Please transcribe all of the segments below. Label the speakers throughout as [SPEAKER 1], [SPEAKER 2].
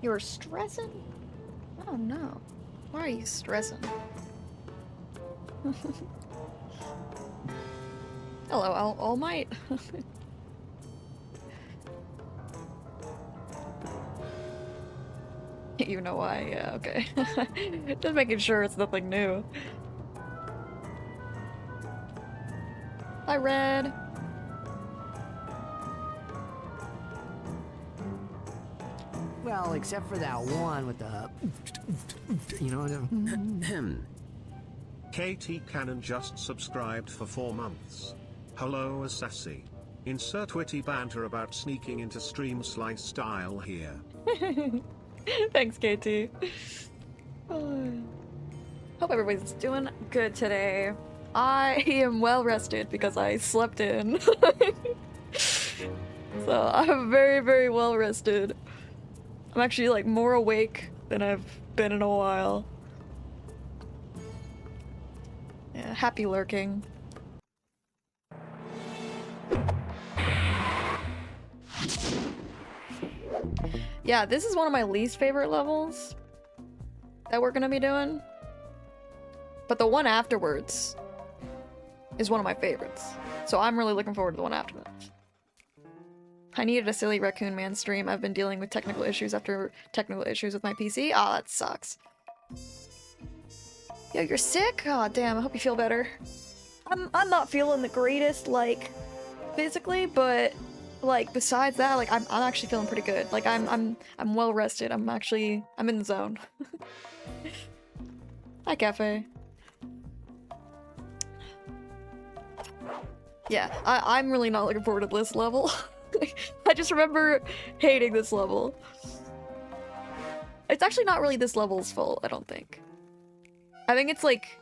[SPEAKER 1] You were stressing? Oh no. Why are you stressing? Hello, All Might. You know why? Yeah, okay. Just making sure it's nothing new. Hi, Red.
[SPEAKER 2] Well, except for that one with the, you know.
[SPEAKER 3] KT Cannon just subscribed for 4 months. Hello, Assassy. Insert witty banter about sneaking into stream Sly style here.
[SPEAKER 1] Thanks, KT. Hope everybody's doing good today. I am well rested because I slept in. So I'm very, very well rested. I'm actually like more awake than I've been in a while. Yeah, happy lurking. Yeah, this is one of my least favorite levels that we're gonna be doing. But the one afterwards is one of my favorites. So I'm really looking forward to the one after that. I needed a silly raccoon man stream. I've been dealing with technical issues after technical issues with my PC. Ah, that sucks. Yo, you're sick? Oh, damn, I hope you feel better. I'm not feeling the greatest, like, physically, but like besides that, like I'm actually feeling pretty good. Like I'm well rested. I'm in the zone. Hi, Cafe. Yeah, I'm really not looking forward to this level. I just remember hating this level. It's actually not really this level's fault, I don't think. I think it's like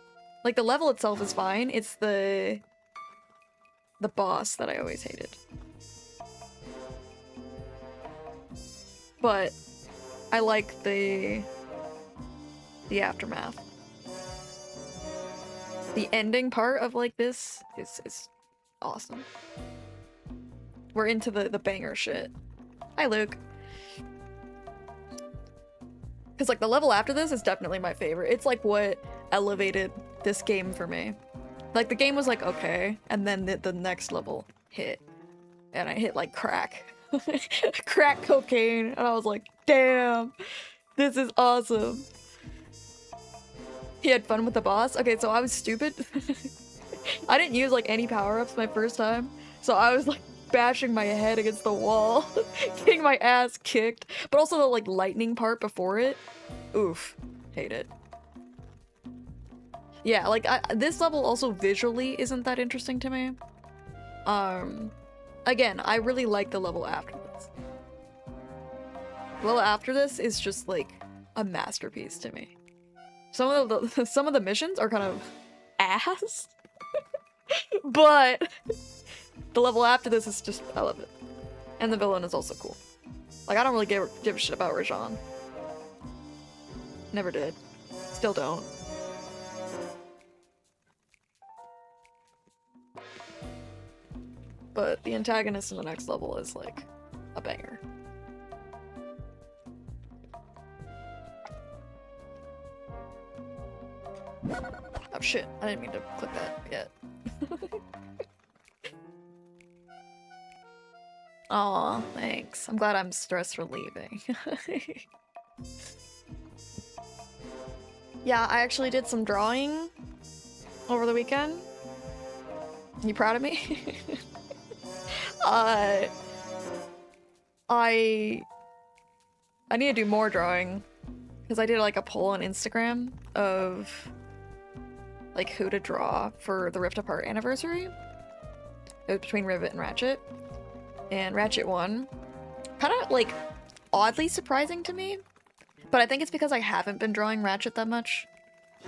[SPEAKER 1] the level itself is fine. It's the boss that I always hated. But I like the aftermath. The ending part of like this is awesome. We're into the banger shit. Hi, Luke. Because like the level after this is definitely my favorite. It's like what elevated this game for me. Like the game was like okay, and then the next level hit, and I hit like crack. Crack cocaine, and I was like, damn, this is awesome. He had fun with the boss? Okay, so I was stupid. I didn't use like any power-ups my first time, so I was like bashing my head against the wall, getting my ass kicked, but also the like lightning part before it. Oof, hate it. Yeah, like this level also visually isn't that interesting to me. Again, I really like the level after this. The level after this is just like a masterpiece to me. Some of the missions are kind of ass, but the level after this is just, I love it. And the villain is also cool. Like, I don't really give a shit about Rajan. Never did. Still don't. But the antagonist in the next level is like a banger. Oh shit, I didn't mean to click that yet. Aw, thanks. I'm glad I'm stress relieving. Yeah, I actually did some drawing over the weekend. You proud of me? I need to do more drawing because I did like a poll on Instagram of like who to draw for the Rift Apart anniversary. It was between Rivet and Ratchet, and Ratchet won. Kind of like oddly surprising to me, but I think it's because I haven't been drawing Ratchet that much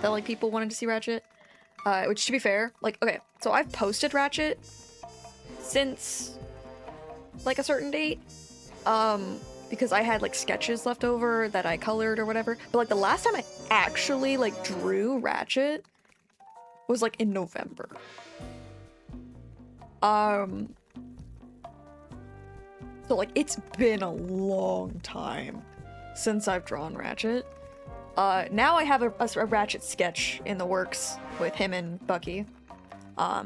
[SPEAKER 1] that like people wanted to see Ratchet. Which to be fair, like okay, so I've posted Ratchet since like a certain date, because I had like sketches left over that I colored or whatever. But like the last time I actually like drew Ratchet was like in November. So like it's been a long time since I've drawn Ratchet. Now I have a Ratchet sketch in the works with him and Bucky,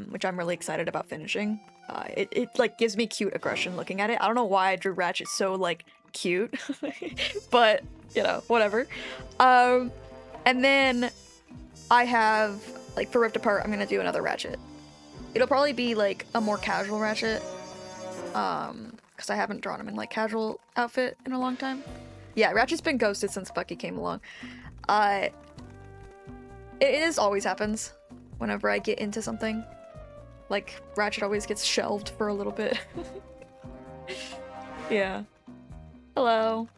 [SPEAKER 1] which I'm really excited about finishing. It like gives me cute aggression looking at it. I don't know why I drew Ratchet so like cute, but you know, whatever. And then I have like for Ripped Apart, I'm gonna do another Ratchet. It'll probably be like a more casual Ratchet, because I haven't drawn him in like casual outfit in a long time. Yeah, Ratchet's been ghosted since Bucky came along. It always happens whenever I get into something. Like, Ratchet always gets shelved for a little bit. Yeah. Hello.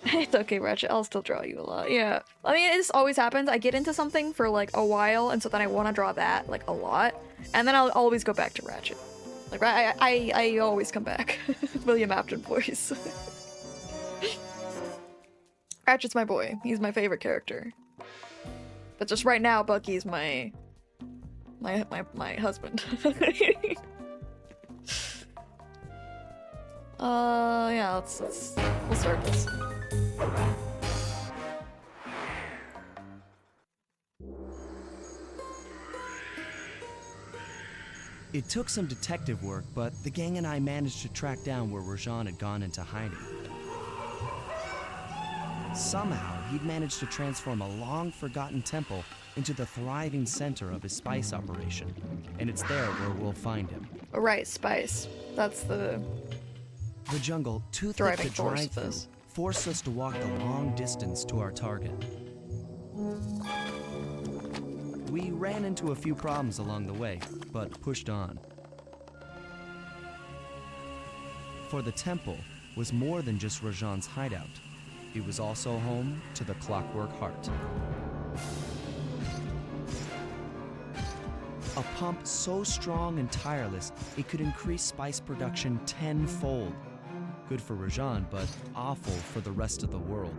[SPEAKER 1] It's okay, Ratchet. I'll still draw you a lot. Yeah. I mean, this always happens. I get into something for like a while, and so then I want to draw that like a lot, and then I'll always go back to Ratchet. Like, I always come back. William Afton voice. Ratchet's my boy. He's my favorite character. But just right now, Bucky's my husband. Yeah, we'll start this.
[SPEAKER 4] It took some detective work, but the gang and I managed to track down where Rajan had gone into hiding. Somehow, he'd managed to transform a long-forgotten temple into the thriving center of his spice operation, and it's there where we'll find him.
[SPEAKER 1] Oh, right, spice. That's the
[SPEAKER 4] jungle, too thick
[SPEAKER 1] driving
[SPEAKER 4] to
[SPEAKER 1] force
[SPEAKER 4] drive
[SPEAKER 1] of
[SPEAKER 4] through,
[SPEAKER 1] this.
[SPEAKER 4] forced us to walk the long distance to our target. We ran into a few problems along the way, but pushed on. For the temple was more than just Rajan's hideout. It was also home to the Clockwork Heart. A pump so strong and tireless, it could increase spice production tenfold. Good for Rajan, but awful for the rest of the world.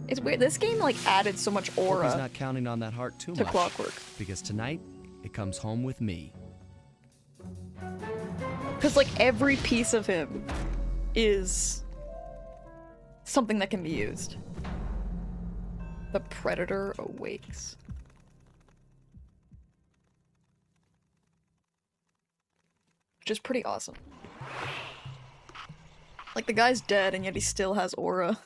[SPEAKER 1] It's weird. This game like added so much
[SPEAKER 4] Hope
[SPEAKER 1] aura
[SPEAKER 4] he's not counting on that heart too
[SPEAKER 1] to
[SPEAKER 4] much.
[SPEAKER 1] Clockwork.
[SPEAKER 4] Because tonight, it comes home with me.
[SPEAKER 1] Because like every piece of him is something that can be used. The Predator awakes. Which is pretty awesome. Like, the guy's dead and yet he still has aura.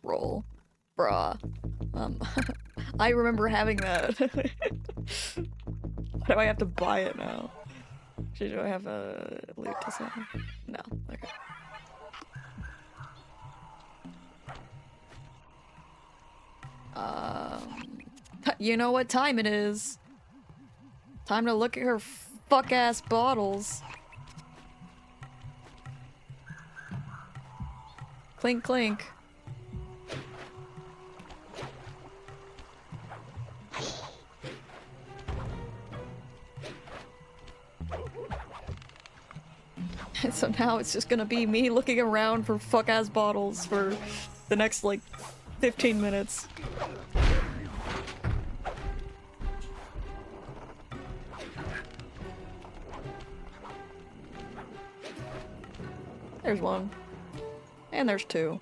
[SPEAKER 1] Roll. Bruh. I remember having that. Why do I have to buy it now? Do I have a loot to sell? No. Okay. You know what time it is. Time to look at her fuck-ass bottles. Clink, clink. So now it's just gonna be me looking around for fuck-ass bottles for the next, like, 15 minutes. There's one. And there's two.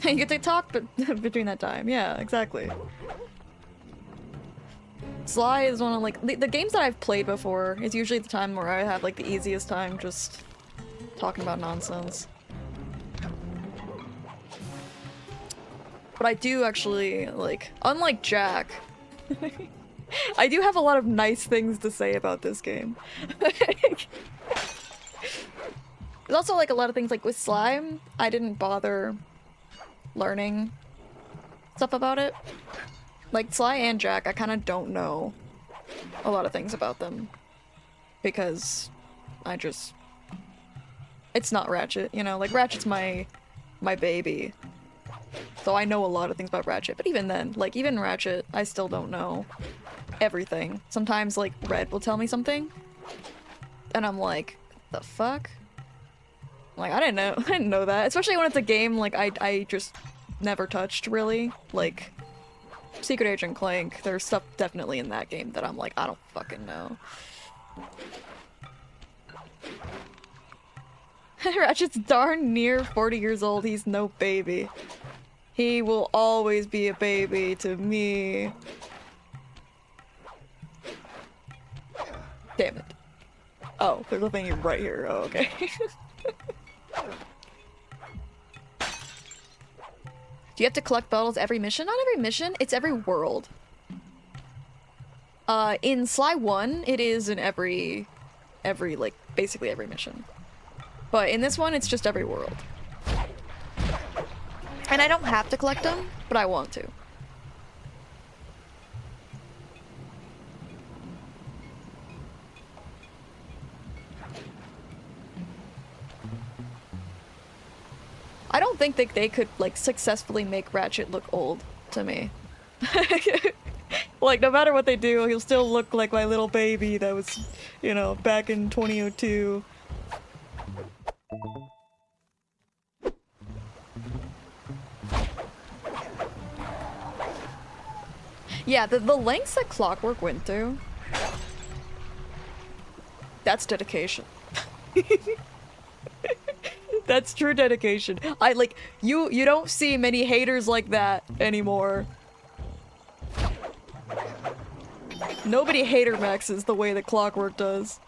[SPEAKER 1] You get to talk between that time. Yeah, exactly. Sly is one of, like, the games that I've played before is usually the time where I have, like, the easiest time just talking about nonsense. But I do actually, like, unlike Jack, I do have a lot of nice things to say about this game. There's also, like, a lot of things, like, with Slime, I didn't bother learning stuff about it. Like, Sly and Jack, I kind of don't know a lot of things about them. Because I just... It's not Ratchet, you know? Like, Ratchet's my baby. So I know a lot of things about Ratchet. But even then, like, even Ratchet, I still don't know everything. Sometimes, like, Red will tell me something. And I'm like, the fuck? Like, I didn't know that. Especially when it's a game, like, I just never touched, really. Like, Secret Agent Clank, there's stuff definitely in that game that I'm like, I don't fucking know. Ratchet's darn near 40 years old, he's no baby. He will always be a baby to me. Damn it. Oh, there's a thing right here. Oh, okay. Do you have to collect bottles every mission? Not every mission, it's every world. In Sly 1, it is in every, like, basically every mission. But in this one, it's just every world. And I don't have to collect them, but I want to. I don't think that they could, like, successfully make Ratchet look old to me. Like, no matter what they do, he'll still look like my little baby that was, you know, back in 2002. Yeah, the lengths that Clockwork went through, that's dedication. That's true dedication. I like you don't see many haters like that anymore. Nobody hater maxes the way that Clockwork does.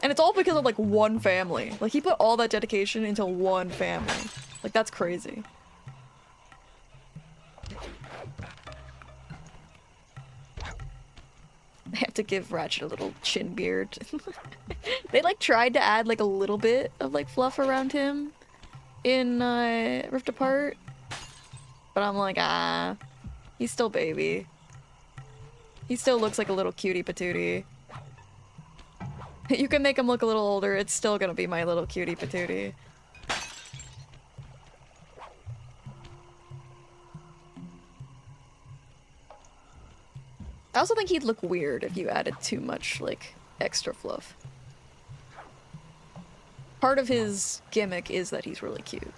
[SPEAKER 1] And it's all because of like one family. Like he put all that dedication into one family. Like that's crazy. They have to give Ratchet a little chin beard. They like tried to add like a little bit of like fluff around him in Rift Apart. But I'm like, ah, he's still baby. He still looks like a little cutie patootie. You can make him look a little older, it's still gonna be my little cutie patootie. I also think he'd look weird if you added too much, like, extra fluff. Part of his gimmick is that he's really cute.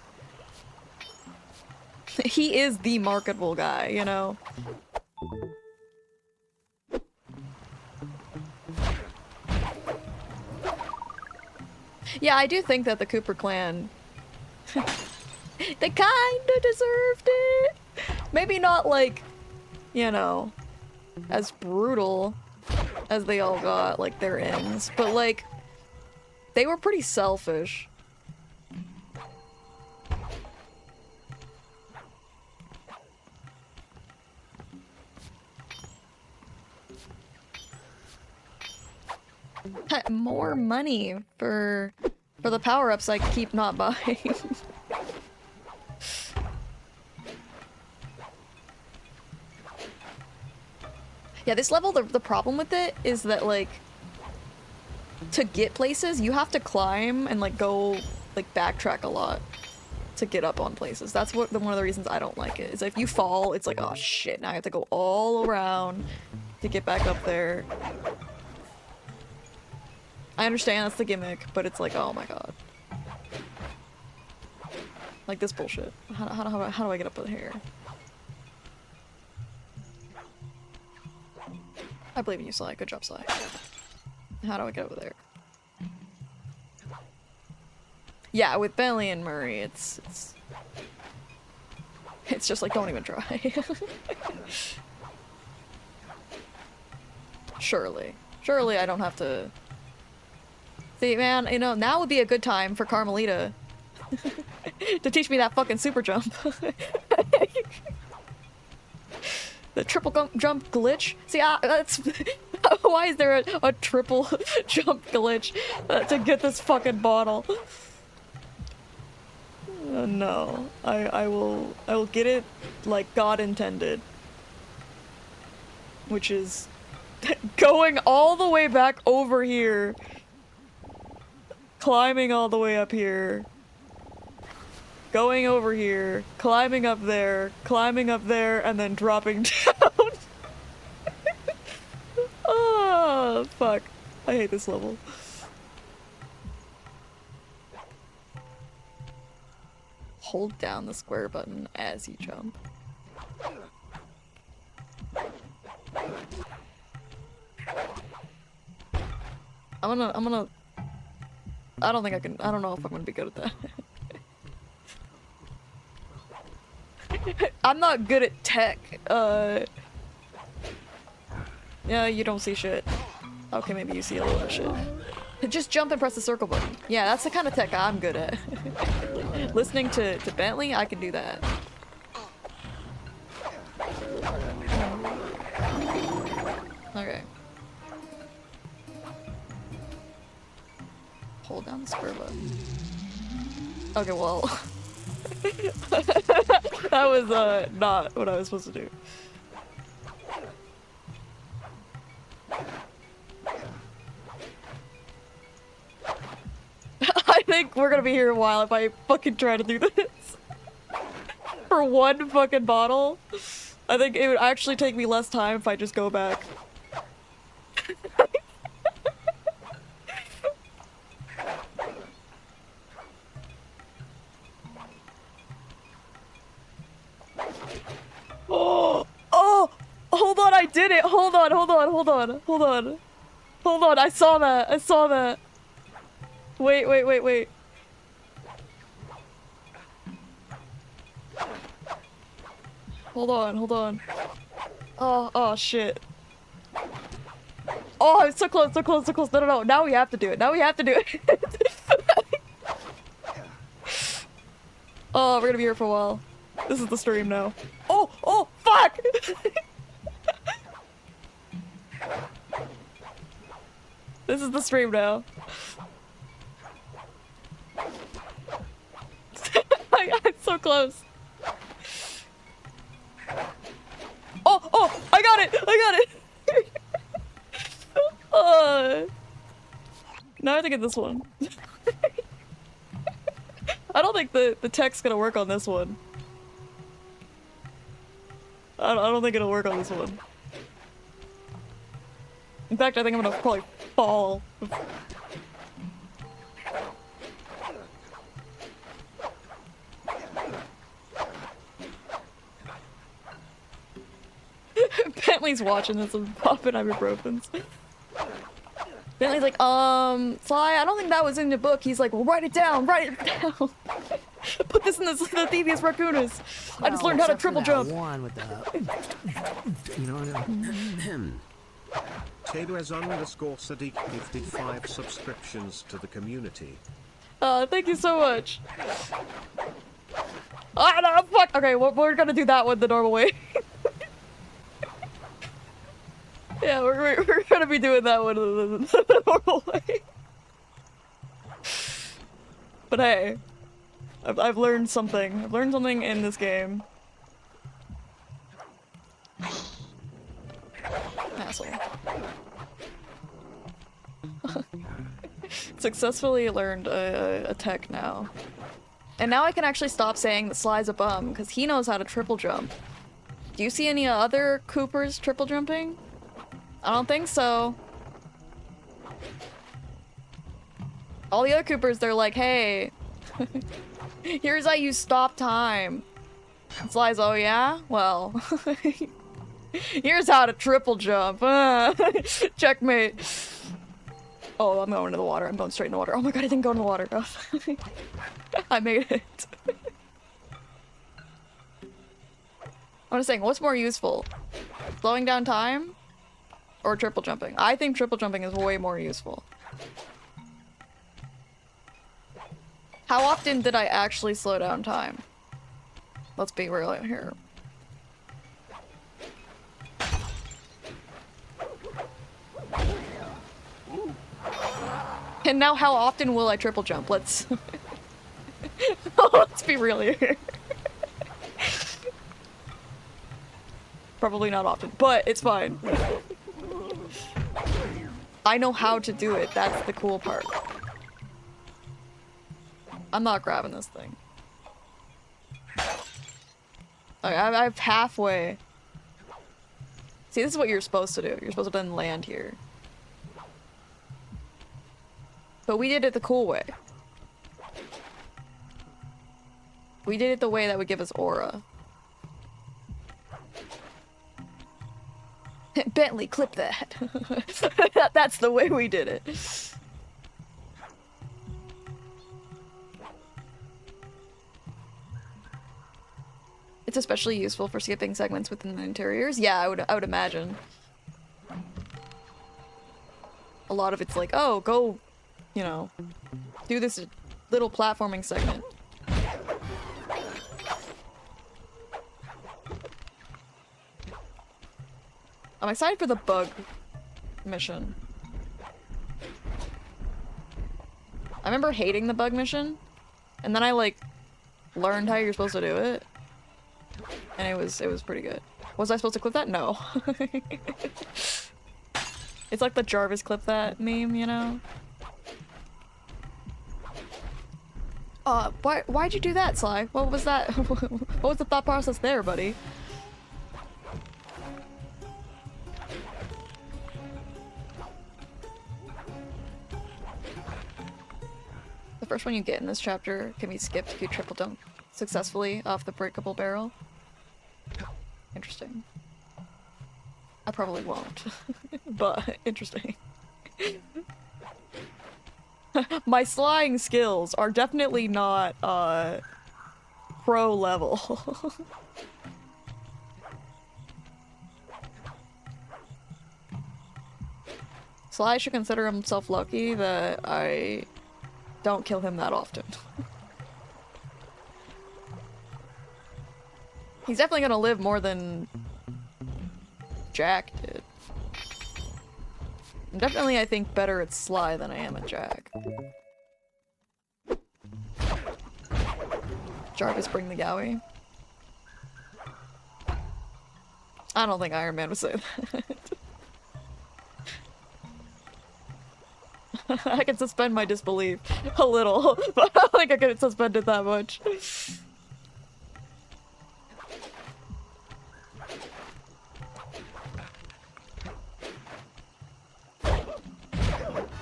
[SPEAKER 1] He is the marketable guy, you know? Yeah, I do think that the Cooper clan... they kinda deserved it! Maybe not, like, you know, as brutal as they all got, like, their ends, but, like, they were pretty selfish. More money for the power-ups I keep not buying. Yeah, this level, the problem with it is that, like, to get places, you have to climb and, like, go, like, backtrack a lot to get up on places. That's one of the reasons I don't like it, is if you fall, it's like, oh shit, now I have to go all around to get back up there. I understand that's the gimmick, but it's like, oh my god. Like this bullshit. How do I get up here? I believe in you, Sly. Good job, Sly. How do I get over there? Yeah, with Bentley and Murray, it's just like, don't even try. Surely I don't have to... See, man, you know, now would be a good time for Carmelita to teach me that fucking super jump. The triple jump glitch? See, that's... why is there a triple jump glitch to get this fucking bottle? No. I will get it like God intended. Which is going all the way back over here. Climbing all the way up here. Going over here. Climbing up there, and then dropping down. Oh, fuck. I hate this level. hold down the square button as you jump. I'm gonna I don't think I can. I don't know if I'm gonna be good at that. I'm not good at tech. Yeah, you don't see shit. Okay, maybe you see a little bit of shit. Just jump and press the circle button. Yeah, that's the kind of tech I'm good at. Listening to Bentley, I can do that. Okay. Hold down the square button. Okay, well. That was, not what I was supposed to do. I think we're gonna be here a while if I fucking try to do this. For one fucking bottle. I think it would actually take me less time if I just go back. Oh! Oh! Hold on, I did it! Hold on, hold on, hold on, hold on. Hold on, I saw that, I saw that. Wait, wait, wait, wait. Hold on, hold on. Oh, oh shit. Oh, I'm so close, so close, so close. No, no, no. Now we have to do it. Now we have to do it. Oh, we're gonna be here for a while. This is the stream now. Oh, oh, fuck! This is the stream now. I'm so close. Oh, oh, I got it! I got it! Now I have to get this one. I don't think the tech's gonna work on this one. I don't think it'll work on this one. In fact, I think I'm gonna probably fall. Bentley's watching this and popping ibuprofens. Bentley's like, Sly, I don't think that was in the book. He's like, well, write it down, write it down. Put this in the Thievius Raccoonus. I just learned how to triple jump.
[SPEAKER 2] One with the, you know what I mean?
[SPEAKER 3] Taylor_Sadiq gifted 5 subscriptions to the community.
[SPEAKER 1] Thank you so much. Ah, no, fuck. Okay, we're gonna do that one the normal way. Yeah, we're gonna be doing that one the normal way. But hey, I've learned something. I've learned something in this game. Asshole. Successfully learned a tech now. And now I can actually stop saying that Sly's a bum, because he knows how to triple jump. Do you see any other Coopers triple jumping? I don't think so. All the other Coopers, they're like, hey, here's how you stop time. And Sly's, oh yeah? Well, here's how to triple jump. Checkmate. Oh, I'm going into the water. I'm going straight in the water. Oh my god, I didn't go in the water. Oh. I made it. I'm just saying, what's more useful? Slowing down time? Or triple jumping? I think triple jumping is way more useful. How often did I actually slow down time? Let's be real here. And now how often will I triple jump? Let's... Let's be real here. Probably not often, but it's fine. I know how to do it. That's the cool part. I'm not grabbing this thing. Okay, I'm halfway. See, this is what you're supposed to do. You're supposed to then land here. But we did it the cool way. We did it the way that would give us aura. Bentley, clip that. That's the way we did it. It's especially useful for skipping segments within the interiors. Yeah, I would imagine. A lot of it's like, oh, go, you know, do this little platforming segment. I'm excited for the bug mission. I remember hating the bug mission, and then I like learned how you're supposed to do it, and it was pretty good. Was I supposed to clip that? No. It's like the Jarvis clip that meme, you know? Why'd you do that, Sly? What was that? What was the thought process there, buddy? The first one you get in this chapter can be skipped if you triple dunk successfully off the breakable barrel. Interesting. I probably won't, but interesting. My slying skills are definitely not, pro level. Sly should consider himself lucky that I don't kill him that often. He's definitely gonna live more than Jack did. I'm definitely, I think, better at Sly than I am at Jack. Jarvis, bring the Gowie. I don't think Iron Man would say that. I can suspend my disbelief a little, but I don't think I can suspend it that much.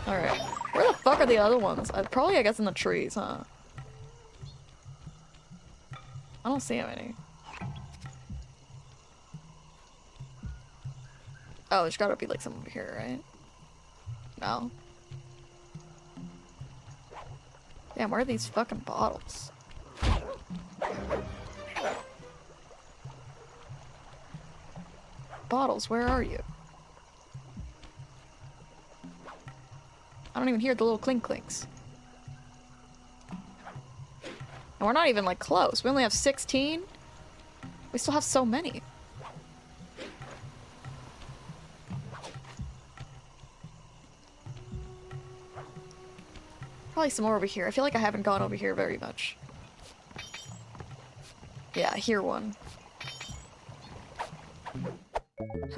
[SPEAKER 1] Alright. Where the fuck are the other ones? Probably, I guess, in the trees, huh? I don't see any. Oh, there's gotta be, like, some over here, right? No? Damn, where are these fucking bottles? Bottles, where are you? I don't even hear the little clink clinks. And we're not even like close. We only have 16. We still have so many. Probably some more over here. I feel like I haven't gone over here very much. Yeah, I hear one.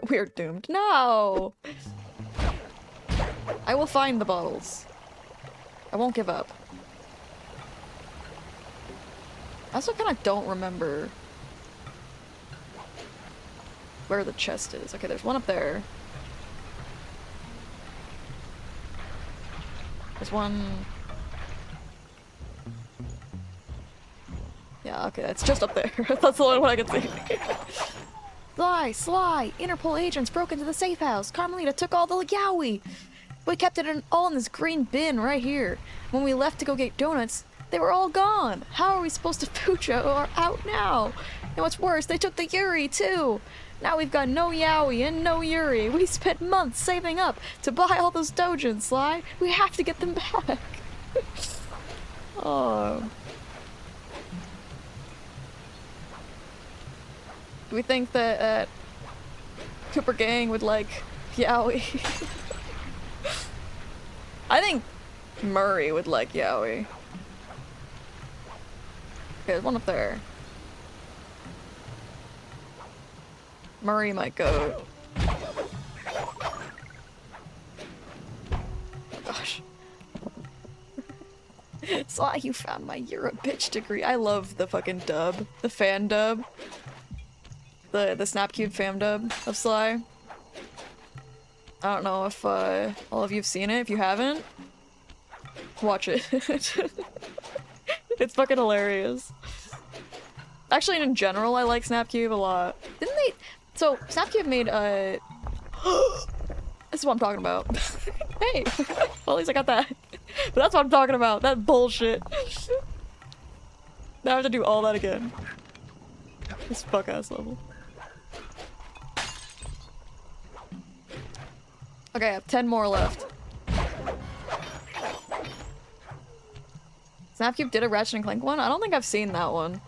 [SPEAKER 1] We're doomed. No! I will find the bottles. I won't give up. I also kind of don't remember where the chest is. Okay, there's one up there. There's one... Yeah, okay, that's just up there. That's the only one I can see. Sly! Interpol agents broke into the safe house. Carmelita took all the Yowie! We kept it all in this green bin right here. When we left to go get donuts, they were all gone. How are we supposed to pooch out now? And what's worse, they took the Yuri too. Now we've got no Yowie and no Yuri. We spent months saving up to buy all those dojins, Sly. We have to get them back. Oh. Do we think that Cooper Gang would like Yowie? I think Murray would like Yowie. Okay, there's one up there. Murray might go. Oh gosh. Sly, you found my "you're a bitch" degree. I love the fucking dub. The fan dub. The Snapcube fan dub of Sly. I don't know if all of you have seen it. If you haven't, watch it. It's fucking hilarious. Actually, in general, I like Snapcube a lot. Didn't they? So Snapcube made this is what I'm talking about. Hey, well, at least I got that. But that's what I'm talking about. That bullshit. Now I have to do all that again. This fuck ass level. Okay, I have 10 more left. Snapcube did a Ratchet and Clank one? I don't think I've seen that one.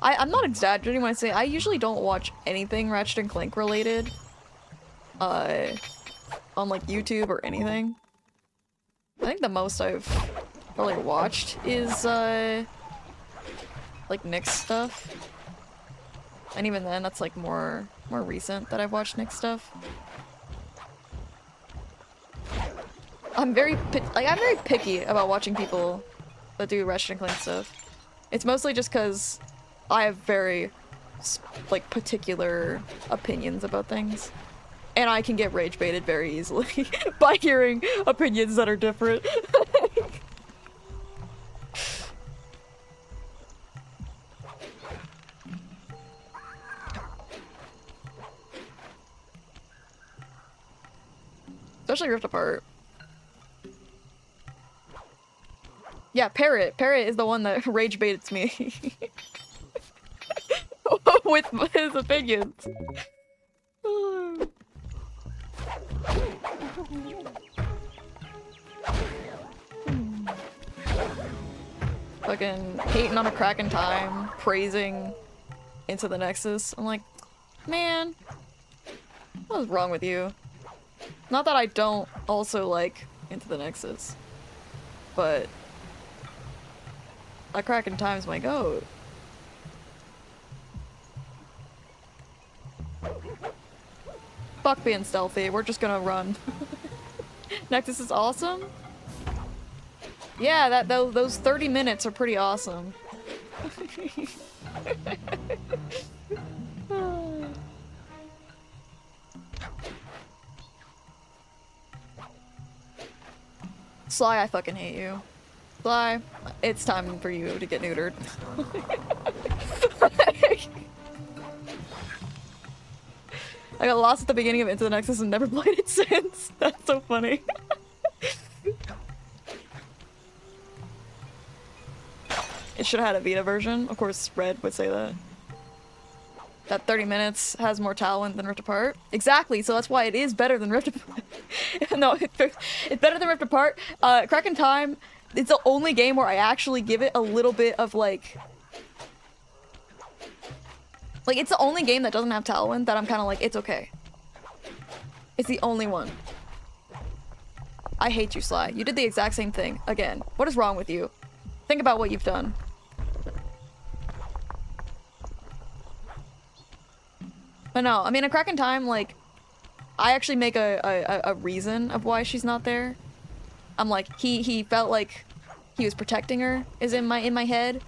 [SPEAKER 1] I'm not exaggerating when I say I usually don't watch anything Ratchet and Clank related. On like YouTube or anything. I think the most I've probably watched is like Nick's stuff. And even then, that's like more recent that I've watched Nick's stuff. I'm very picky about watching people that do Ratchet and Clank stuff. It's mostly just because I have very like particular opinions about things. And I can get rage baited very easily by hearing opinions that are different. Especially Rift Apart. Yeah, Parrot. Parrot is the one that rage baits me. With his opinions. Fucking hating on a crack in time, praising Into the Nexus. I'm like, man, what is wrong with you? Not that I don't also like Into the Nexus, but a crack in time's my goat. Fuck being stealthy, we're just gonna run. Nexus is awesome? Yeah, those 30 minutes are pretty awesome. Sly, I fucking hate you. Sly, it's time for you to get neutered. I got lost at the beginning of Into the Nexus and never played it since. That's so funny. It should have had a Vita version. Of course, Red would say that. That 30 minutes has more talent than Rift Apart. Exactly, so that's why it is better than Rift Apart. No, it's better than Rift Apart. Crack in Time, it's the only game where I actually give it a little bit of like, it's the only game that doesn't have Talwyn that I'm kind of like, it's okay. It's the only one. I hate you, Sly. You did the exact same thing. Again. What is wrong with you? Think about what you've done. But no, I mean, a Crack in Time, like, I actually make a reason of why she's not there. I'm like, he felt like he was protecting her, is in my head.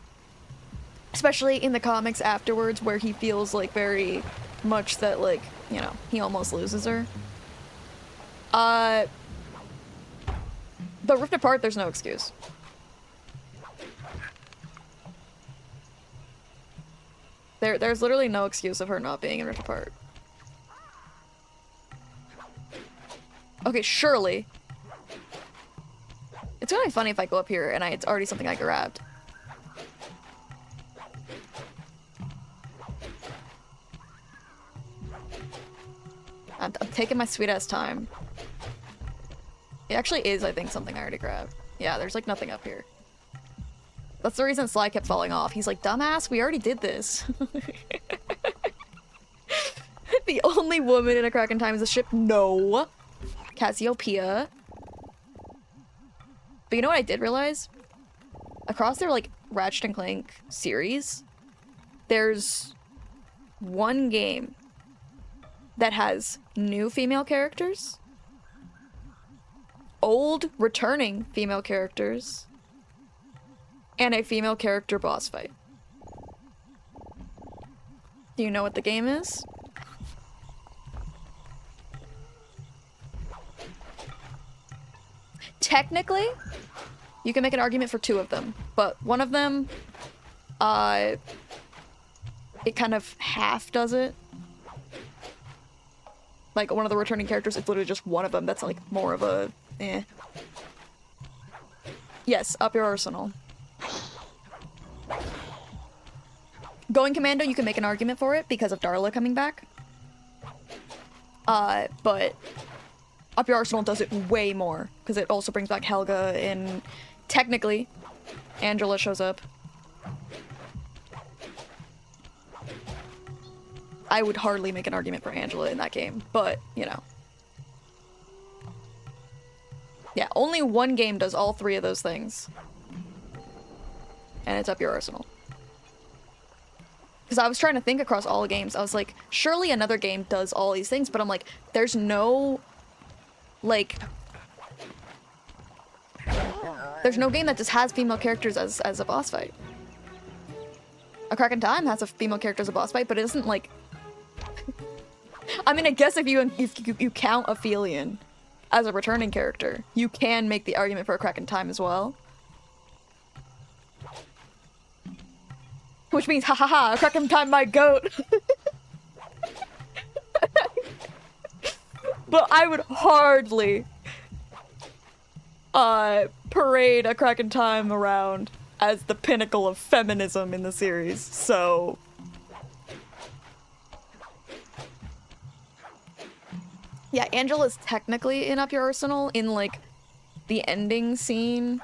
[SPEAKER 1] Especially in the comics afterwards, where he feels like very much that, like, you know, he almost loses her. But Rift Apart, there's no excuse. There's literally no excuse of her not being in Rift Apart. Okay, surely. It's gonna be funny if I go up here and it's already something I grabbed. I'm taking my sweet ass time. It actually is, I think, something I already grabbed. Yeah, there's like nothing up here. That's the reason Sly kept falling off. He's like, dumbass, we already did this. The only woman in a Crack in Time is a ship? No. Cassiopeia. But you know what I did realize? Across their, like, Ratchet and Clank series, there's one game that has new female characters, old returning female characters, and a female character boss fight. Do you know what the game is? Technically, You can make an argument for two of them, but one of them, it kind of half does it. Like, one of the returning characters, it's literally just one of them that's, like, more of a, eh. Yes, up your arsenal. Going Commando, you can make an argument for it because of Darla coming back. But Up Your Arsenal does it way more because it also brings back Helga and technically Angela shows up. I would hardly make an argument for Angela in that game, but, you know. Yeah, only one game does all three of those things. And it's Up Your Arsenal. Because I was trying to think across all the games. I was like, surely another game does all these things, but I'm like, there's no, like... There's no game that just has female characters as a boss fight. A Crack in Time has a female character as a boss fight, but it isn't like... I mean, I guess if you count Aphelion as a returning character, you can make the argument for a Crack in Time as well. Which means, ha ha ha, a Crack in Time my goat. But I would hardly parade a Crack in Time around as the pinnacle of feminism in the series, so... Yeah, Angela's technically in Up Your Arsenal in, like, the ending scene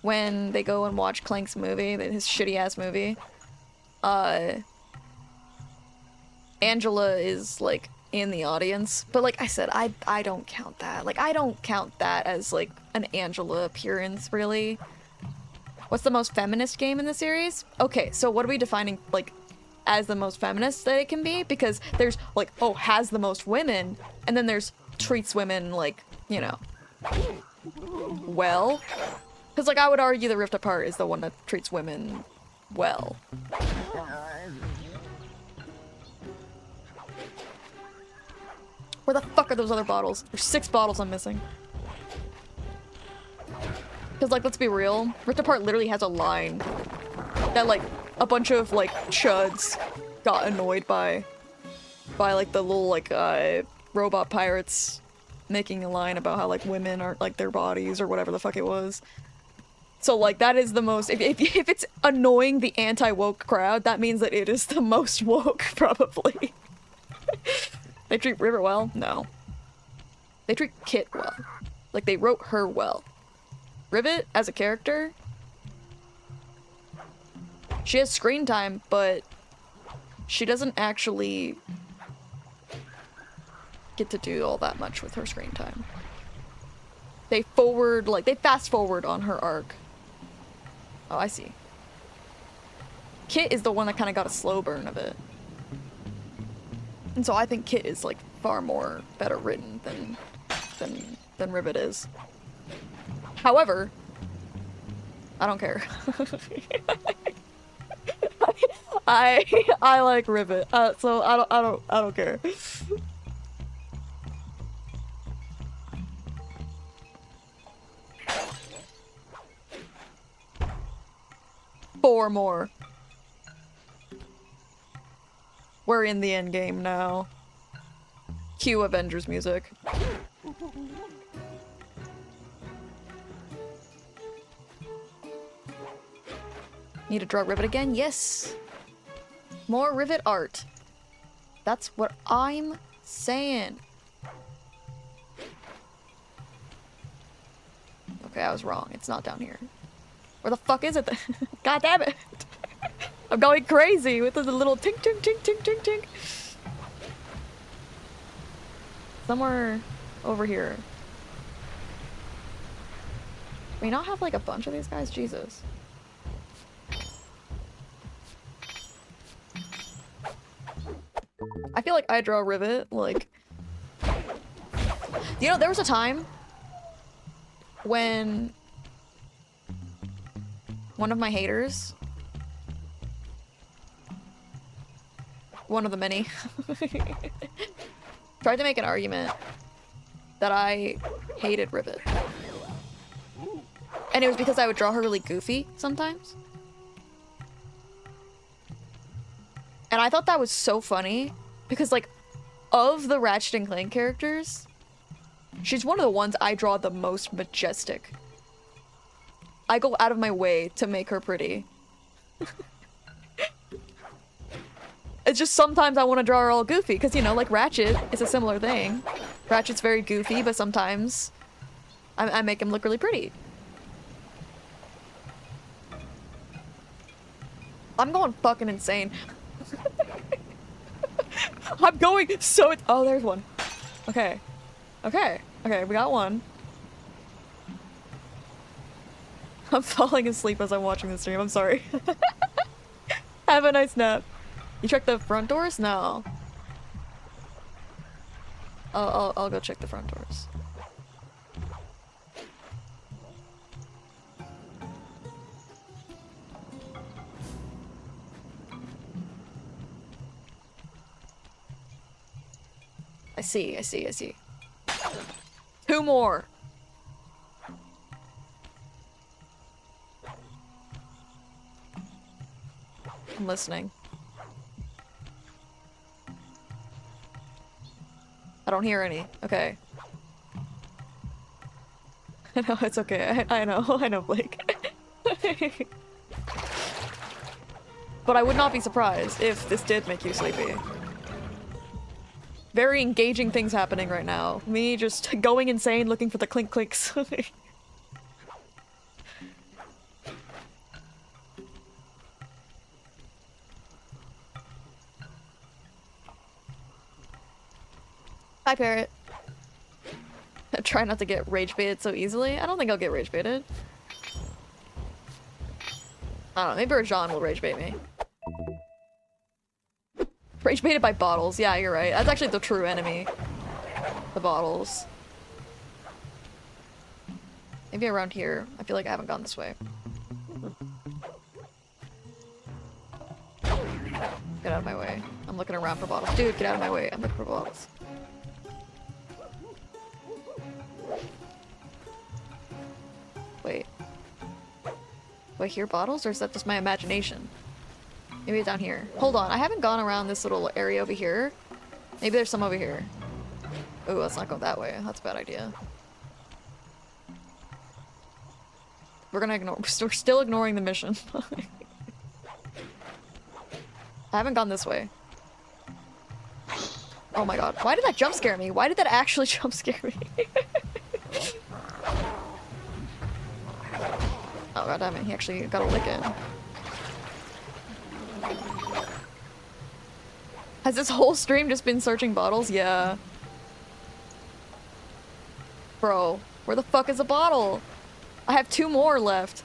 [SPEAKER 1] when they go and watch Clank's movie, his shitty-ass movie. Angela is, like, in the audience. But like I said, I don't count that. Like, I don't count that as, like, an Angela appearance, really. What's the most feminist game in the series? Okay, so what are we defining, like, as the most feminist that it can be? Because there's, like, oh, has the most women, and then there's treats women, like, you know, well. Because, like, I would argue the Rift Apart is the one that treats women well. Where the fuck are those other bottles? There's 6 bottles I'm missing. Because, like, let's be real, Rift Apart literally has a line that, like, a bunch of, like, chuds got annoyed by, like, the little, like, robot pirates making a line about how, like, women aren't, like, their bodies or whatever the fuck it was. So, like, that is the most, if it's annoying the anti-woke crowd, that means that it is the most woke, probably. They treat River well? No. They treat Kit well. Like, they wrote her well. Rivet, as a character, she has screen time, but she doesn't actually get to do all that much with her screen time. They fast forward on her arc. Oh, I see. Kit is the one that kind of got a slow burn of it. And so I think Kit is, like, far more better written than Rivet is. However, I don't care. I like Rivet, so I don't care. 4 more. We're in the end game now. Cue Avengers music. Need to draw Rivet again? Yes! More Rivet art. That's what I'm saying. Okay, I was wrong. It's not down here. Where the fuck is it then? God damn it! I'm going crazy with the little tink tink tink tink tink tink. Somewhere over here. We not have like a bunch of these guys? Jesus. I feel like I draw Rivet, like... You know, there was a time when one of my haters, one of the many, tried to make an argument that I hated Rivet. And it was because I would draw her really goofy sometimes. And I thought that was so funny because, like, of the Ratchet and Clank characters, she's one of the ones I draw the most majestic. I go out of my way to make her pretty. It's just sometimes I want to draw her all goofy because, you know, like Ratchet is a similar thing. Ratchet's very goofy, but sometimes I make him look really pretty. I'm going fucking insane. I'm going so... Oh, there's one. Okay. Okay. Okay, we got one. I'm falling asleep as I'm watching the stream. I'm sorry. Have a nice nap. You checked the front doors? No. I'll go check the front doors. I see. Two more. I'm listening. I don't hear any. Okay. No, it's okay. I know, Blake. But I would not be surprised if this did make you sleepy. Very engaging things happening right now. Me just going insane looking for the clink clinks. Hi, Parrot. I try not to get rage baited so easily. I don't think I'll get rage baited. I don't know, maybe Rajan will rage bait me. Rage baited by bottles. Yeah, you're right. That's actually the true enemy. The bottles. Maybe around here. I feel like I haven't gone this way. Get out of my way. I'm looking around for bottles. Dude, get out of my way. I'm looking for bottles. Wait. Do I hear bottles, or is that just my imagination? Maybe it's down here. Hold on, I haven't gone around this little area over here. Maybe there's some over here. Oh, let's not go that way. That's a bad idea. We're gonna ignore- we're still ignoring the mission. I haven't gone this way. Oh my god. Why did that jump scare me? Why did that actually jump scare me? Oh god damn it, he actually got a lick in. Has this whole stream just been searching bottles? Yeah. Bro, where the fuck is a bottle? I have 2 more left.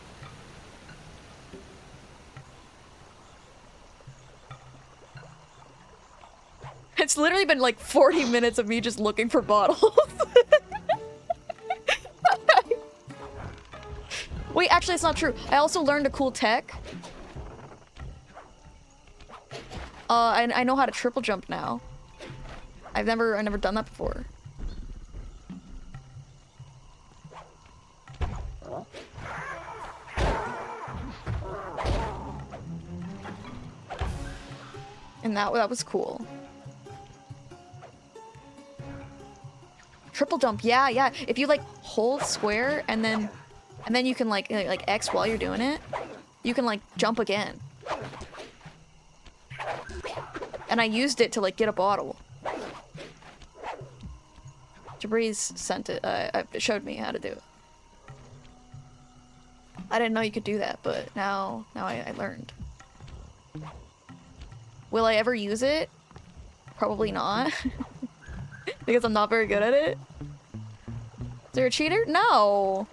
[SPEAKER 1] It's literally been like 40 minutes of me just looking for bottles. Wait, actually, it's not true. I also learned a cool tech. I know how to triple jump now. I've never done that before. And that was cool. Triple jump, yeah. If you like hold square and then you can like X while you're doing it, you can like jump again. And I used it to like get a bottle. Jabriz sent it, showed me how to do it. I didn't know you could do that, but now I learned. Will I ever use it? Probably not. Because I'm not very good at it. Is there a cheater? No.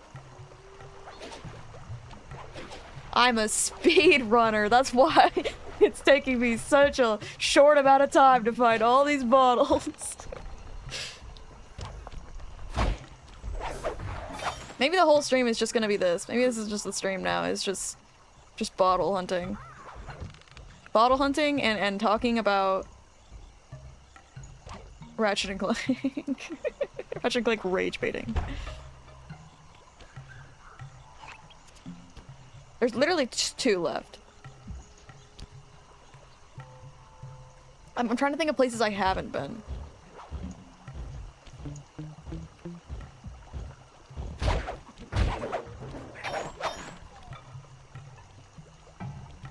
[SPEAKER 1] I'm a speed runner. That's why it's taking me such a short amount of time to find all these bottles. Maybe the whole stream is just gonna be this. Maybe this is just the stream now. It's just bottle hunting. Bottle hunting and talking about Ratchet and Clank. Ratchet and Clank rage baiting. There's literally just 2 left. I'm trying to think of places I haven't been.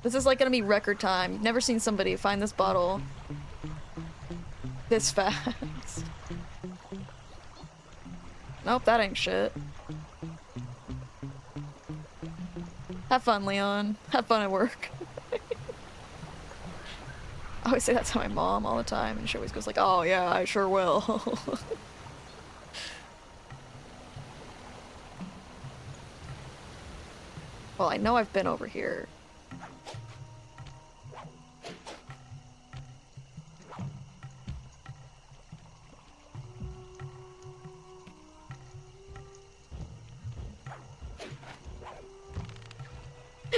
[SPEAKER 1] This is like gonna be record time. Never seen somebody find this bottle this fast. Nope, that ain't shit. Have fun, Leon. Have fun at work. I always say that to my mom all the time, and she always goes like, "Oh yeah, I sure will." Well, I know I've been over here.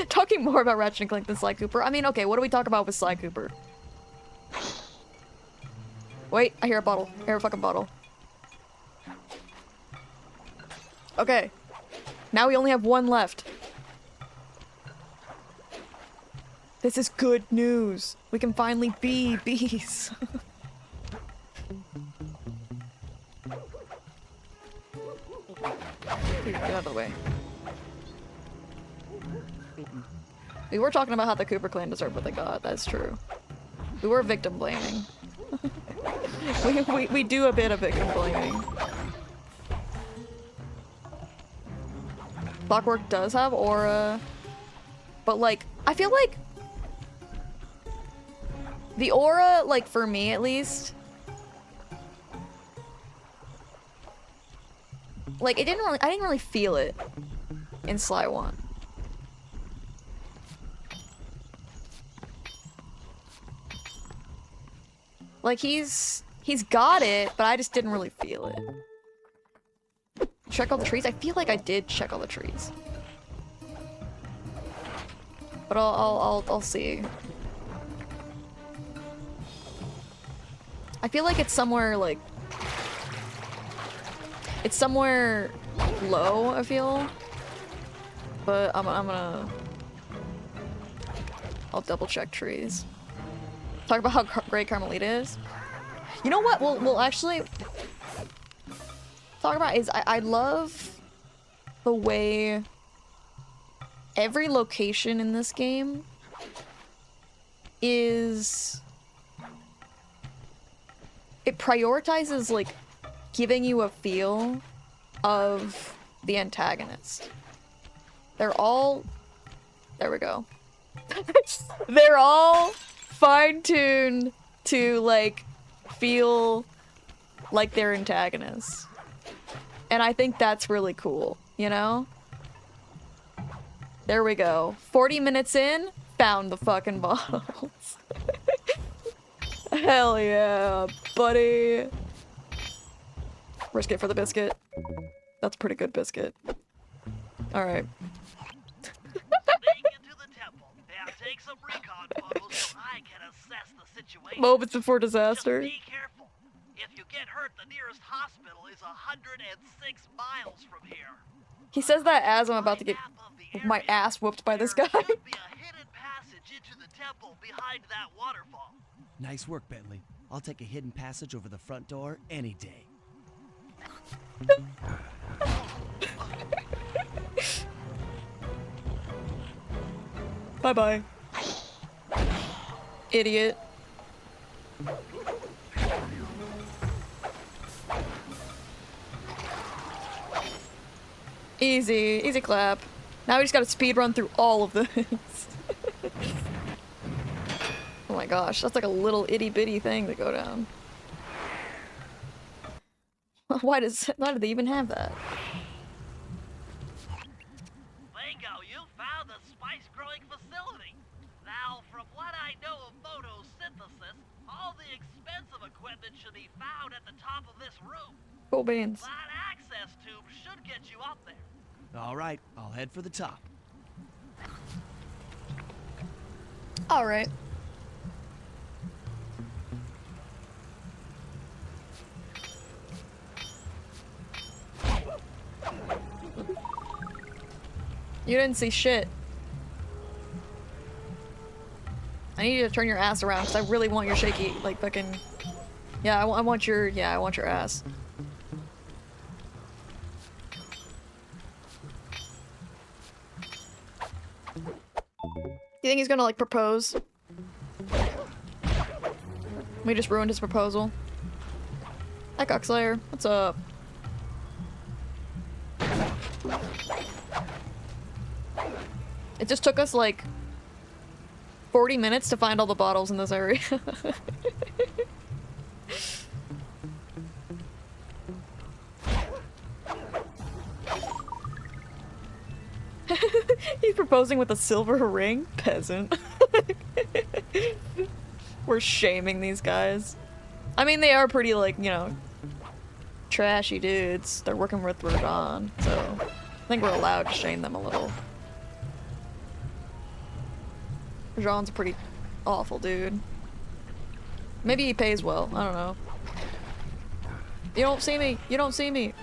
[SPEAKER 1] Talking more about Ratchet and Clank than Sly Cooper. I mean, okay, what do we talk about with Sly Cooper? Wait, I hear a bottle. I hear a fucking bottle. Okay. Now we only have 1 left. This is good news. We can finally be bees. Dude, get out of the way. We were talking about how the Cooper clan deserved what they got. That's true. We were victim blaming. we do a bit of victim blaming. Clockwork does have aura, but like, I feel like the aura, like for me at least, like I didn't really feel it in Sly 1. Like he's got it, but I just didn't really feel it. Check all the trees? I feel like I did check all the trees. But I'll see. I feel like it's somewhere like it's somewhere low, I feel. But I'm gonna I'll double check trees. Talk about how great Carmelita is. You know what? We'll actually talk about is I love the way every location in this game is it prioritizes like giving you a feel of the antagonist. They're all there we go. They're all fine-tuned to like feel like they're antagonists. And I think that's really cool, you know? There we go. 40 minutes in, found the fucking bottles. Hell yeah, buddy. Risk it for the biscuit. That's a pretty good biscuit. Alright.
[SPEAKER 5] Take some recon photos so I can assess the situation.
[SPEAKER 1] Moments before disaster.
[SPEAKER 5] Just be careful. If you get hurt, the nearest hospital is 106 miles from here.
[SPEAKER 1] He says that as I'm about to get my ass whooped by this guy.
[SPEAKER 5] There should be a hidden passage into the temple behind that waterfall.
[SPEAKER 4] Nice work, Bentley. I'll take a hidden passage over the front door any day.
[SPEAKER 1] Bye-bye. Idiot. Easy. Easy clap. Now we just gotta speed run through all of this. Oh my gosh, that's like a little itty-bitty thing to go down. Why do they even have that?
[SPEAKER 5] Bingo, you found the spice growing facility. Now, from what I know of photosynthesis, all the expensive equipment should be found at the top of this room.
[SPEAKER 1] Cool beans.
[SPEAKER 5] That access tube should get you up there.
[SPEAKER 4] All right, I'll head for the top.
[SPEAKER 1] All right. You didn't see shit. I need you to turn your ass around because I really want your shaky, like, fucking... Yeah, I want your... Yeah, I want your ass. You think he's gonna, like, propose? We just ruined his proposal. Hi, Cockslayer. What's up? It just took us, like, 40 minutes to find all the bottles in this area. He's proposing with a silver ring? Peasant. We're shaming these guys. I mean, they are pretty, like, you know, trashy dudes. They're working with Rajan, so I think we're allowed to shame them a little. Rajan's a pretty awful dude. Maybe he pays well. I don't know. You don't see me. You don't see me.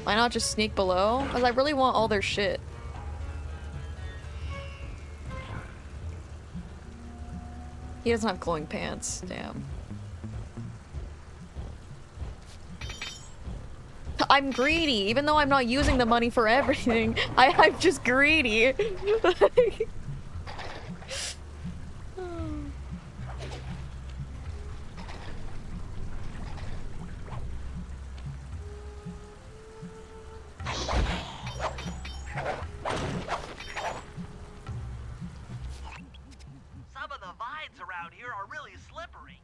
[SPEAKER 1] Why not just sneak below? Because I really want all their shit. He doesn't have glowing pants. Damn. I'm greedy, even though I'm not using the money for everything. I'm just greedy.
[SPEAKER 5] Some of the vines around here are really slippery.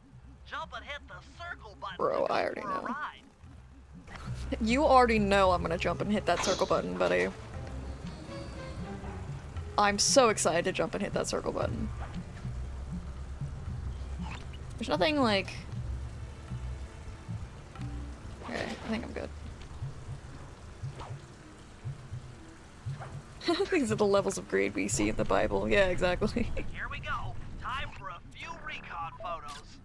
[SPEAKER 5] Jump and hit the circle button
[SPEAKER 1] Bro,
[SPEAKER 5] to
[SPEAKER 1] I
[SPEAKER 5] go
[SPEAKER 1] already
[SPEAKER 5] for a
[SPEAKER 1] know.
[SPEAKER 5] ride.
[SPEAKER 1] You already know I'm gonna jump and hit that circle button, buddy. I'm so excited to jump and hit that circle button. There's nothing like... Okay, I think I'm good. These are the levels of greed we see in the Bible. Yeah, exactly.
[SPEAKER 5] Here we go. Time for a few recon photos.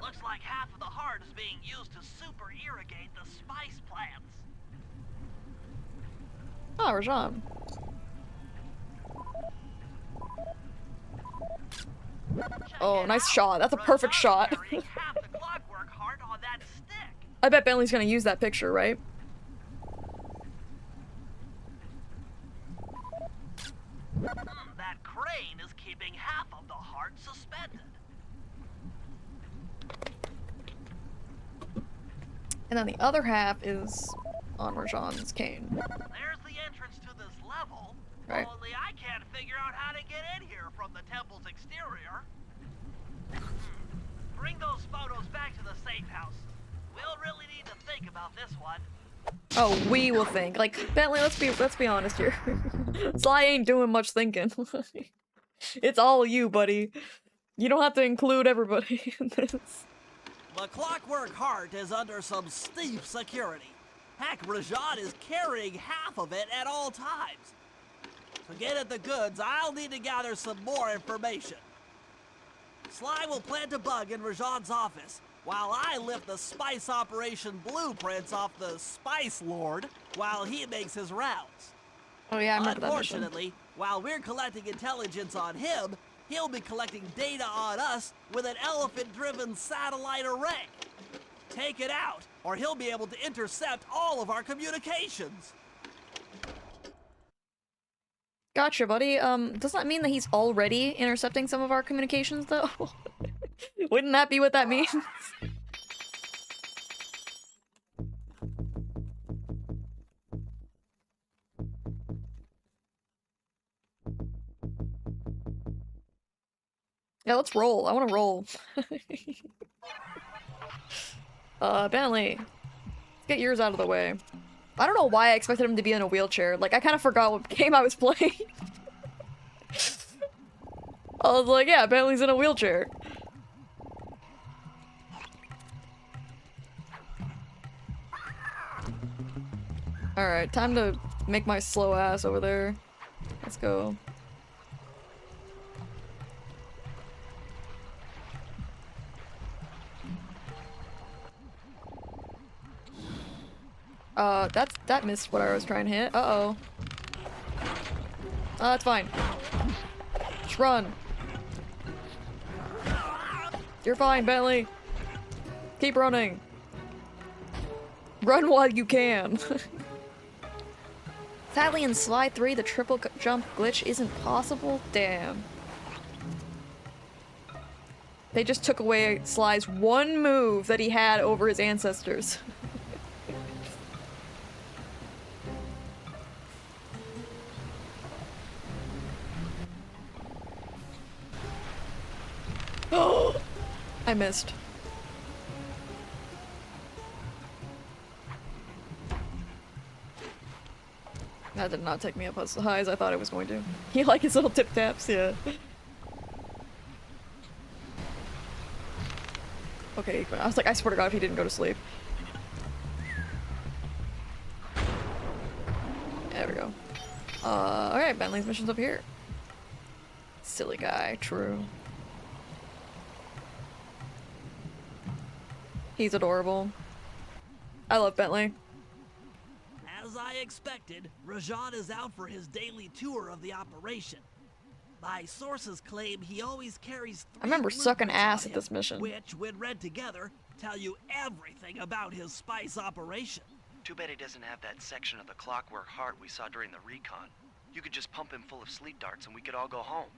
[SPEAKER 5] Looks like half of the heart is being used to super irrigate the spice plants.
[SPEAKER 1] Oh, Rajan.
[SPEAKER 5] Check
[SPEAKER 1] Oh,
[SPEAKER 5] it
[SPEAKER 1] nice
[SPEAKER 5] out.
[SPEAKER 1] shot. That's a perfect
[SPEAKER 5] Rajan's
[SPEAKER 1] shot.
[SPEAKER 5] carrying half the clockwork heart on that stick.
[SPEAKER 1] I bet Bentley's gonna use that picture, right?
[SPEAKER 5] That crane is keeping half of the heart suspended.
[SPEAKER 1] And then the other half is on Rajan's cane.
[SPEAKER 5] There's the entrance to this level.
[SPEAKER 1] Right.
[SPEAKER 5] Only I can't figure out how to get in here from the temple's exterior. Bring those photos back to the safe house. We'll really need to think about this one.
[SPEAKER 1] Oh, we will think. Like, Bentley, let's be honest here. Sly ain't doing much thinking. It's all you, buddy. You don't have to include everybody in this.
[SPEAKER 5] The clockwork heart is under some steep security. Heck, Rajan is carrying half of it at all times. To get at the goods, I'll need to gather some more information. Sly will plant a bug in Rajan's office, while I lift the spice operation blueprints off the Spice Lord while he makes his rounds.
[SPEAKER 1] Oh yeah, I remember that mission.
[SPEAKER 5] Unfortunately, while we're collecting intelligence on him, he'll be collecting data on us with an elephant-driven satellite array. Take it out, or he'll be able to intercept all of our communications.
[SPEAKER 1] Gotcha, buddy. Does that mean that he's already intercepting some of our communications, though? Wouldn't that be what that means? Yeah, let's roll. I want to roll. Bentley. Let's get yours out of the way. I don't know why I expected him to be in a wheelchair. Like, I kind of forgot what game I was playing. I was like, yeah, Bentley's in a wheelchair. Alright, time to make my slow ass over there. Let's go. That missed what I was trying to hit. Uh-oh. That's fine. Just run. You're fine, Bentley. Keep running. Run while you can. Sadly, in Sly 3, the triple jump glitch isn't possible. Damn. They just took away Sly's one move that he had over his ancestors. Oh, I missed. That did not take me up as high as I thought it was going to. He like his little tip taps, yeah. Okay, I was like, I swear to God if he didn't go to sleep. There we go. Alright, Bentley's mission's up here. Silly guy, true. He's adorable. I love Bentley.
[SPEAKER 5] As I expected, Rajan is out for his daily tour of the operation. My sources claim he always carries 3
[SPEAKER 1] I remember sucking
[SPEAKER 5] blueprints
[SPEAKER 1] ass
[SPEAKER 5] on
[SPEAKER 1] at this
[SPEAKER 5] him,
[SPEAKER 1] mission.
[SPEAKER 5] which, when read together, tell you everything about his spice operation.
[SPEAKER 6] Too bad he doesn't have that section of the clockwork heart we saw during the recon. You could just pump him full of sleep darts and we could all go home.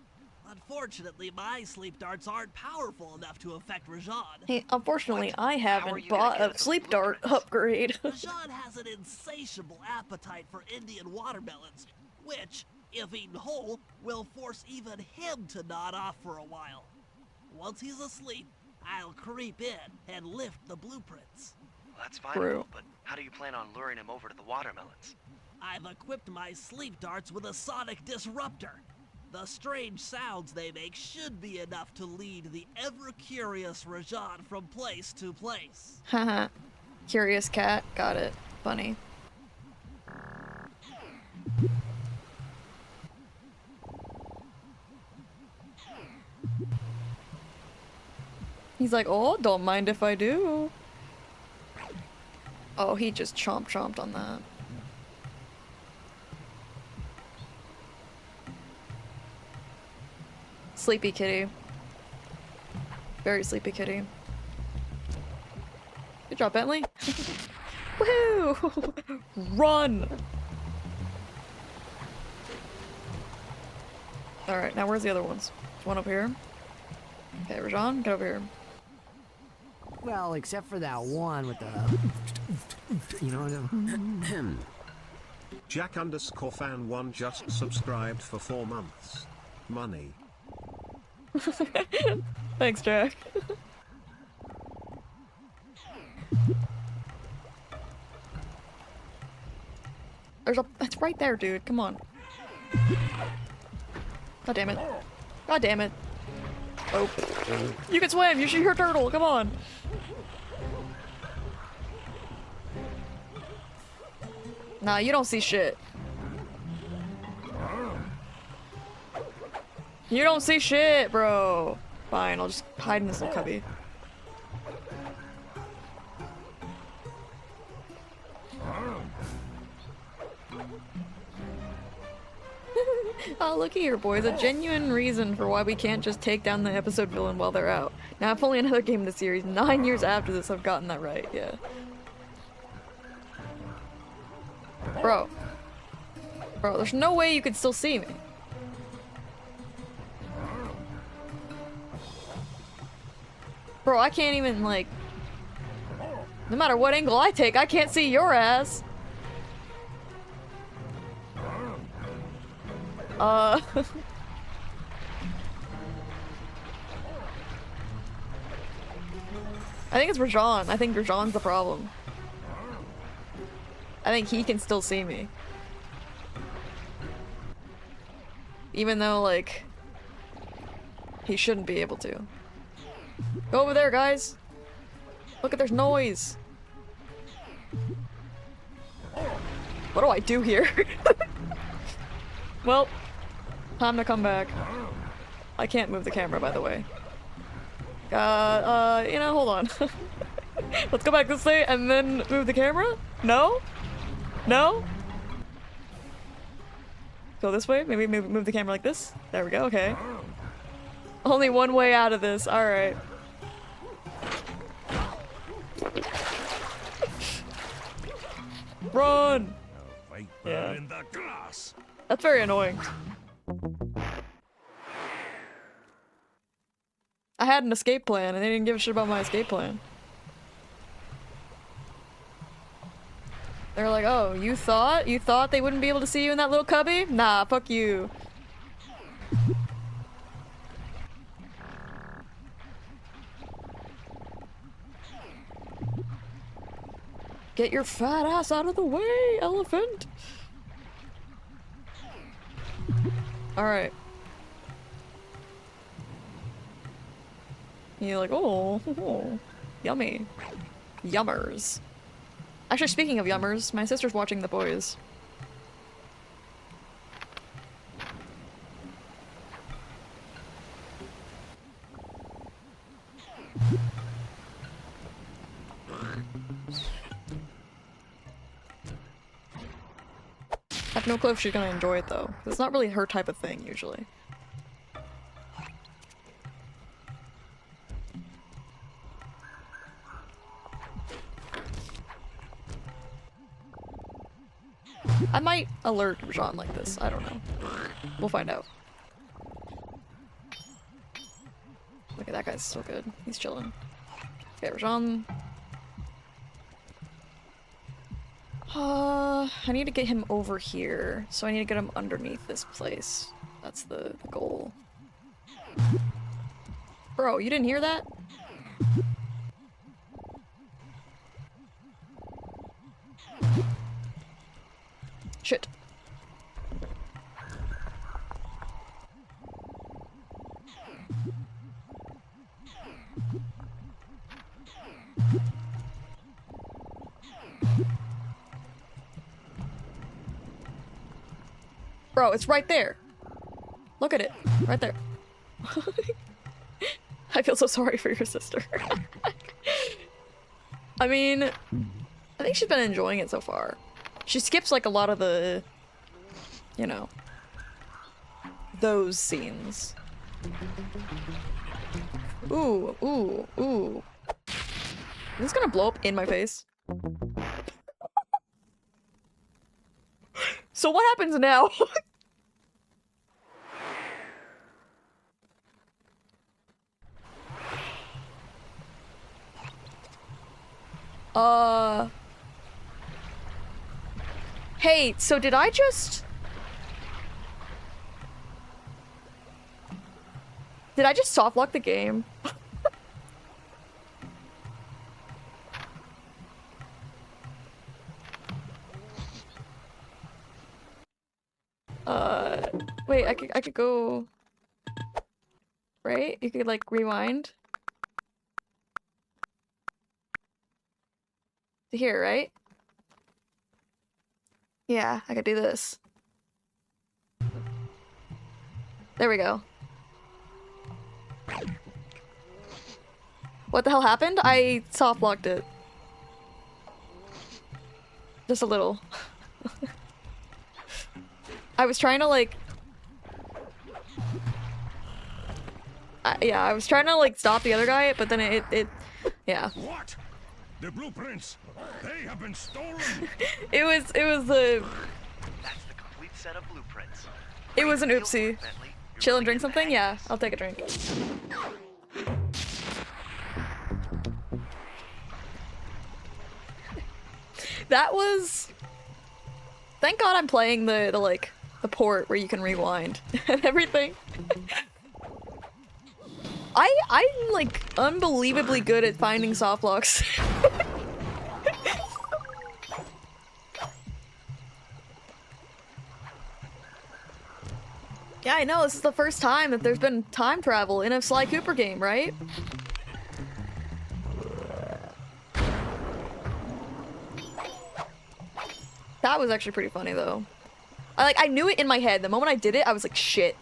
[SPEAKER 5] Unfortunately, my sleep darts aren't powerful enough to affect Rajan.
[SPEAKER 1] Hey, unfortunately,
[SPEAKER 6] What?
[SPEAKER 1] I
[SPEAKER 6] How are
[SPEAKER 1] haven't
[SPEAKER 6] you gonna
[SPEAKER 1] bought
[SPEAKER 6] get
[SPEAKER 1] a
[SPEAKER 6] those
[SPEAKER 1] sleep dart
[SPEAKER 6] blueprints?
[SPEAKER 1] upgrade.
[SPEAKER 5] Rajan has an insatiable appetite for Indian watermelons, which, if eaten whole, will force even him to nod off for a while. Once he's asleep, I'll creep in and lift the blueprints.
[SPEAKER 6] Well, that's fine,
[SPEAKER 1] True.
[SPEAKER 6] but how do you plan on luring him over to the watermelons?
[SPEAKER 5] I've equipped my sleep darts with a sonic disruptor. The strange sounds they make should be enough to lead the ever-curious Rajan from place to place.
[SPEAKER 1] Haha. Curious cat. Got it. Funny. He's like, oh, don't mind if I do. Oh, he just chomped on that. Sleepy kitty. Very sleepy kitty. Good job, Bentley. Woohoo! Run! Alright, now where's the other ones? There's one up here. Okay, Rajan, get over here.
[SPEAKER 2] Well, except for that one with the... You know,
[SPEAKER 3] Jack_fan1 just subscribed for 4 months. Money.
[SPEAKER 1] Thanks, Jack. It's right there, dude. Come on. God damn it. God damn it. Oh. You can swim! You should hear turtle! Come on! Nah, you don't see shit. You don't see shit, bro! Fine, I'll just hide in this little cubby. Oh, looky here, boys. A genuine reason for why we can't just take down the episode villain while they're out. Now, if only another game in the series, 9 years after this, I've gotten that right, yeah. Bro. Bro, there's no way you could still see me. Bro, I can't even, like... No matter what angle I take, I can't see your ass. I think it's Rajan. I think Rajan's the problem. I think he can still see me. Even though, like, he shouldn't be able to. Go over there, guys! Look at there's noise! What do I do here? Well, time to come back. I can't move the camera, by the way. You know, hold on. Let's go back this way and then move the camera? No? No? Go this way? Maybe move the camera like this? There we go, okay. Only one way out of this, alright. Run!
[SPEAKER 2] Viper
[SPEAKER 1] Yeah.
[SPEAKER 2] in the glass.
[SPEAKER 1] That's very annoying. I had an escape plan and they didn't give a shit about my escape plan. They're like, oh, you thought they wouldn't be able to see you in that little cubby? Nah, fuck you. Get your fat ass out of the way, elephant! Alright. You're like, oh, yummy. Yummers. Actually, speaking of yummers, my sister's watching The Boys. I have no clue if she's gonna enjoy it though. It's not really her type of thing, usually. I might alert Rajan like this. I don't know. We'll find out. Look at that guy's so good. He's chilling. Okay, Rajan. I need to get him over here. So I need to get him underneath this place. That's the goal. Bro, you didn't hear that? Shit. Bro, it's right there. Look at it. Right there. I feel so sorry for your sister. I mean, I think she's been enjoying it so far. She skips like a lot of the, you know, those scenes. Ooh, ooh, ooh. Is this gonna blow up in my face? So what happens now? Hey, so did I just... Did I just softlock the game? Wait, I could go... Right? You could, like, rewind? To here, right? Yeah, I could do this. There we go. What the hell happened? I soft-locked it. Just a little. I was trying to, like... yeah, I was trying to, like, stop the other guy, but then it yeah.
[SPEAKER 2] What? The blueprints. They have been stolen.
[SPEAKER 1] It was the...
[SPEAKER 6] That's the complete set of blueprints.
[SPEAKER 1] It was an
[SPEAKER 6] Feel
[SPEAKER 1] oopsie.
[SPEAKER 6] free, Bentley. You're
[SPEAKER 1] Chill and
[SPEAKER 6] really
[SPEAKER 1] drink
[SPEAKER 6] getting the
[SPEAKER 1] something?
[SPEAKER 6] hang
[SPEAKER 1] Yeah,
[SPEAKER 6] of this.
[SPEAKER 1] I'll take a drink. That was... Thank God I'm playing the port where you can rewind and everything. I'm like unbelievably good at finding soft locks. Yeah, I know, this is the first time that there's been time travel in a Sly Cooper game, right? That was actually pretty funny though. I knew it in my head. The moment I did it, I was like, shit.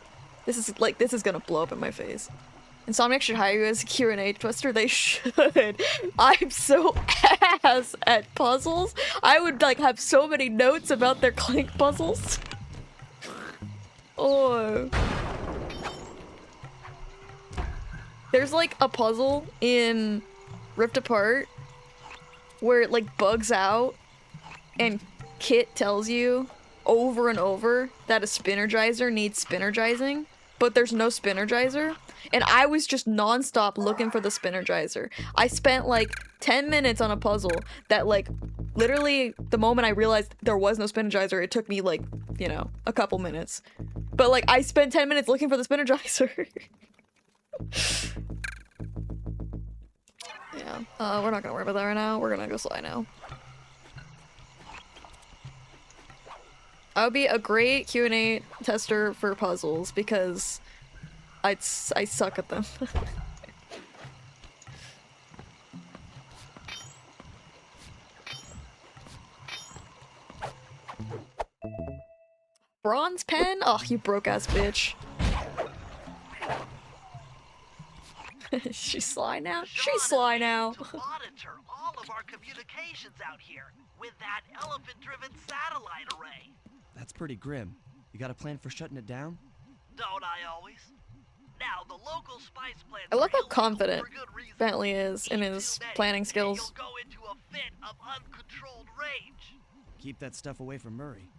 [SPEAKER 1] This is gonna blow up in my face. Insomniac should hire you as a Q&A twister. They should. I'm so ass at puzzles. I would like have so many notes about their Clank puzzles. Oh. There's like a puzzle in Rift Apart where it like bugs out and kit tells you over and over that a spinergizer needs spinergizing, but there's no spinergizer, and I was just non-stop looking for the spinergizer. I spent like 10 minutes on a puzzle that like literally the moment I realized there was no spinergizer, it took me like, you know, a couple minutes. But like I spent 10 minutes looking for the spinergizer. Yeah, we're not gonna worry about that right now. We're gonna go Sly now. I would be a great Q&A tester for puzzles because I suck at them. Bronze pen? Oh, you broke-ass bitch. She's Sly now? She's Sly now.
[SPEAKER 5] To monitor all of our communications out here with that elephant-driven satellite array.
[SPEAKER 4] That's pretty grim. You got a plan for shutting it down?
[SPEAKER 5] Don't I always? Now, the local spice plants
[SPEAKER 1] I love how
[SPEAKER 5] are illegal
[SPEAKER 1] confident
[SPEAKER 5] for good reason.
[SPEAKER 1] Bentley is in
[SPEAKER 5] Eat
[SPEAKER 1] his
[SPEAKER 5] too many,
[SPEAKER 1] planning
[SPEAKER 5] and
[SPEAKER 1] skills.
[SPEAKER 5] you'll go into a fit of uncontrolled rage.
[SPEAKER 4] Keep that stuff away from Murray.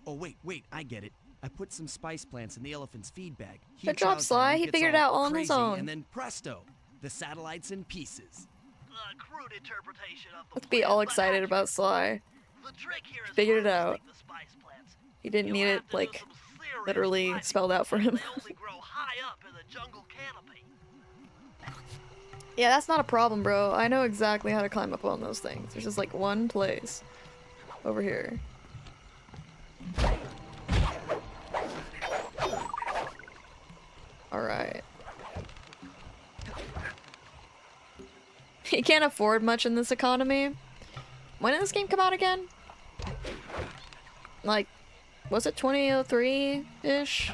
[SPEAKER 4] Oh, wait, I get it. I put some spice plants in the elephant's feed bag.
[SPEAKER 1] Good job, Sly. He figured it out all on his own.
[SPEAKER 4] And then presto, the satellite's in pieces.
[SPEAKER 5] A crude interpretation of the
[SPEAKER 1] Let's be all
[SPEAKER 5] plan, but
[SPEAKER 1] excited
[SPEAKER 5] accurate.
[SPEAKER 1] about Sly.
[SPEAKER 5] The trick here is
[SPEAKER 1] Figured it out.
[SPEAKER 5] harvesting the spice plants.
[SPEAKER 1] He didn't
[SPEAKER 5] You'll
[SPEAKER 1] need it,
[SPEAKER 5] have to do
[SPEAKER 1] like,
[SPEAKER 5] some serious
[SPEAKER 1] literally
[SPEAKER 5] climbing,
[SPEAKER 1] spelled out for
[SPEAKER 5] as
[SPEAKER 1] him.
[SPEAKER 5] They only grow high up in the jungle canopy.
[SPEAKER 1] Yeah, that's not a problem, bro. I know exactly how to climb up on those things. There's just like one place over here. Alright. You can't afford much in this economy. When did this game come out again? Like, was it 2003-ish?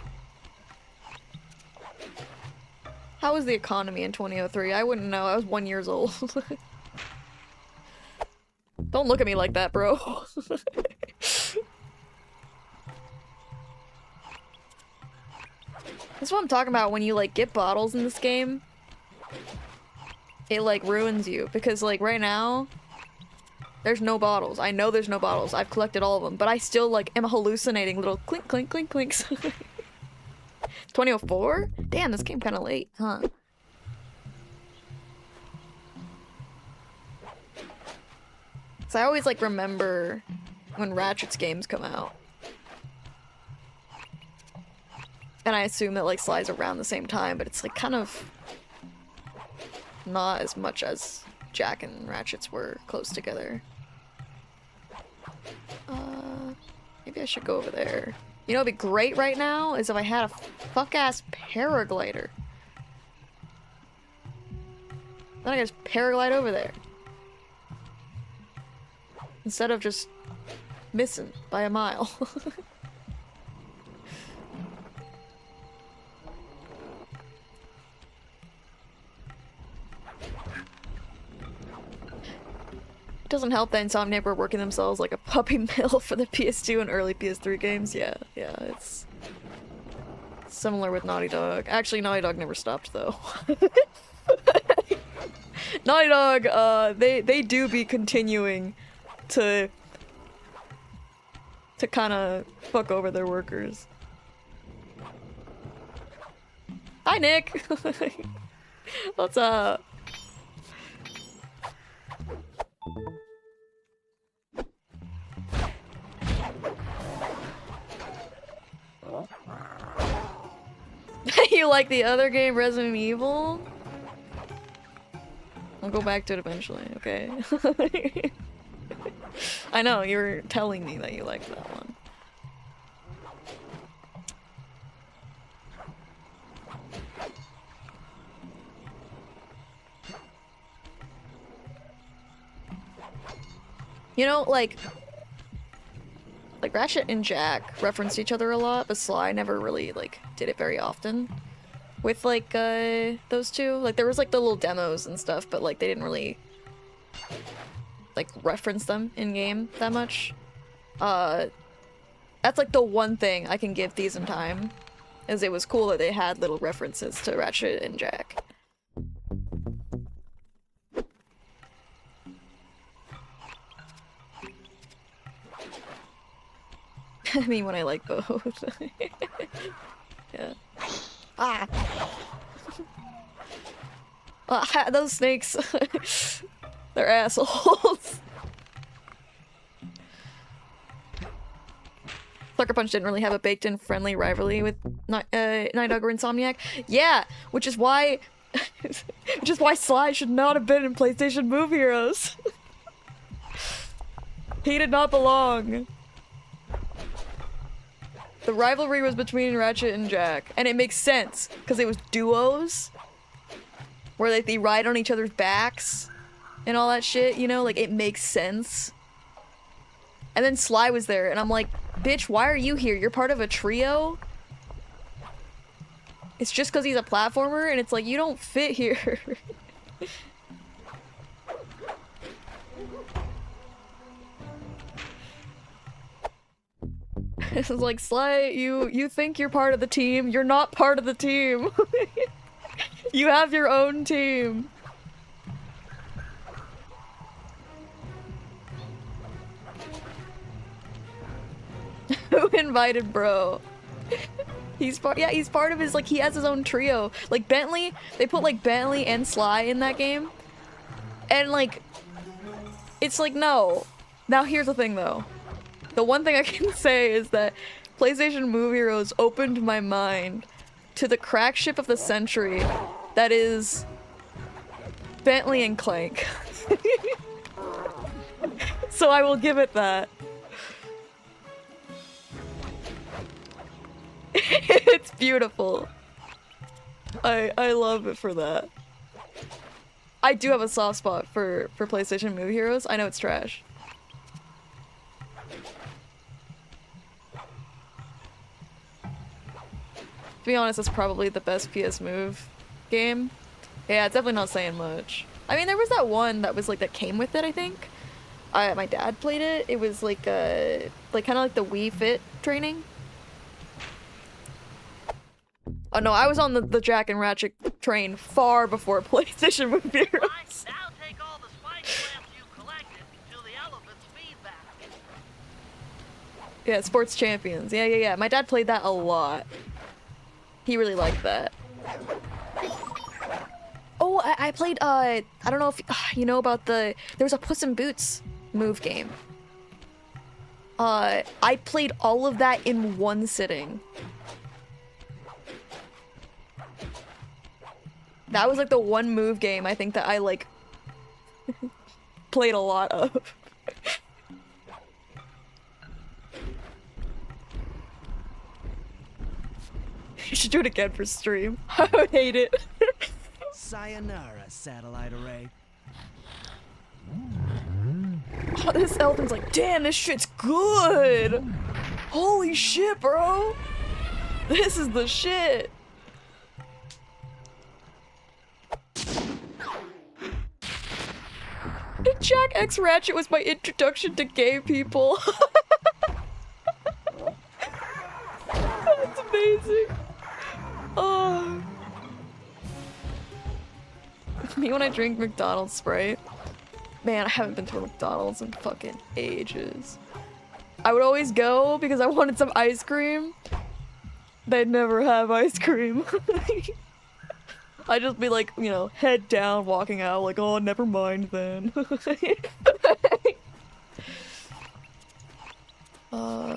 [SPEAKER 1] How was the economy in 2003? I wouldn't know. I was 1 year old. Don't look at me like that, bro. That's what I'm talking about when you, like, get bottles in this game. It, like, ruins you. Because, like, right now, there's no bottles. I know there's no bottles. I've collected all of them. But I still, like, am hallucinating little clink, clink, clink, clinks. 2004? Damn, this came kind of late, huh? So I always, like, remember when Ratchet's games come out. And I assume that, like, Sly's around the same time, but it's, like, kind of not as much as Jack and Ratchet's were close together. Maybe I should go over there. You know what'd be great right now is if I had a fuck-ass paraglider. Then I could just paraglide over there. Instead of just missing by a mile. It doesn't help that Insomniac were working themselves like a puppy mill for the PS2 and early PS3 games. Yeah, it's similar with Naughty Dog. Actually, Naughty Dog never stopped though. Naughty Dog, they do be continuing to kind of fuck over their workers. Hi, Nick. What's up? You like the other game, Resident Evil? I'll go back to it eventually, okay? I know, you were telling me that you liked that one. You know, like Ratchet and Jack referenced each other a lot, but Sly never really, like, did it very often with, like, those two. Like, there was, like, the little demos and stuff, but, like, they didn't really, like, reference them in-game that much. That's, like, the one thing I can give Thieves in Time, is it was cool that they had little references to Ratchet and Jack. I mean, when I like both. Yeah. Ah! Those snakes. They're assholes. Sucker Punch didn't really have a baked-in friendly rivalry with Night Dog or Insomniac. Yeah, which is why Sly should not have been in PlayStation Move Heroes. He did not belong. The rivalry was between Ratchet and Jack, and it makes sense because it was duos where like they ride on each other's backs and all that shit, you know, like it makes sense. And then Sly was there, and I'm like, bitch, why are you here? You're part of a trio? It's just because he's a platformer, and it's like, you don't fit here. It's like, Sly, you think you're part of the team. You're not part of the team. You have your own team. Who invited bro? He's part of his, like, he has his own trio. Like, Bentley, they put, like, Bentley and Sly in that game. And, like, it's like, no. Now, here's the thing, though. The one thing I can say is that PlayStation Move Heroes opened my mind to the crack ship of the century that is Bentley and Clank. So I will give it that. It's beautiful. I love it for that. I do have a soft spot for PlayStation Move Heroes. I know it's trash. To be honest, it's probably the best PS Move game. Yeah, it's definitely not saying much. I mean, there was that one that was like that came with it, I think. My dad played it. It was like kind of like the Wii Fit training. Oh no, I was on the Jack and Ratchet train far before PlayStation Move Heroes.
[SPEAKER 5] Right, now take all the spike plants you collected to the elephant's feedback.
[SPEAKER 1] Yeah, Sports Champions. Yeah. My dad played that a lot. He really liked that. Oh, I played, I don't know if you know about there was a Puss in Boots move game. I played all of that in one sitting. That was like the one move game I think that I like played a lot of. You should do it again for stream. I would hate it.
[SPEAKER 4] Sayonara, satellite array.
[SPEAKER 1] Oh, this Elton's like, damn, this shit's good. Holy shit, bro. This is the shit. Jack X Ratchet was my introduction to gay people. That's amazing. Oh. Me when I drink McDonald's Sprite. Man, I haven't been to a McDonald's in fucking ages. I would always go because I wanted some ice cream. They'd never have ice cream. I'd just be like, you know, head down, walking out, like, oh, never mind then.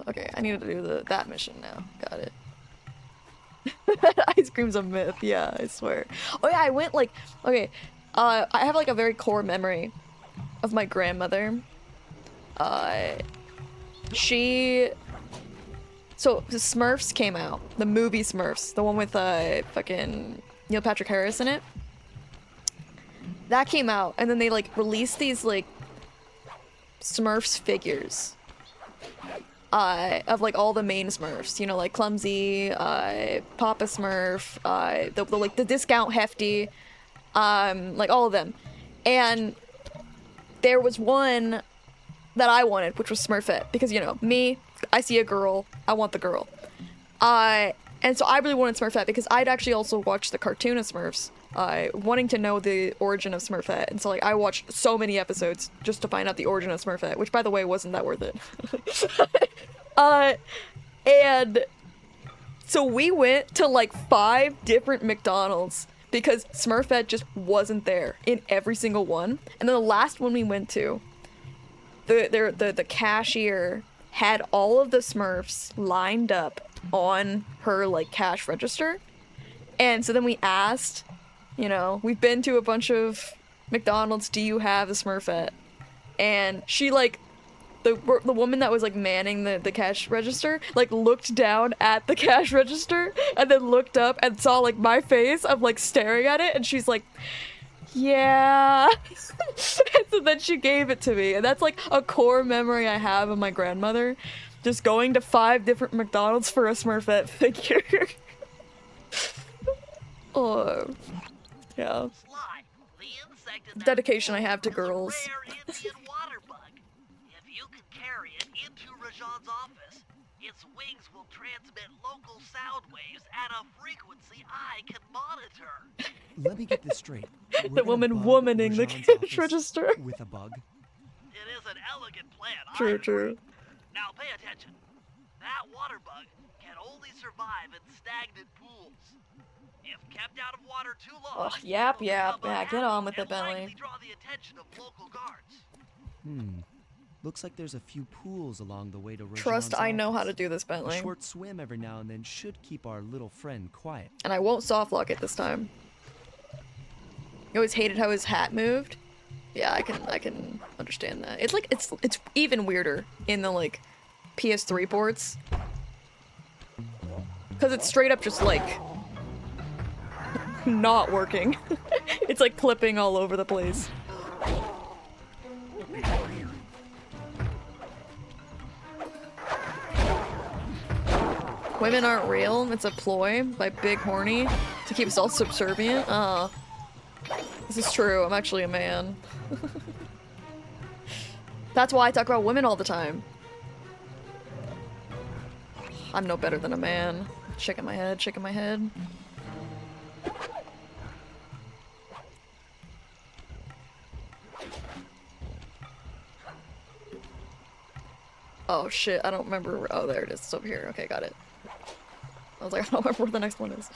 [SPEAKER 1] Okay, I need to do that mission now. Got it. Ice cream's a myth, yeah, I swear. Oh yeah, I went like, okay, I have like a very core memory of my grandmother. So the Smurfs came out, the movie Smurfs, the one with fucking Neil Patrick Harris in it. That came out, and then they like released these like Smurfs figures. Of like all the main Smurfs, you know, like Clumsy, Papa Smurf, the discount Hefty, like all of them. And there was one that I wanted, which was Smurfette, because, you know, me, I see a girl, I want the girl. And so I really wanted Smurfette because I'd actually also watched the cartoon of Smurfs, wanting to know the origin of Smurfette. And so like I watched so many episodes just to find out the origin of Smurfette, which by the way wasn't that worth it. And so we went to like 5 different McDonald's because Smurfette just wasn't there in every single one. And then the last one we went to, the cashier had all of the Smurfs lined up on her like cash register. And so then we asked, you know, we've been to a bunch of McDonald's, do you have a Smurfette? And she like, the woman that was like manning the cash register like looked down at the cash register and then looked up and saw like my face of like staring at it, and she's like, yeah. And so then she gave it to me, and that's like a core memory I have of my grandmother just going to 5 different McDonald's for a Smurfette figure. Oh, yeah.
[SPEAKER 5] Sly, the insect in that
[SPEAKER 1] Dedication I have to
[SPEAKER 5] is a
[SPEAKER 1] girls.
[SPEAKER 5] rare Indian water bug. If you can carry it into Rajan's office, its wings will transmit local sound waves at a frequency I can monitor.
[SPEAKER 4] Let me get this straight. We're
[SPEAKER 1] The
[SPEAKER 4] gonna
[SPEAKER 1] woman
[SPEAKER 4] bug
[SPEAKER 1] womaning the
[SPEAKER 4] Rajan's
[SPEAKER 1] cash
[SPEAKER 4] office
[SPEAKER 1] register.
[SPEAKER 4] with a bug.
[SPEAKER 5] It is an elegant plan.
[SPEAKER 1] True,
[SPEAKER 5] I
[SPEAKER 1] true.
[SPEAKER 5] agree. Now pay attention. That water bug can only survive in stagnant pools. If kept out of water too long,
[SPEAKER 1] Ugh, yap,
[SPEAKER 5] it'll
[SPEAKER 1] yap.
[SPEAKER 5] become
[SPEAKER 1] Yeah, get on
[SPEAKER 5] unhappy
[SPEAKER 1] with it,
[SPEAKER 5] and
[SPEAKER 1] Bentley.
[SPEAKER 5] likely draw the attention of local guards.
[SPEAKER 4] Looks like there's a few pools along the way to Rajan's
[SPEAKER 1] Trust I know how to
[SPEAKER 4] office.
[SPEAKER 1] do this,
[SPEAKER 4] A
[SPEAKER 1] Bentley.
[SPEAKER 4] short swim every now and then should keep our little friend quiet.
[SPEAKER 1] And I won't softlock it this time. You always hated how his hat moved. Yeah, I can understand that. It's like it's even weirder in the like PS3 ports. Cause it's straight up just like not working. It's like clipping all over the place. Women aren't real. It's a ploy by Big Horny to keep us all subservient. This is true. I'm actually a man. That's why I talk about women all the time. I'm no better than a man. Shaking my head, shaking my head. Oh shit, I don't remember. Oh, there it is. It's over here. Okay, got it. I was like, I don't remember where the next one is.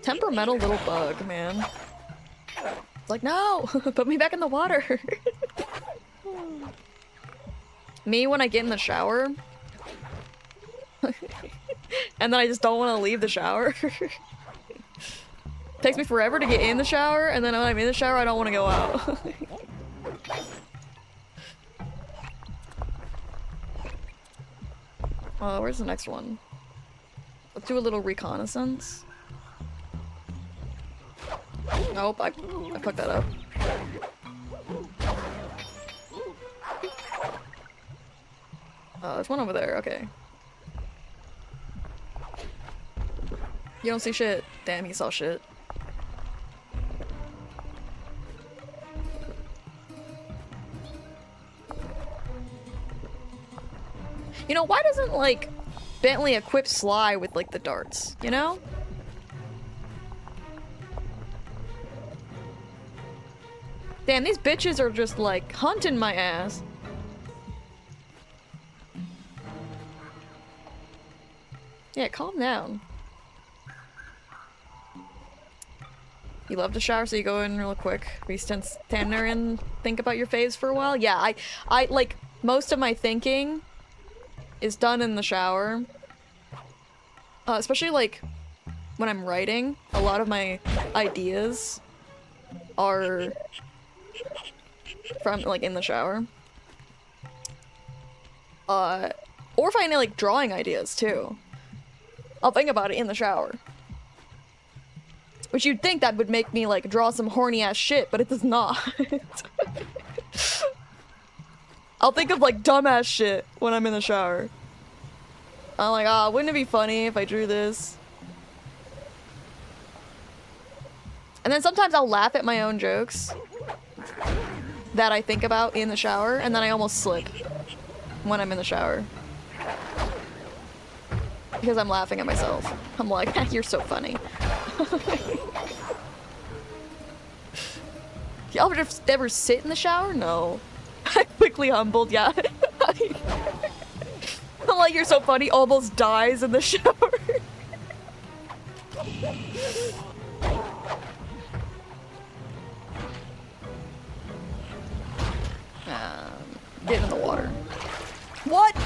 [SPEAKER 1] Temperamental little bug, man. It's like, no! Put me back in the water! Me when I get in the shower. And then I just don't want to leave the shower. Takes me forever to get in the shower, and then when I'm in the shower, I don't want to go out. Where's the next one? Let's do a little reconnaissance. Nope, I fucked that up. There's one over there, okay. You don't see shit. Damn, he saw shit. You know, why doesn't, like, Bentley equip Sly with, like, the darts, you know? Damn, these bitches are just, like, hunting my ass. Yeah, calm down. You love to shower, so you go in real quick. We stand there and think about your faves for a while? Yeah, I, like, most of my thinking is done in the shower. Especially, like, when I'm writing, a lot of my ideas are from, like, in the shower. Or if I need, like, drawing ideas, too. I'll think about it in the shower. Which you'd think that would make me, like, draw some horny-ass shit, but it does not. I'll think of, like, dumbass shit when I'm in the shower. I'm like, wouldn't it be funny if I drew this? And then sometimes I'll laugh at my own jokes that I think about in the shower, and then I almost slip when I'm in the shower. Because I'm laughing at myself. I'm like, you're so funny. Y'all ever sit in the shower? No. I quickly humbled, yeah. I'm like, you're so funny, almost dies in the shower. Get in the water. What?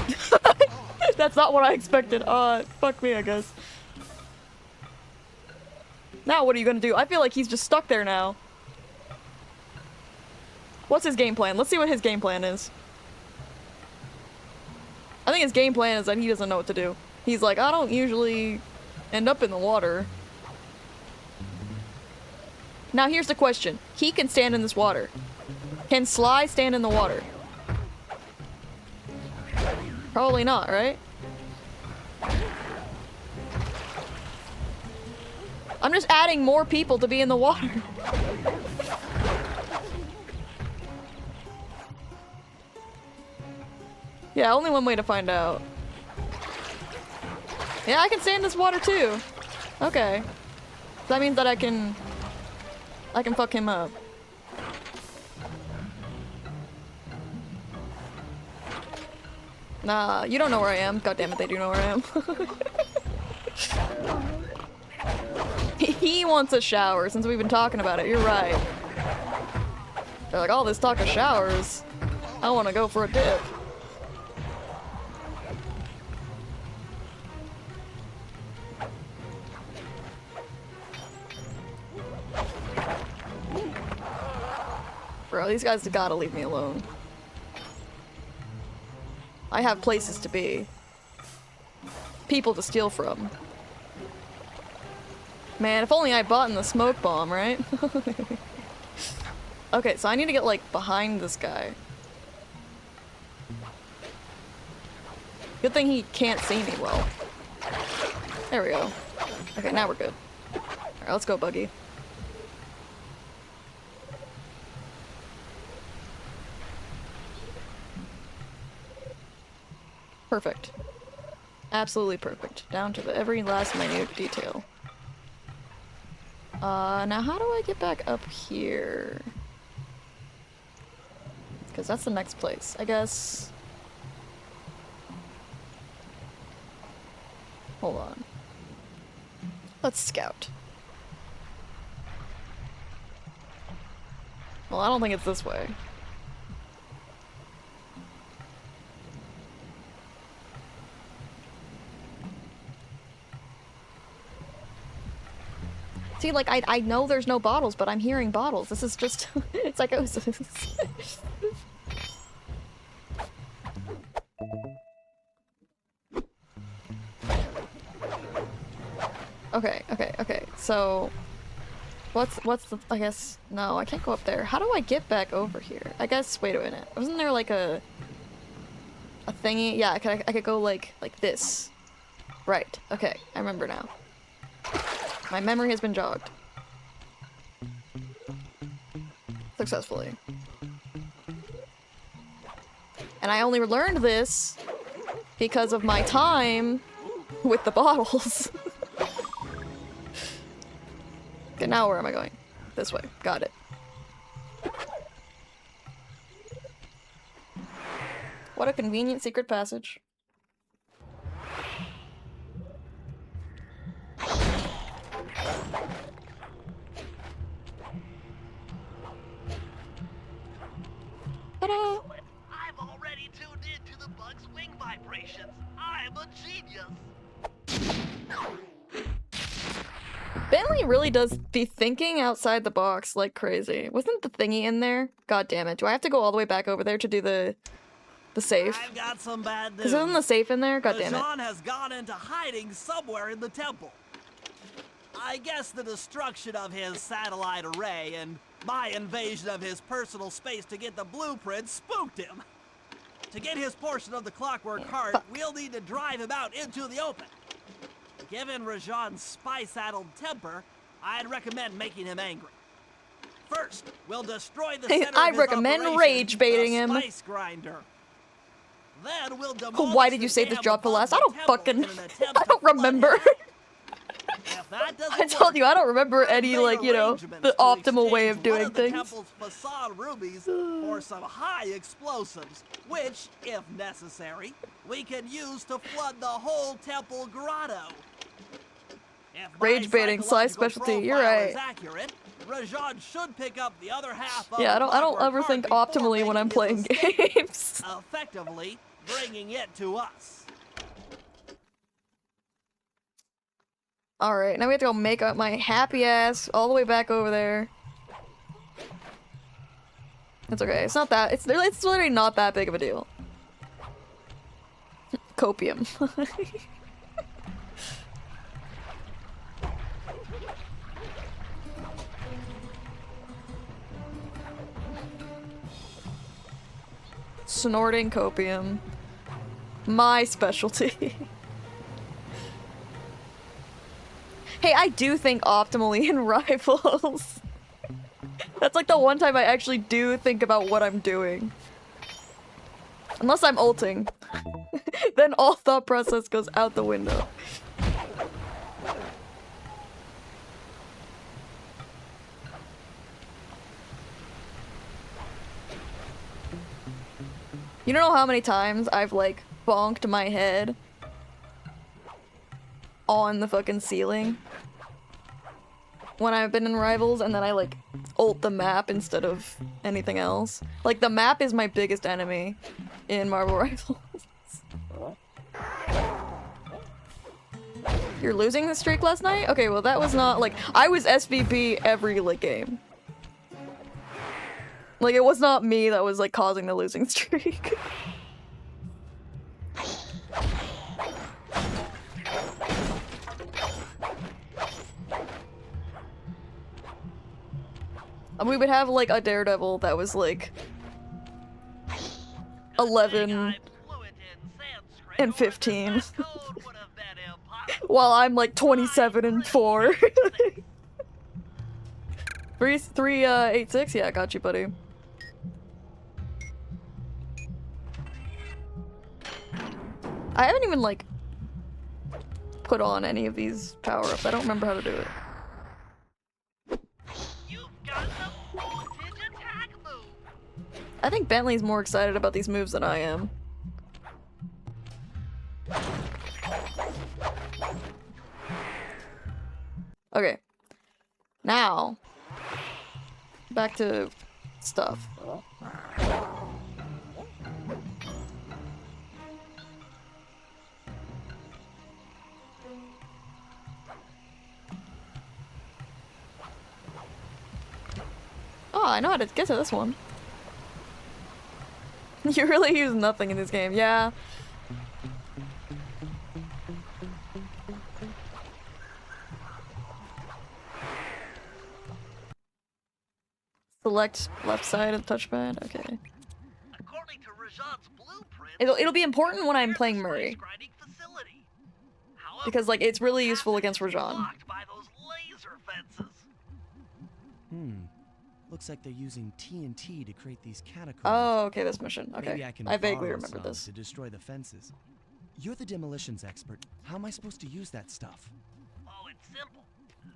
[SPEAKER 1] That's not what I expected. Fuck me, I guess. Now what are you gonna do? I feel like he's just stuck there now. What's his game plan? Let's see what his game plan is. I think his game plan is that he doesn't know what to do. He's like, I don't usually end up in the water. Now here's the question. He can stand in this water. Can Sly stand in the water? Probably not, right? I'm just adding more people to be in the water. Yeah, only one way to find out. Yeah, I can stay in this water too. Okay. That means that I can fuck him up. Nah, you don't know where I am. God damn it, they do know where I am. He wants a shower since we've been talking about it. You're right. They're like, all this talk of showers. I want to go for a dip. Bro, these guys gotta leave me alone. I have places to be. People to steal from. Man, if only I bought in the smoke bomb, right? Okay, so I need to get, like, behind this guy. Good thing he can't see me well. There we go. Okay, now we're good. Alright, let's go, Buggy. Perfect. Absolutely perfect. Down to the every last minute detail. Now how do I get back up here? Because that's the next place, I guess. Hold on. Let's scout. Well, I don't think it's this way. See, like, I know there's no bottles, but I'm hearing bottles. This is just psychosis. Okay. So, what's the, I guess, no, I can't go up there. How do I get back over here? I guess, wait a minute. Wasn't there, like, a thingy? Yeah, I could go, like this. Right, okay, I remember now. My memory has been jogged. Successfully. And I only learned this because of my time with the bottles. Okay, now where am I going? This way. Got it. What a convenient secret passage. Ta-da!
[SPEAKER 5] I'm already tuned into the bug's wing vibrations. I'm a genius.
[SPEAKER 1] Bentley really does be thinking outside the box like crazy. Wasn't the thingy in there? God damn it. Do I have to go all the way back over there to do the safe?
[SPEAKER 7] I've got some bad news.
[SPEAKER 1] Because isn't the safe in there? God damn it.
[SPEAKER 7] Rajan has gone into hiding somewhere in the temple. I guess the destruction of his satellite array and my invasion of his personal space to get the blueprint spooked him. To get his portion of the clockwork heart, we'll need to drive him out into the open. Given Rajan's spy-saddled temper, I'd recommend making him angry. First, we'll destroy the center
[SPEAKER 1] I
[SPEAKER 7] of his
[SPEAKER 1] recommend
[SPEAKER 7] operation,
[SPEAKER 1] rage baiting
[SPEAKER 7] the
[SPEAKER 1] him.
[SPEAKER 7] spice grinder. Then we'll demolish
[SPEAKER 1] Why did you
[SPEAKER 7] the
[SPEAKER 1] say this
[SPEAKER 7] dam
[SPEAKER 1] job for
[SPEAKER 7] above
[SPEAKER 1] last?
[SPEAKER 7] the
[SPEAKER 1] I don't
[SPEAKER 7] temple
[SPEAKER 1] fucking...
[SPEAKER 7] in an attempt
[SPEAKER 1] I don't
[SPEAKER 7] to flood
[SPEAKER 1] remember.
[SPEAKER 7] him. If that doesn't
[SPEAKER 1] I told
[SPEAKER 7] work,
[SPEAKER 1] you, I don't remember
[SPEAKER 7] I've
[SPEAKER 1] any,
[SPEAKER 7] made
[SPEAKER 1] like, you know,
[SPEAKER 7] arrangements
[SPEAKER 1] the
[SPEAKER 7] to
[SPEAKER 1] optimal way of
[SPEAKER 7] exchange one
[SPEAKER 1] doing
[SPEAKER 7] the
[SPEAKER 1] things.
[SPEAKER 7] temple's facade rubies for some high explosives, which, if necessary, we can use to flood the whole temple grotto. If my
[SPEAKER 1] Rage baiting, Sly
[SPEAKER 7] psychological
[SPEAKER 1] specialty, you're
[SPEAKER 7] profile
[SPEAKER 1] right.
[SPEAKER 7] is accurate, Rajan should pick up the other half of
[SPEAKER 1] Yeah,
[SPEAKER 7] the
[SPEAKER 1] I don't
[SPEAKER 7] clockwork
[SPEAKER 1] ever
[SPEAKER 7] heart
[SPEAKER 1] think
[SPEAKER 7] before
[SPEAKER 1] optimally when
[SPEAKER 7] making
[SPEAKER 1] I'm
[SPEAKER 7] his
[SPEAKER 1] playing
[SPEAKER 7] escape,
[SPEAKER 1] games.
[SPEAKER 7] effectively bringing it to us.
[SPEAKER 1] Alright, now we have to go make up my happy ass all the way back over there. It's okay, it's not that- it's literally not that big of a deal. Copium. Snorting copium. My specialty. Hey, I do think optimally in Rivals. That's like the one time I actually do think about what I'm doing. Unless I'm ulting. Then all thought process goes out the window. You don't know how many times I've like bonked my head on the fucking ceiling when I've been in Rivals, and then I like ult the map instead of anything else. Like the map is my biggest enemy in Marvel Rivals. You're losing the streak last night? Okay, well that was not like I was SVP every like game. Like it was not me that was like causing the losing streak. We would have like a Daredevil that was like 11 and 15. While I'm like 27 and 4. 386? Yeah, I got you, buddy. I haven't even like put on any of these power-ups. I don't remember how to do it. I think Bentley's more excited about these moves than I am. Okay. Now, back to stuff. Oh, I know how to get to this one. You really use nothing in this game, yeah. Select left side of the touchpad, okay.
[SPEAKER 5] According to Rajan's blueprint,
[SPEAKER 1] It'll be important when I'm playing Murray.
[SPEAKER 5] However,
[SPEAKER 1] Because like it's really useful against Rajan.
[SPEAKER 5] blocked by those laser fences.
[SPEAKER 4] Looks like they're using TNT to create these catacombs.
[SPEAKER 1] Oh, okay, this mission.
[SPEAKER 4] Maybe
[SPEAKER 1] Okay.
[SPEAKER 4] I can
[SPEAKER 1] I vaguely
[SPEAKER 4] borrow
[SPEAKER 1] remember
[SPEAKER 4] some
[SPEAKER 1] this.
[SPEAKER 4] to destroy the fences. You're the demolitions expert. How am I supposed to use that stuff?
[SPEAKER 5] Oh, it's simple.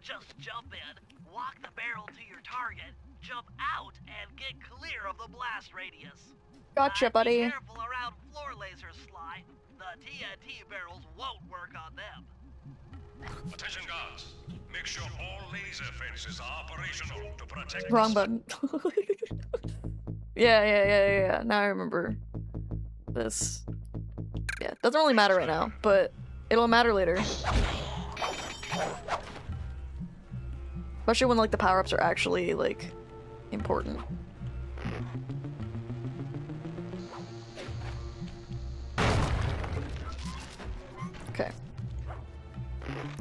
[SPEAKER 5] Just jump in, walk the barrel to your target, jump out, and get clear of the blast radius.
[SPEAKER 1] Gotcha, buddy.
[SPEAKER 5] Be careful around floor lasers, Sly. The TNT barrels won't work on them.
[SPEAKER 8] Attention guards. Make sure all laser fences are operational to protect
[SPEAKER 1] Wrong
[SPEAKER 8] the
[SPEAKER 1] button. Yeah. Now I remember this. Yeah, doesn't really matter right now, but it'll matter later. Especially when like the power-ups are actually like important. Okay.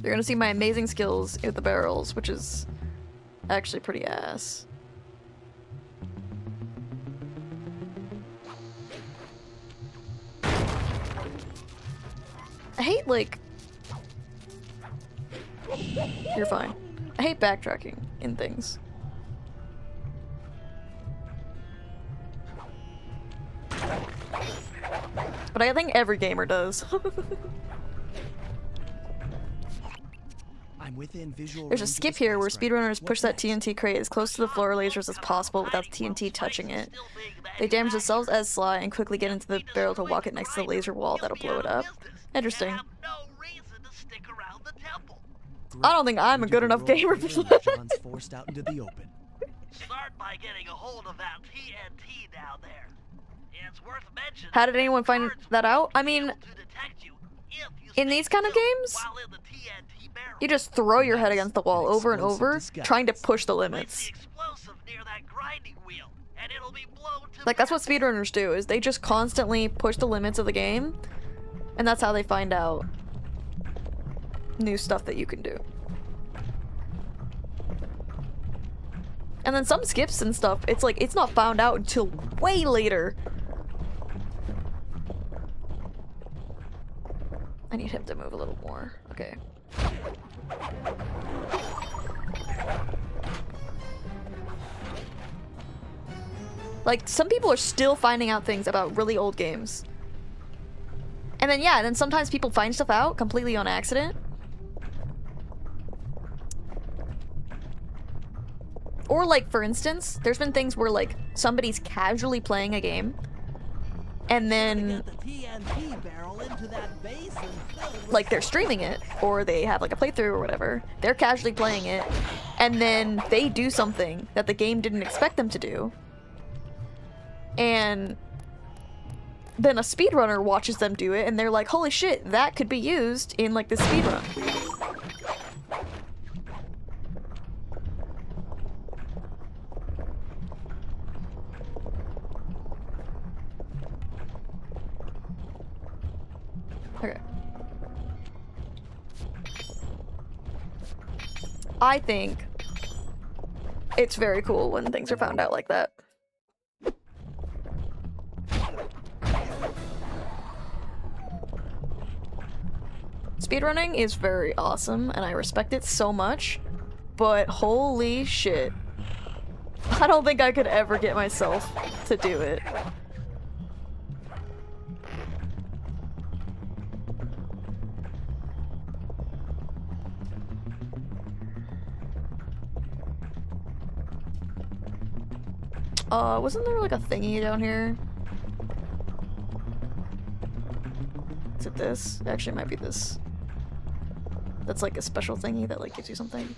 [SPEAKER 1] You're gonna see my amazing skills with the barrels, which is actually pretty ass. I hate, like... You're fine. I hate backtracking in things. But I think every gamer does.
[SPEAKER 4] I'm within visual
[SPEAKER 1] There's a
[SPEAKER 4] range of
[SPEAKER 1] skip
[SPEAKER 4] the
[SPEAKER 1] here where
[SPEAKER 4] spice right
[SPEAKER 1] speedrunners
[SPEAKER 4] now.
[SPEAKER 1] push
[SPEAKER 4] What's
[SPEAKER 1] that
[SPEAKER 4] next?
[SPEAKER 1] TNT crate as close to the floor lasers as possible without the TNT touching it. They damage themselves as Sly and quickly get into the barrel to walk it next to the laser wall that'll blow it up. Interesting. I don't think I'm a good enough gamer for that.
[SPEAKER 4] John's forced out into the open.
[SPEAKER 5] Start by getting a hold of that TNT down there. It's worth mentioning.
[SPEAKER 1] How did anyone find
[SPEAKER 5] guards
[SPEAKER 1] that out? I
[SPEAKER 5] will be
[SPEAKER 1] mean,
[SPEAKER 5] able to detect you if you
[SPEAKER 1] in
[SPEAKER 5] stay
[SPEAKER 1] these kind of
[SPEAKER 5] still
[SPEAKER 1] games,
[SPEAKER 5] while in the TNT barrel.
[SPEAKER 1] you just throw your head against the wall over and over, trying to push the
[SPEAKER 5] Place
[SPEAKER 1] limits.
[SPEAKER 5] the explosive near that grinding wheel, and it'll be blown to
[SPEAKER 1] Like, that's what
[SPEAKER 5] bits.
[SPEAKER 1] speedrunners do, is they just constantly push the limits of the game, and that's how they find out new stuff that you can do. And then some skips and stuff, it's like, it's not found out until way later. I need him to move a little more. Okay. Like, some people are still finding out things about really old games. And then, yeah, then sometimes people find stuff out completely on accident. Or, like, for instance, there's been things where, like, somebody's casually playing a game, and then,
[SPEAKER 7] Get the TNT barrel into that basin filled with
[SPEAKER 1] like, they're streaming it, or they have, like, a playthrough or whatever. They're casually playing it, and then they do something that the game didn't expect them to do. And then a speedrunner watches them do it, and they're like, holy shit, that could be used in, like, this speedrun. Okay. I think it's very cool when things are found out like that. Speedrunning is very awesome, and I respect it so much, but holy shit. I don't think I could ever get myself to do it. Wasn't there like a thingy down here? Is it this? Actually, it might be this. That's like a special thingy that like gives you something.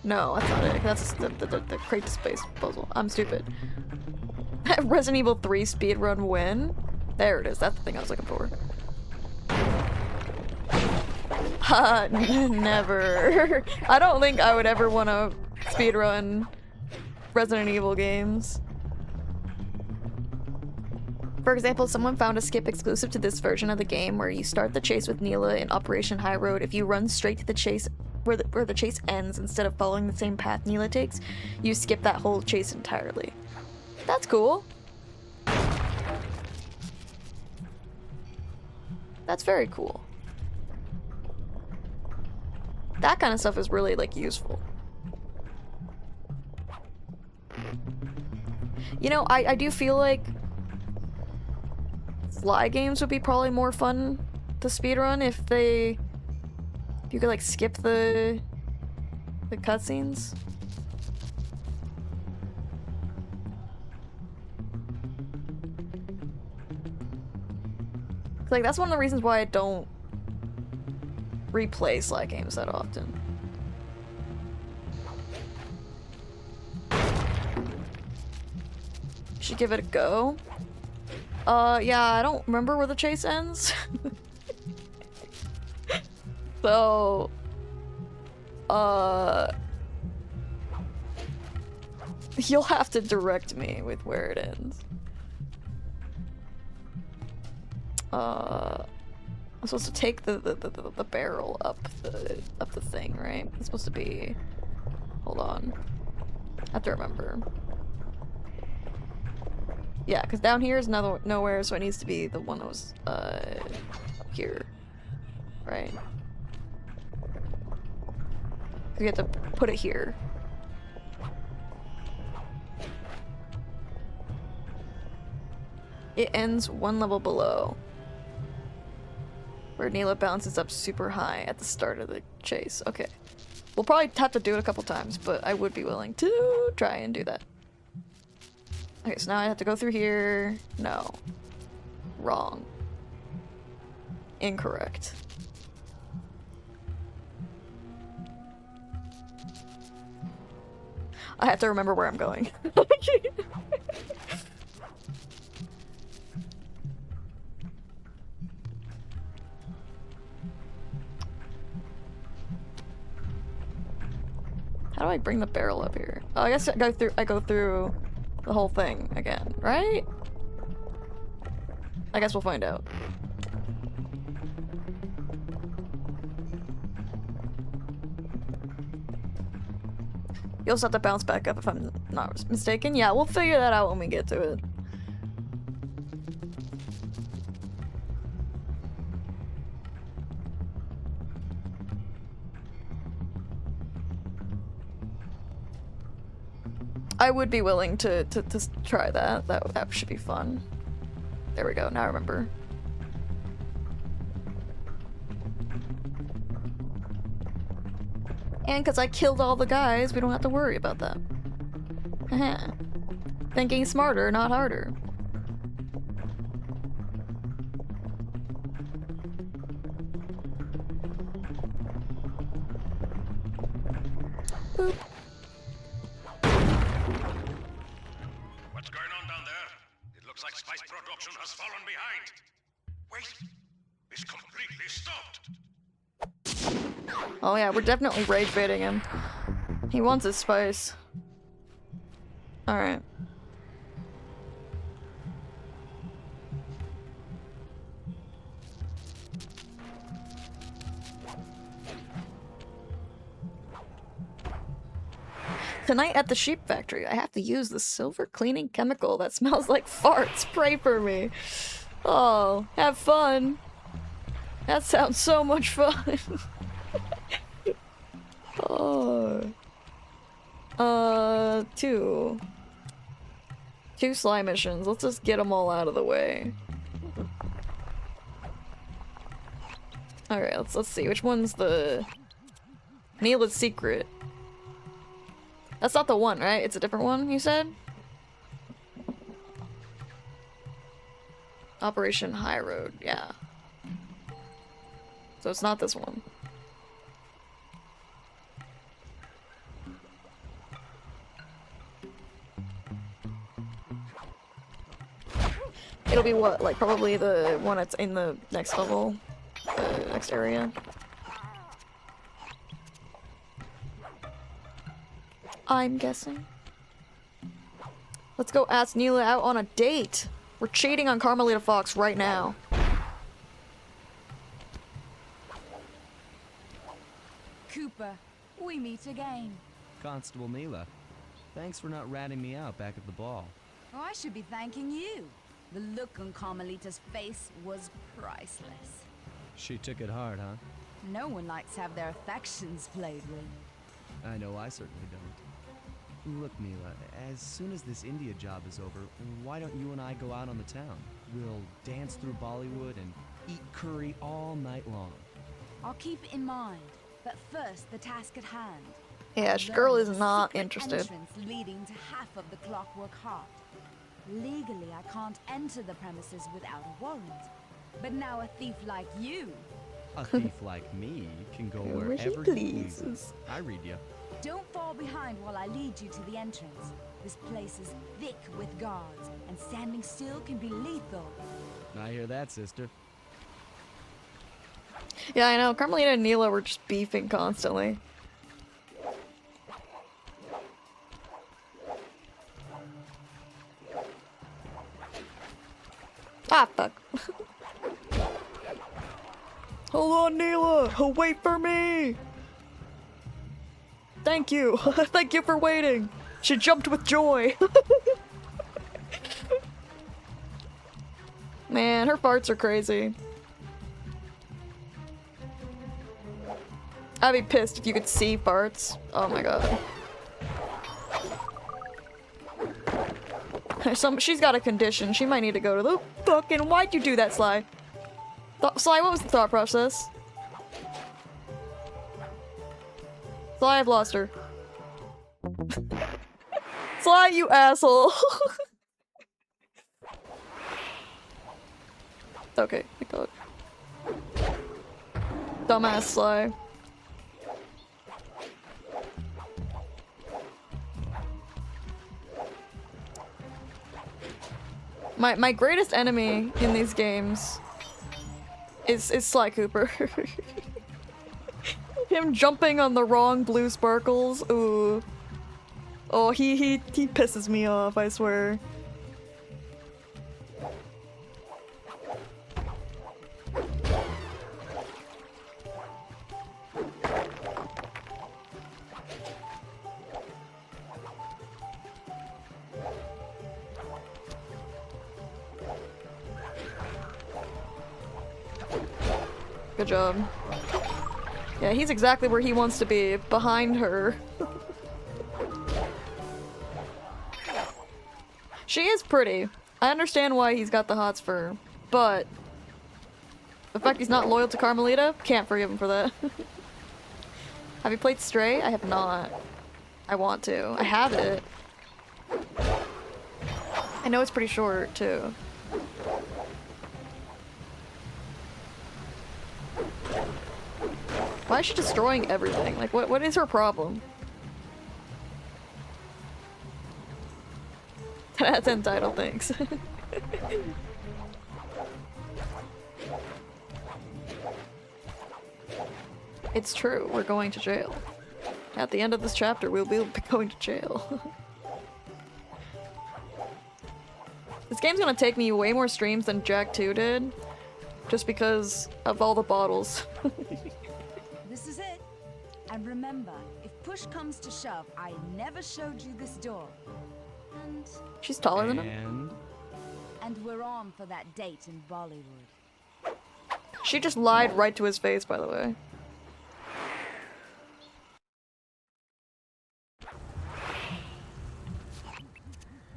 [SPEAKER 1] No, that's not it. That's the crate to space puzzle. I'm stupid. Resident Evil 3 speedrun win? There it is. That's the thing I was looking for. Never. I don't think I would ever want to speedrun Resident Evil games. For example, someone found a skip exclusive to this version of the game where you start the chase with Neela in Operation High Road. If you run straight to the chase where the chase ends instead of following the same path Neela takes, you skip that whole chase entirely. That's cool. That's very cool. That kind of stuff is really like useful. You know, I do feel like Sly games would be probably more fun to speedrun if you could like skip the cutscenes. Like, that's one of the reasons why I don't replay Sly games that often. Should give it a go. Yeah, I don't remember where the chase ends. So, you'll have to direct me with where it ends. I'm supposed to take the barrel up the thing, right? It's supposed to be. Hold on. I have to remember. Yeah, because down here is nowhere, so it needs to be the one that was up here, right? You have to put it here. It ends one level below. Where Neela bounces up super high at the start of the chase. Okay. We'll probably have to do it a couple times, but I would be willing to try and do that. Okay, so now I have to go through here. No. Wrong. Incorrect. I have to remember where I'm going. How do I bring the barrel up here? Oh, I guess I go through the whole thing again, right? I guess we'll find out. You also have to bounce back up if I'm not mistaken. Yeah, we'll figure that out when we get to it. I would be willing to try that. That should be fun. There we go, now I remember. And because I killed all the guys, we don't have to worry about that. Haha. Thinking smarter, not harder. Boop.
[SPEAKER 8] What's going on down there? It looks like spice production has fallen behind. Wait, it's completely stopped.
[SPEAKER 1] Oh yeah, we're definitely rage baiting him. He wants his spice. Alright. Tonight at the sheep factory, I have to use the silver cleaning chemical that smells like farts. Pray for me. Oh, have fun. That sounds so much fun. Oh. Two Sly missions. Let's just get them all out of the way. Alright, let's see. Which one's the... Neela's secret. That's not the one, right? It's a different one, you said? Operation High Road, yeah. So it's not this one. It'll be what, like probably the one that's in the next level, the next area. I'm guessing. Let's go ask Neela out on a date. We're cheating on Carmelita Fox right now.
[SPEAKER 9] Cooper, we meet again.
[SPEAKER 4] Constable Neela, thanks for not ratting me out back at the ball.
[SPEAKER 9] Oh, I should be thanking you. The look on Carmelita's face was priceless.
[SPEAKER 4] She took it hard, huh?
[SPEAKER 9] No one likes to have their affections played with.
[SPEAKER 4] I know I certainly don't. Look, Neela, as soon as this India job is over, why don't you and I go out on the town? We'll dance through Bollywood and eat curry all night long.
[SPEAKER 9] I'll keep it in mind, but first the task at hand.
[SPEAKER 1] Yeah, girl is
[SPEAKER 9] Learn the
[SPEAKER 1] not
[SPEAKER 9] secret
[SPEAKER 1] interested.
[SPEAKER 9] Entrance leading to half of the Clockwork Heart. Legally, I can't enter the premises without a warrant. But now a thief like you...
[SPEAKER 4] A thief like me can go
[SPEAKER 1] Where
[SPEAKER 4] wherever
[SPEAKER 1] he
[SPEAKER 4] he pleases.
[SPEAKER 1] pleases.
[SPEAKER 4] I read you.
[SPEAKER 9] Don't fall behind while I lead you to the entrance. This place is thick with guards, and standing still can be lethal.
[SPEAKER 4] I hear that, sister.
[SPEAKER 1] Yeah, I know. Carmelita and Neela were just beefing constantly. Ah, fuck. Hold on, Neela! Wait for me! Thank you! Thank you for waiting! She jumped with joy! Man, her farts are crazy. I'd be pissed if you could see farts. Oh my god. She's got a condition. She might need to go to the fucking... Why'd you do that, Sly? Sly, what was the thought process? Sly, I've lost her. Sly, you asshole! Okay, I got it. Dumbass Sly. My greatest enemy in these games is Sly Cooper. Him jumping on the wrong blue sparkles. Ooh. Oh, he pisses me off, I swear. Good job. Yeah, he's exactly where he wants to be, behind her. She is pretty. I understand why he's got the hots for her, but the fact he's not loyal to Carmelita, can't forgive him for that. Have you played Stray? I have not. I want to. I have it. I know it's pretty short, too. Why is she destroying everything? Like, what is her problem? 10 out of 10 title, thanks. It's true, we're going to jail. At the end of this chapter, we'll be going to jail. This game's gonna take me way more streams than Jack 2 did, just because of all the bottles.
[SPEAKER 9] This is it. And remember, if push comes to shove, I never showed you this door. And...
[SPEAKER 1] She's taller than him.
[SPEAKER 9] And we're on for that date in Bollywood.
[SPEAKER 1] She just lied right to his face, by the way.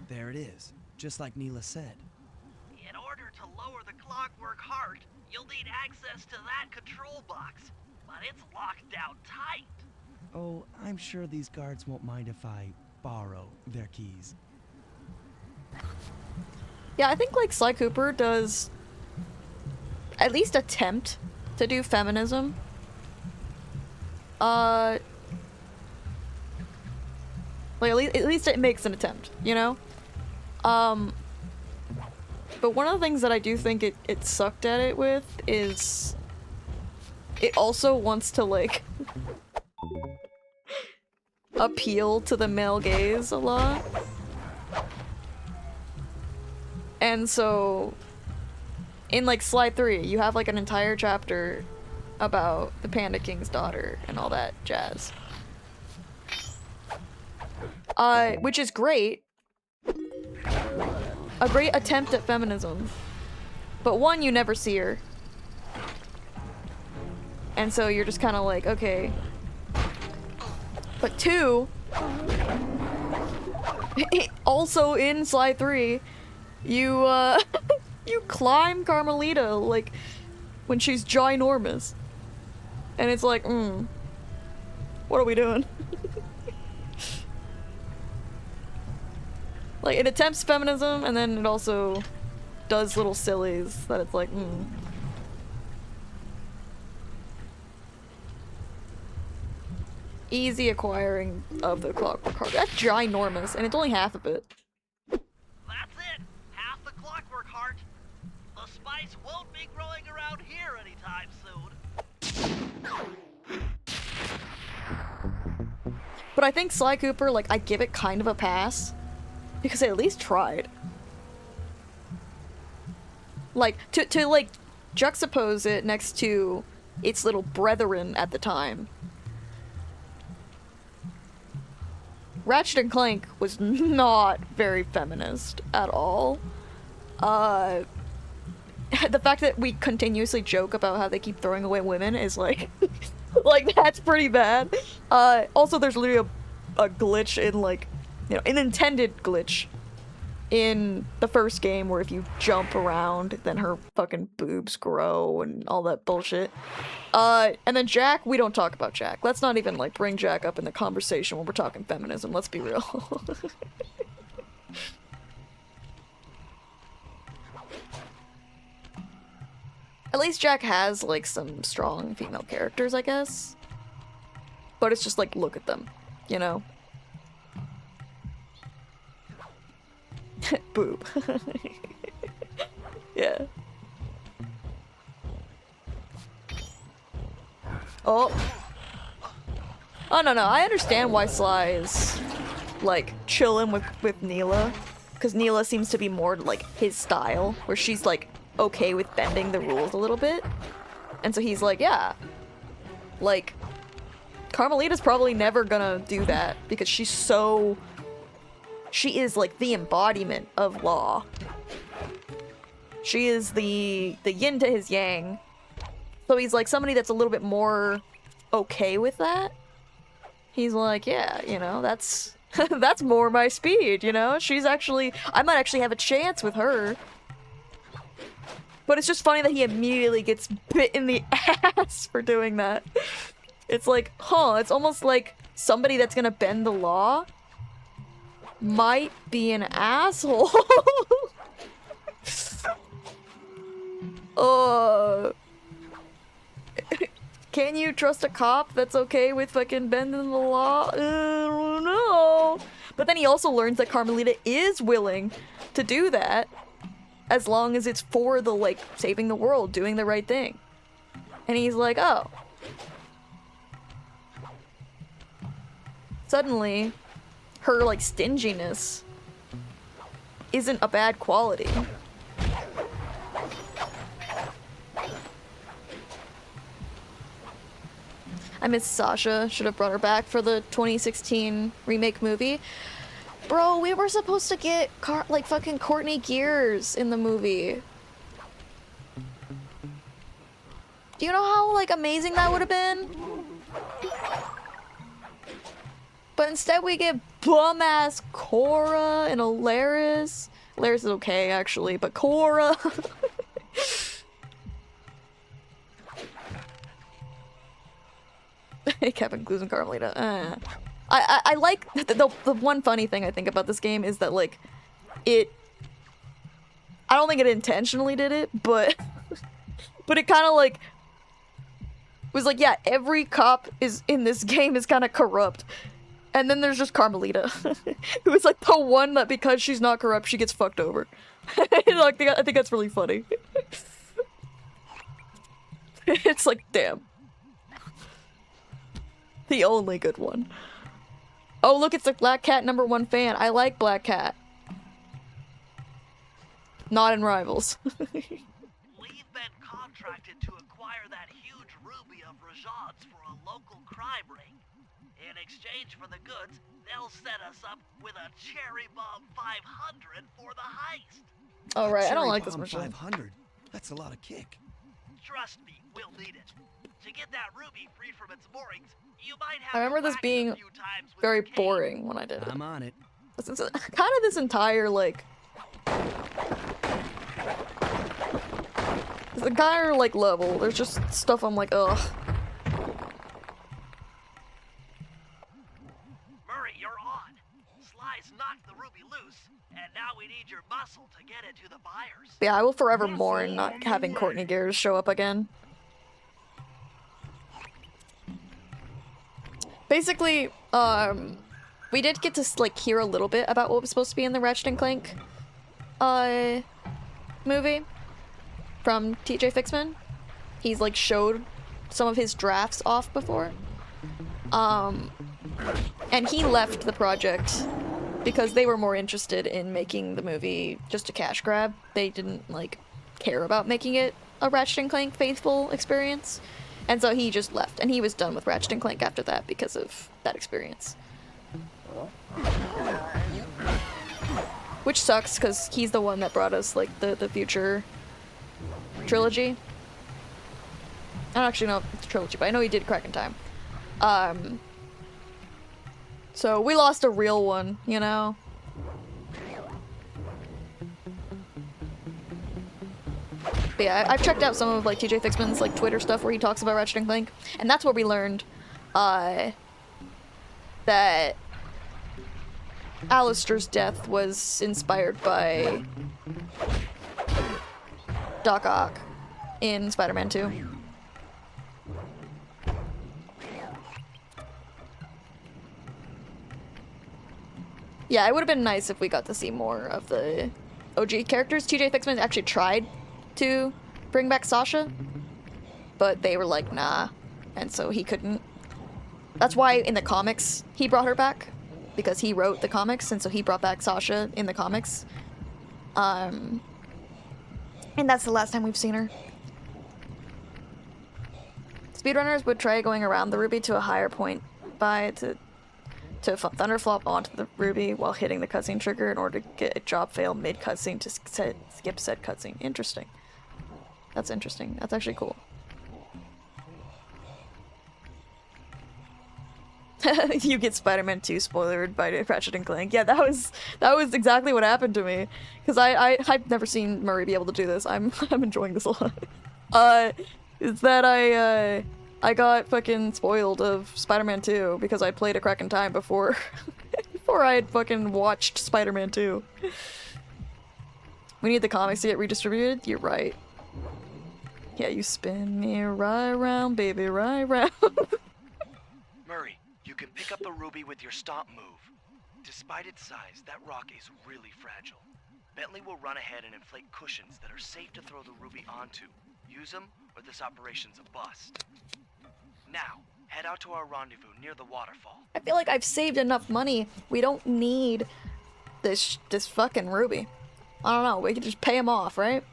[SPEAKER 4] There it is, just like Neela said.
[SPEAKER 5] In order to lower the clockwork heart, you'll need access to that control box. But it's locked down tight.
[SPEAKER 4] Oh, I'm sure these guards won't mind if I borrow their keys.
[SPEAKER 1] Yeah, I think like Sly Cooper does at least attempt to do feminism. Like at least it makes an attempt, you know? But one of the things that I do think it sucked at it with is it also wants to like appeal to the male gaze a lot. And so in like Sly 3, you have like an entire chapter about the Panda King's daughter and all that jazz. Which is great. A great attempt at feminism. But one, you never see her. And so you're just kind of like, okay. But two, also in Sly 3, you, you climb Carmelita, like, when she's ginormous. And it's like, what are we doing? Like, it attempts feminism, and then it also does little sillies that it's like, Easy acquiring of the clockwork heart. That's ginormous, and it's only half of it.
[SPEAKER 5] That's it! Half the clockwork heart. The spice won't be growing around here anytime soon.
[SPEAKER 1] But I think Sly Cooper, like, I give it kind of a pass. Because they at least tried. Like, to like, juxtapose it next to its little brethren at the time. Ratchet and Clank was not very feminist at all. The fact that we continuously joke about how they keep throwing away women is like, like, that's pretty bad. Also, there's literally a glitch in, like, you know, an intended glitch in the first game where if you jump around, then her fucking boobs grow and all that bullshit. And then Jack, we don't talk about Jack. Let's not even, like, bring Jack up in the conversation when we're talking feminism, let's be real. At least Jack has, like, some strong female characters, I guess. But it's just like, look at them, you know? Boob. Yeah. Oh. Oh, no, I understand why Sly is, like, chilling with Neela. Because Neela seems to be more, like, his style. Where she's, like, okay with bending the rules a little bit. And so he's like, yeah. Like, Carmelita's probably never gonna do that. Because she's so... She is, like, the embodiment of law. She is the yin to his yang. So he's, like, somebody that's a little bit more okay with that. He's like, yeah, you know, that's... that's more my speed, you know? She's actually... I might actually have a chance with her. But it's just funny that he immediately gets bit in the ass for doing that. It's like, huh, it's almost like somebody that's gonna bend the law might be an asshole. Can you trust a cop that's okay with fucking bending the law? I don't know. But then he also learns that Carmelita is willing to do that as long as it's for the, like, saving the world, doing the right thing. And he's like, oh. Suddenly, her, like, stinginess isn't a bad quality. I miss Sasha. Should have brought her back for the 2016 remake movie. Bro, we were supposed to get, like, fucking Courtney Gears in the movie. Do you know how, like, amazing that would have been? But instead we get bum-ass Cora and Alaris. Alaris is okay, actually, but Cora... Kevin, Clues, and Carmelita. I like... The one funny thing I think about this game is that, like, it... I don't think it intentionally did it, but... but it kind of, like... was like, yeah, every cop is in this game is kind of corrupt. And then there's just Carmelita, who is like the one that because she's not corrupt, she gets fucked over. Like, I think that's really funny. It's like, damn. The only good one. Oh, look, it's the Black Cat #1 fan. I like Black Cat. Not in Rivals.
[SPEAKER 5] We've been contracted to acquire that huge ruby of Rajad's for a local crime ring. In exchange for the goods, they'll set us up with a cherry bomb 500 for the heist.
[SPEAKER 1] All right, I don't
[SPEAKER 4] Cherry
[SPEAKER 1] like this
[SPEAKER 4] bomb
[SPEAKER 1] machine.
[SPEAKER 4] 500. That's a lot of kick.
[SPEAKER 5] Trust me, we'll need it. To get that ruby free from its moorings, you might have
[SPEAKER 1] I remember
[SPEAKER 5] to
[SPEAKER 1] this
[SPEAKER 5] whack it
[SPEAKER 1] being
[SPEAKER 5] a few times with
[SPEAKER 1] very
[SPEAKER 5] your cane.
[SPEAKER 1] boring when I did it.
[SPEAKER 4] I'm on it.
[SPEAKER 1] Kind of this entire, like... this entire, like, level. There's just stuff I'm like, ugh.
[SPEAKER 5] Murray, you're on. Sly's knocked the ruby loose, and now we need your muscle to get it to the buyers.
[SPEAKER 1] Yeah, I will forever mourn not having Courtney Gears show up again. Basically, we did get to, like, hear a little bit about what was supposed to be in the Ratchet & Clank, movie from TJ Fixman. He's, like, showed some of his drafts off before. And he left the project because they were more interested in making the movie just a cash grab. They didn't, like, care about making it a Ratchet & Clank faithful experience. And so he just left, and he was done with Ratchet & Clank after that because of that experience. Which sucks, because he's the one that brought us, like, the future trilogy. I don't actually know if it's a trilogy, but I know he did Crack in Time. So we lost a real one, you know? But yeah, I've checked out some of like TJ Fixman's like Twitter stuff where he talks about Ratchet and Clank, and that's where we learned that Alistair's death was inspired by Doc Ock in Spider-Man 2. Yeah, it would have been nice if we got to see more of the OG characters. TJ Fixman actually tried to bring back Sasha, but they were like, nah, and so he couldn't. That's why in the comics he brought her back, because he wrote the comics, and so he brought back Sasha in the comics. And that's the last time we've seen her. Speedrunners would try going around the ruby to a higher point to thunderflop onto the ruby while hitting the cutscene trigger in order to get a job fail mid-cutscene to skip said cutscene. Interesting. That's interesting. That's actually cool. You get Spider-Man 2 spoilered by Ratchet and Clank. Yeah, that was exactly what happened to me. Because I've never seen Murray be able to do this. I'm enjoying this a lot. Is that I got fucking spoiled of Spider-Man 2 because I played A Crack in Time before before I had fucking watched Spider-Man 2. We need the comics to get redistributed? You're right. Yeah, you spin me right round, baby, right round.
[SPEAKER 6] Murray, you can pick up the ruby with your stomp move. Despite its size, that rock is really fragile. Bentley will run ahead and inflate cushions that are safe to throw the ruby onto. Use them, or this operation's a bust. Now, head out to our rendezvous near the waterfall.
[SPEAKER 1] I feel like I've saved enough money. We don't need this fucking ruby. I don't know, we can just pay him off, right?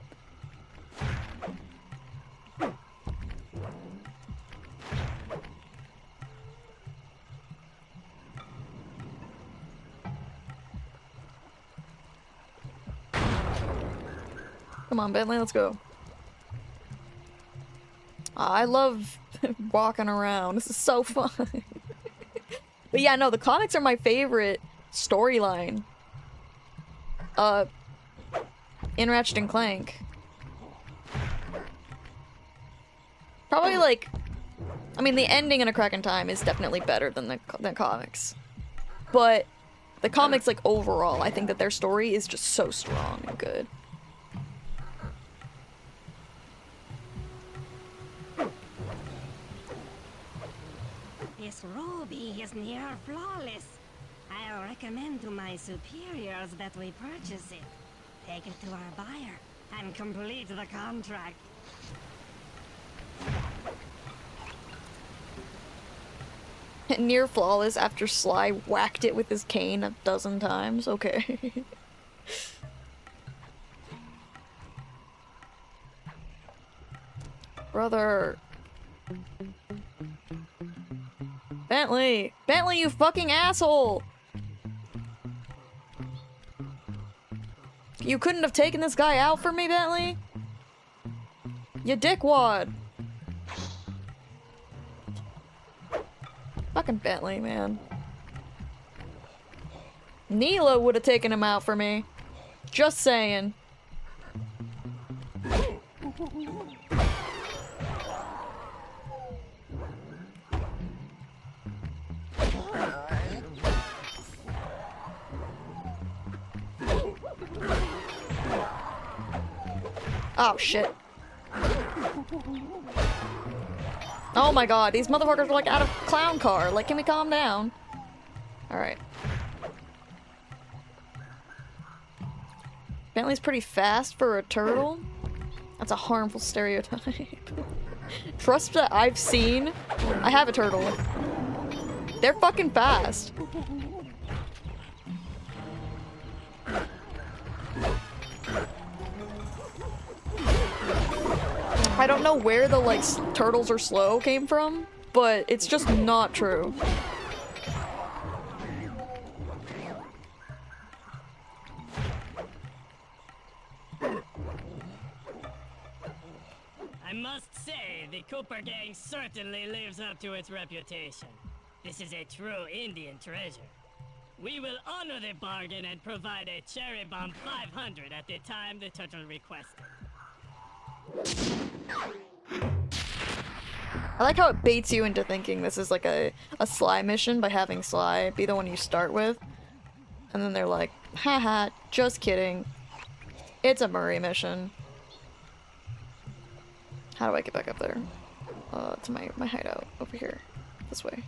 [SPEAKER 1] Come on, Bentley, let's go. I love walking around. This is so fun. But yeah, no, the comics are my favorite storyline. In Ratchet and Clank. Probably like, I mean, the ending in A Crack in Time is definitely better than the comics. But the comics, like, overall, I think that their story is just so strong and good.
[SPEAKER 10] This ruby is near flawless. I'll recommend to my superiors that we purchase it, take it to our buyer, and complete the contract.
[SPEAKER 1] Near flawless after Sly whacked it with his cane 12 times? Okay. Brother. Bentley! Bentley, you fucking asshole! You couldn't have taken this guy out for me, Bentley? You dickwad! Fucking Bentley, man. Neela would have taken him out for me. Just saying. Oh, shit. Oh my god, these motherfuckers are like out of clown car. Like, can we calm down? Alright. Bentley's pretty fast for a turtle. That's a harmful stereotype. Trust that I've seen. I have a turtle. They're fucking fast. I don't know where the, like, turtles are slow came from, but it's just not true.
[SPEAKER 10] I must say, the Cooper gang certainly lives up to its reputation. This is a true Indian treasure. We will honor the bargain and provide a cherry bomb 500 at the time the turtle requested.
[SPEAKER 1] I like how it baits you into thinking this is like a Sly mission by having Sly be the one you start with. And then they're like, haha, just kidding. It's a Murray mission. How do I get back up there? To my hideout over here. This way.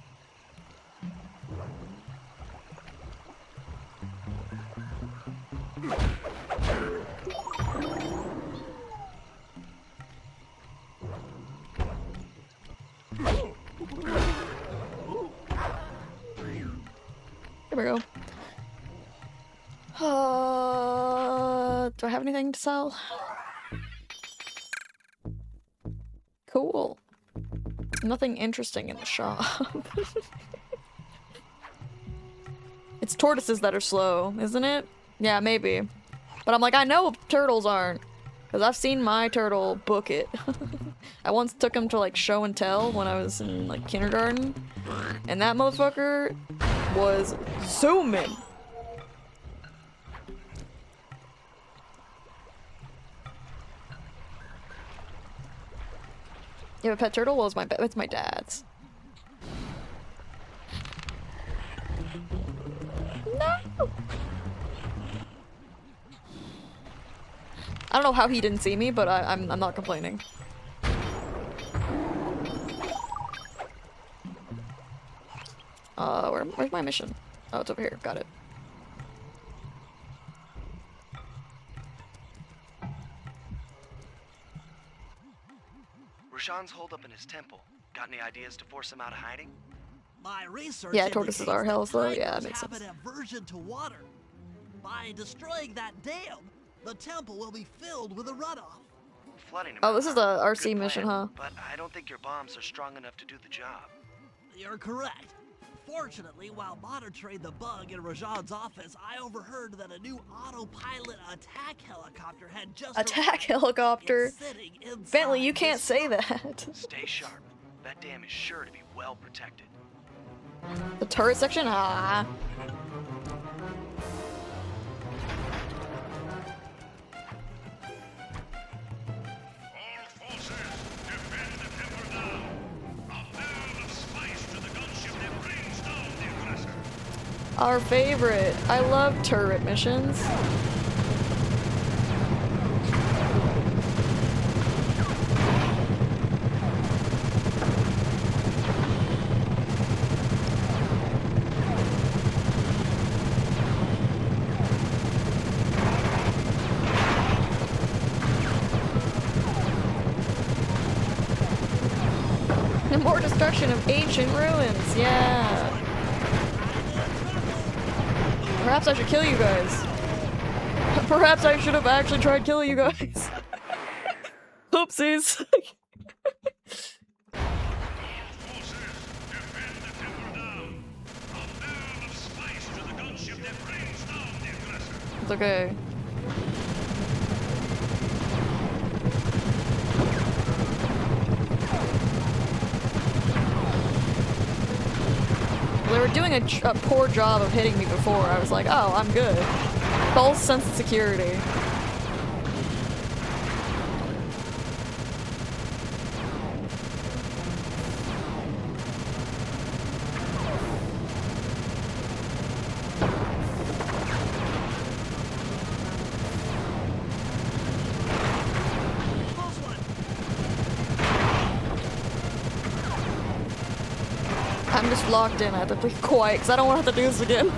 [SPEAKER 1] There we go. Do I have anything to sell? Cool. Nothing interesting in the shop. It's tortoises that are slow, isn't it? Yeah, maybe. But I'm like, I know turtles aren't. Because I've seen my turtle book it. I once took him to like show and tell when I was in like kindergarten. And that motherfucker was zooming. You have a pet turtle? Well, it's my dad's. No! I don't know how he didn't see me, but I'm not complaining. Where's my mission? Oh, it's over here. Got it.
[SPEAKER 6] Rashawn's holed up in his temple. Got any ideas to force him out of hiding?
[SPEAKER 7] My research
[SPEAKER 1] Yeah, tortoises are hell slow. Yeah, that makes
[SPEAKER 7] have
[SPEAKER 1] sense.
[SPEAKER 7] an aversion to water. By destroying that dam, the temple will be filled with a runoff.
[SPEAKER 6] Flooding him
[SPEAKER 1] Oh,
[SPEAKER 6] out,
[SPEAKER 1] this is the
[SPEAKER 6] huh?
[SPEAKER 1] RC
[SPEAKER 6] Good
[SPEAKER 1] mission,
[SPEAKER 6] plan,
[SPEAKER 1] huh?
[SPEAKER 6] But I don't think your bombs are strong enough to do the job.
[SPEAKER 7] You're correct. Fortunately, while monitoring the bug in Rajan's office, I overheard that a new autopilot attack helicopter had just
[SPEAKER 1] Attack
[SPEAKER 7] arrived.
[SPEAKER 1] helicopter?
[SPEAKER 7] It's sitting inside
[SPEAKER 1] Bentley, you
[SPEAKER 7] this
[SPEAKER 1] can't say
[SPEAKER 7] tunnel.
[SPEAKER 1] that.
[SPEAKER 6] Stay sharp. That dam is sure to be well protected.
[SPEAKER 1] The turret section? Ah.
[SPEAKER 8] All forces, defend the temple now. A barrel of spice to the gunship that brings down the aggressor.
[SPEAKER 1] Our favorite. I love turret missions. And more destruction of ancient ruins. Yeah. Perhaps I should kill you guys. Perhaps I should have actually tried killing you guys. Oopsies. It's okay. They were doing a poor job of hitting me before. I was like, oh, I'm good. False sense of security. I'm just locked in. I have to be quiet because I don't want to have to do this again.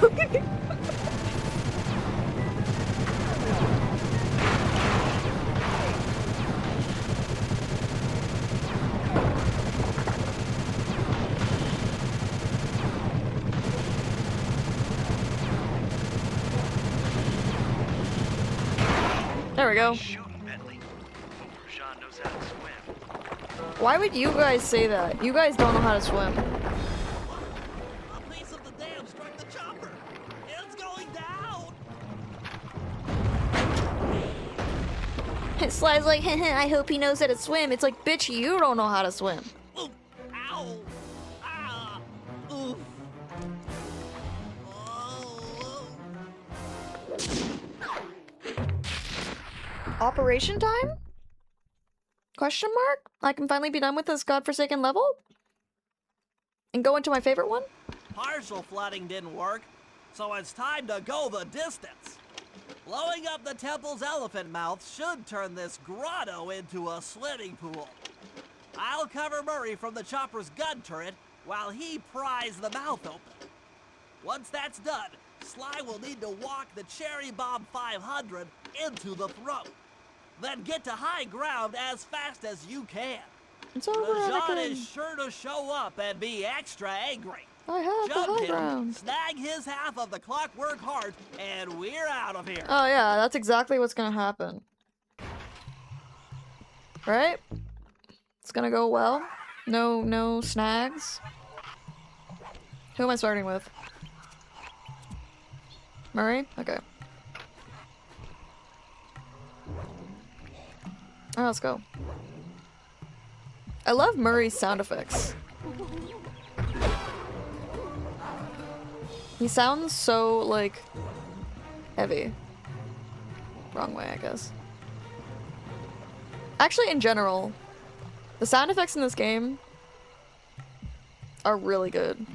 [SPEAKER 1] There we go.
[SPEAKER 6] Shooting, Bentley. Rashawn knows how to swim.
[SPEAKER 1] Why would you guys say that? You guys don't know how to swim.
[SPEAKER 7] A piece of the dam struck the chopper. It's going down.
[SPEAKER 1] Sly's like, I hope he knows how to swim. It's like, bitch, you don't know how to swim.
[SPEAKER 7] Ooh, ow. Ah. Oof. Oh.
[SPEAKER 1] Operation time? Question mark? I can finally be done with this godforsaken level? And go into my favorite one?
[SPEAKER 7] Partial flooding didn't work, so it's time to go the distance. Blowing up the temple's elephant mouth should turn this grotto into a swimming pool. I'll cover Murray from the chopper's gun turret while he pries the mouth open. Once that's done, Sly will need to walk the Cherry Bomb 500 into the throat. Then get to high ground as fast as you can.
[SPEAKER 1] It's over,
[SPEAKER 7] Rajan
[SPEAKER 1] Anakin.
[SPEAKER 7] is sure to show up and be extra angry.
[SPEAKER 1] I have
[SPEAKER 7] Jump
[SPEAKER 1] the high
[SPEAKER 7] him,
[SPEAKER 1] ground.
[SPEAKER 7] snag his half of the clockwork heart, and we're out of here.
[SPEAKER 1] Oh yeah, that's exactly what's gonna happen. Right? It's gonna go well. No snags. Who am I starting with? Murray? Okay. Alright, let's go. I love Murray's sound effects. He sounds so, like, heavy. Wrong way, I guess. Actually, in general, the sound effects in this game are really good.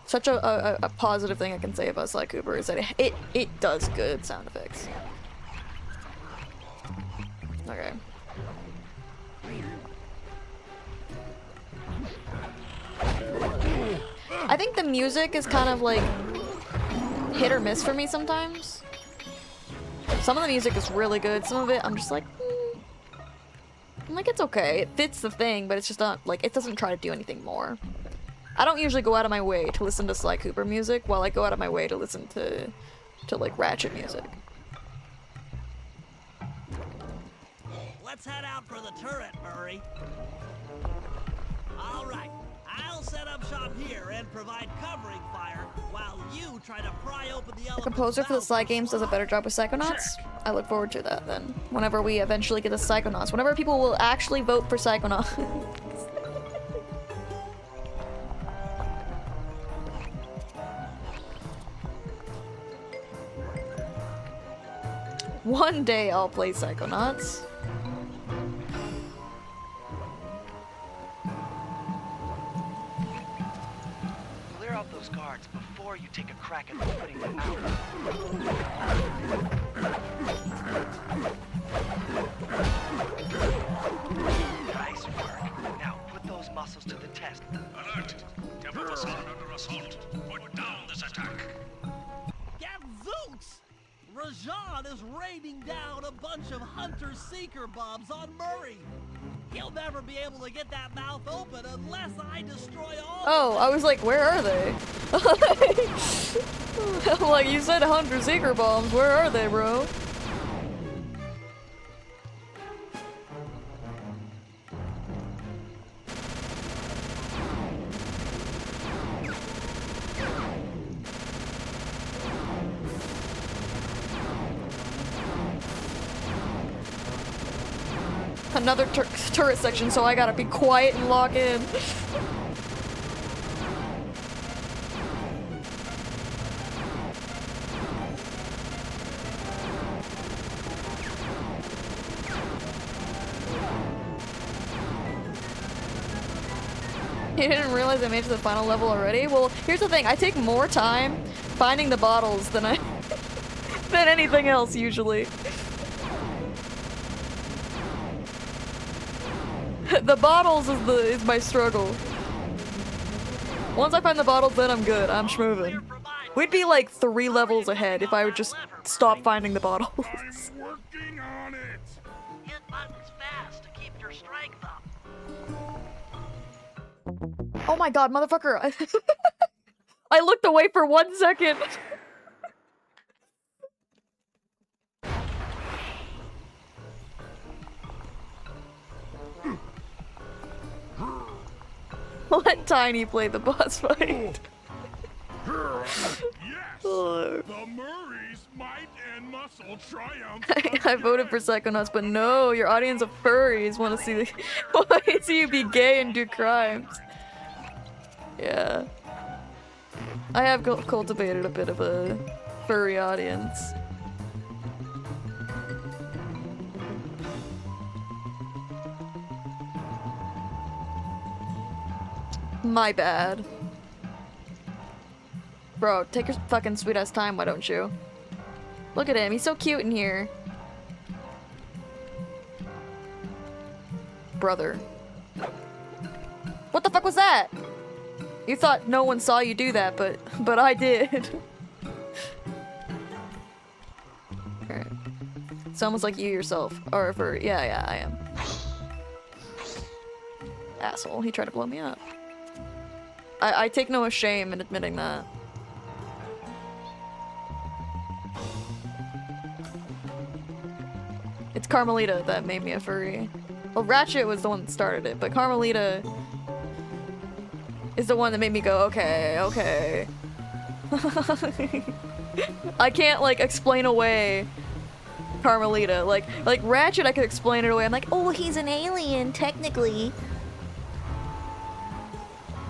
[SPEAKER 1] Such a positive thing I can say about Sly Cooper is that it does good sound effects. Okay. I think the music is kind of like hit or miss for me sometimes. Some of the music is really good, some of it I'm just like, I'm like, it's okay. It fits the thing, but it's just not, like, it doesn't try to do anything more. I don't usually go out of my way to listen to Sly Cooper music, while I go out of my way to listen to like, Ratchet music.
[SPEAKER 7] Let's head out for the turret, Murray. All right, I'll set up shop here and provide covering fire while you try to pry open the
[SPEAKER 1] The
[SPEAKER 7] elephant's
[SPEAKER 1] composer for the
[SPEAKER 7] mouth
[SPEAKER 1] Sly
[SPEAKER 7] with
[SPEAKER 1] games does a
[SPEAKER 7] Sly.
[SPEAKER 1] better job with Psychonauts. I look forward to that then. Whenever we eventually get the Psychonauts. Whenever people will actually vote for Psychonauts. One day I'll play Psychonauts.
[SPEAKER 6] Clear out those guards before you take a crack at opening them out. Nice work. Now put those muscles to the test.
[SPEAKER 8] Alert! Temple facade under assault. Put down this attack.
[SPEAKER 7] Gadzooks! Rajan is raining down a bunch of Hunter-Seeker bombs on Murray. He'll never be able to get that mouth open unless I destroy all
[SPEAKER 1] Oh, I was like, where are they? I'm like, you said Hunter-Seeker bombs. Where are they, bro? Another turret section, so I gotta be quiet and lock in. You didn't realize I made it to the final level already? Well, here's the thing, I take more time finding the bottles than than anything else usually. The bottles is my struggle. Once I find the bottles, then I'm good. I'm schmoving. We'd be like 3 levels ahead if I would just stop finding the bottles.
[SPEAKER 8] I'm working on it.
[SPEAKER 5] Hit buttons fast to keep your strength up.
[SPEAKER 1] Oh my god, motherfucker! I looked away for 1 second. Let Tiny play the boss fight.
[SPEAKER 8] Yes! The Murray's might and muscle triumph.
[SPEAKER 1] I voted for Psychonauts, but no, your audience of furries want to see you be gay and do crimes. Yeah. I have cultivated a bit of a furry audience. My bad. Bro, take your fucking sweet ass time, why don't you? Look at him, he's so cute in here. Brother. What the fuck was that? You thought no one saw you do that, but I did. Alright. It's almost like you yourself. Or for yeah, I am. Asshole, he tried to blow me up. I take no shame in admitting that. It's Carmelita that made me a furry. Well, Ratchet was the one that started it, but Carmelita is the one that made me go, okay, okay. I can't, like, explain away Carmelita. Like Ratchet, I could explain it away. I'm like, oh, he's an alien, technically.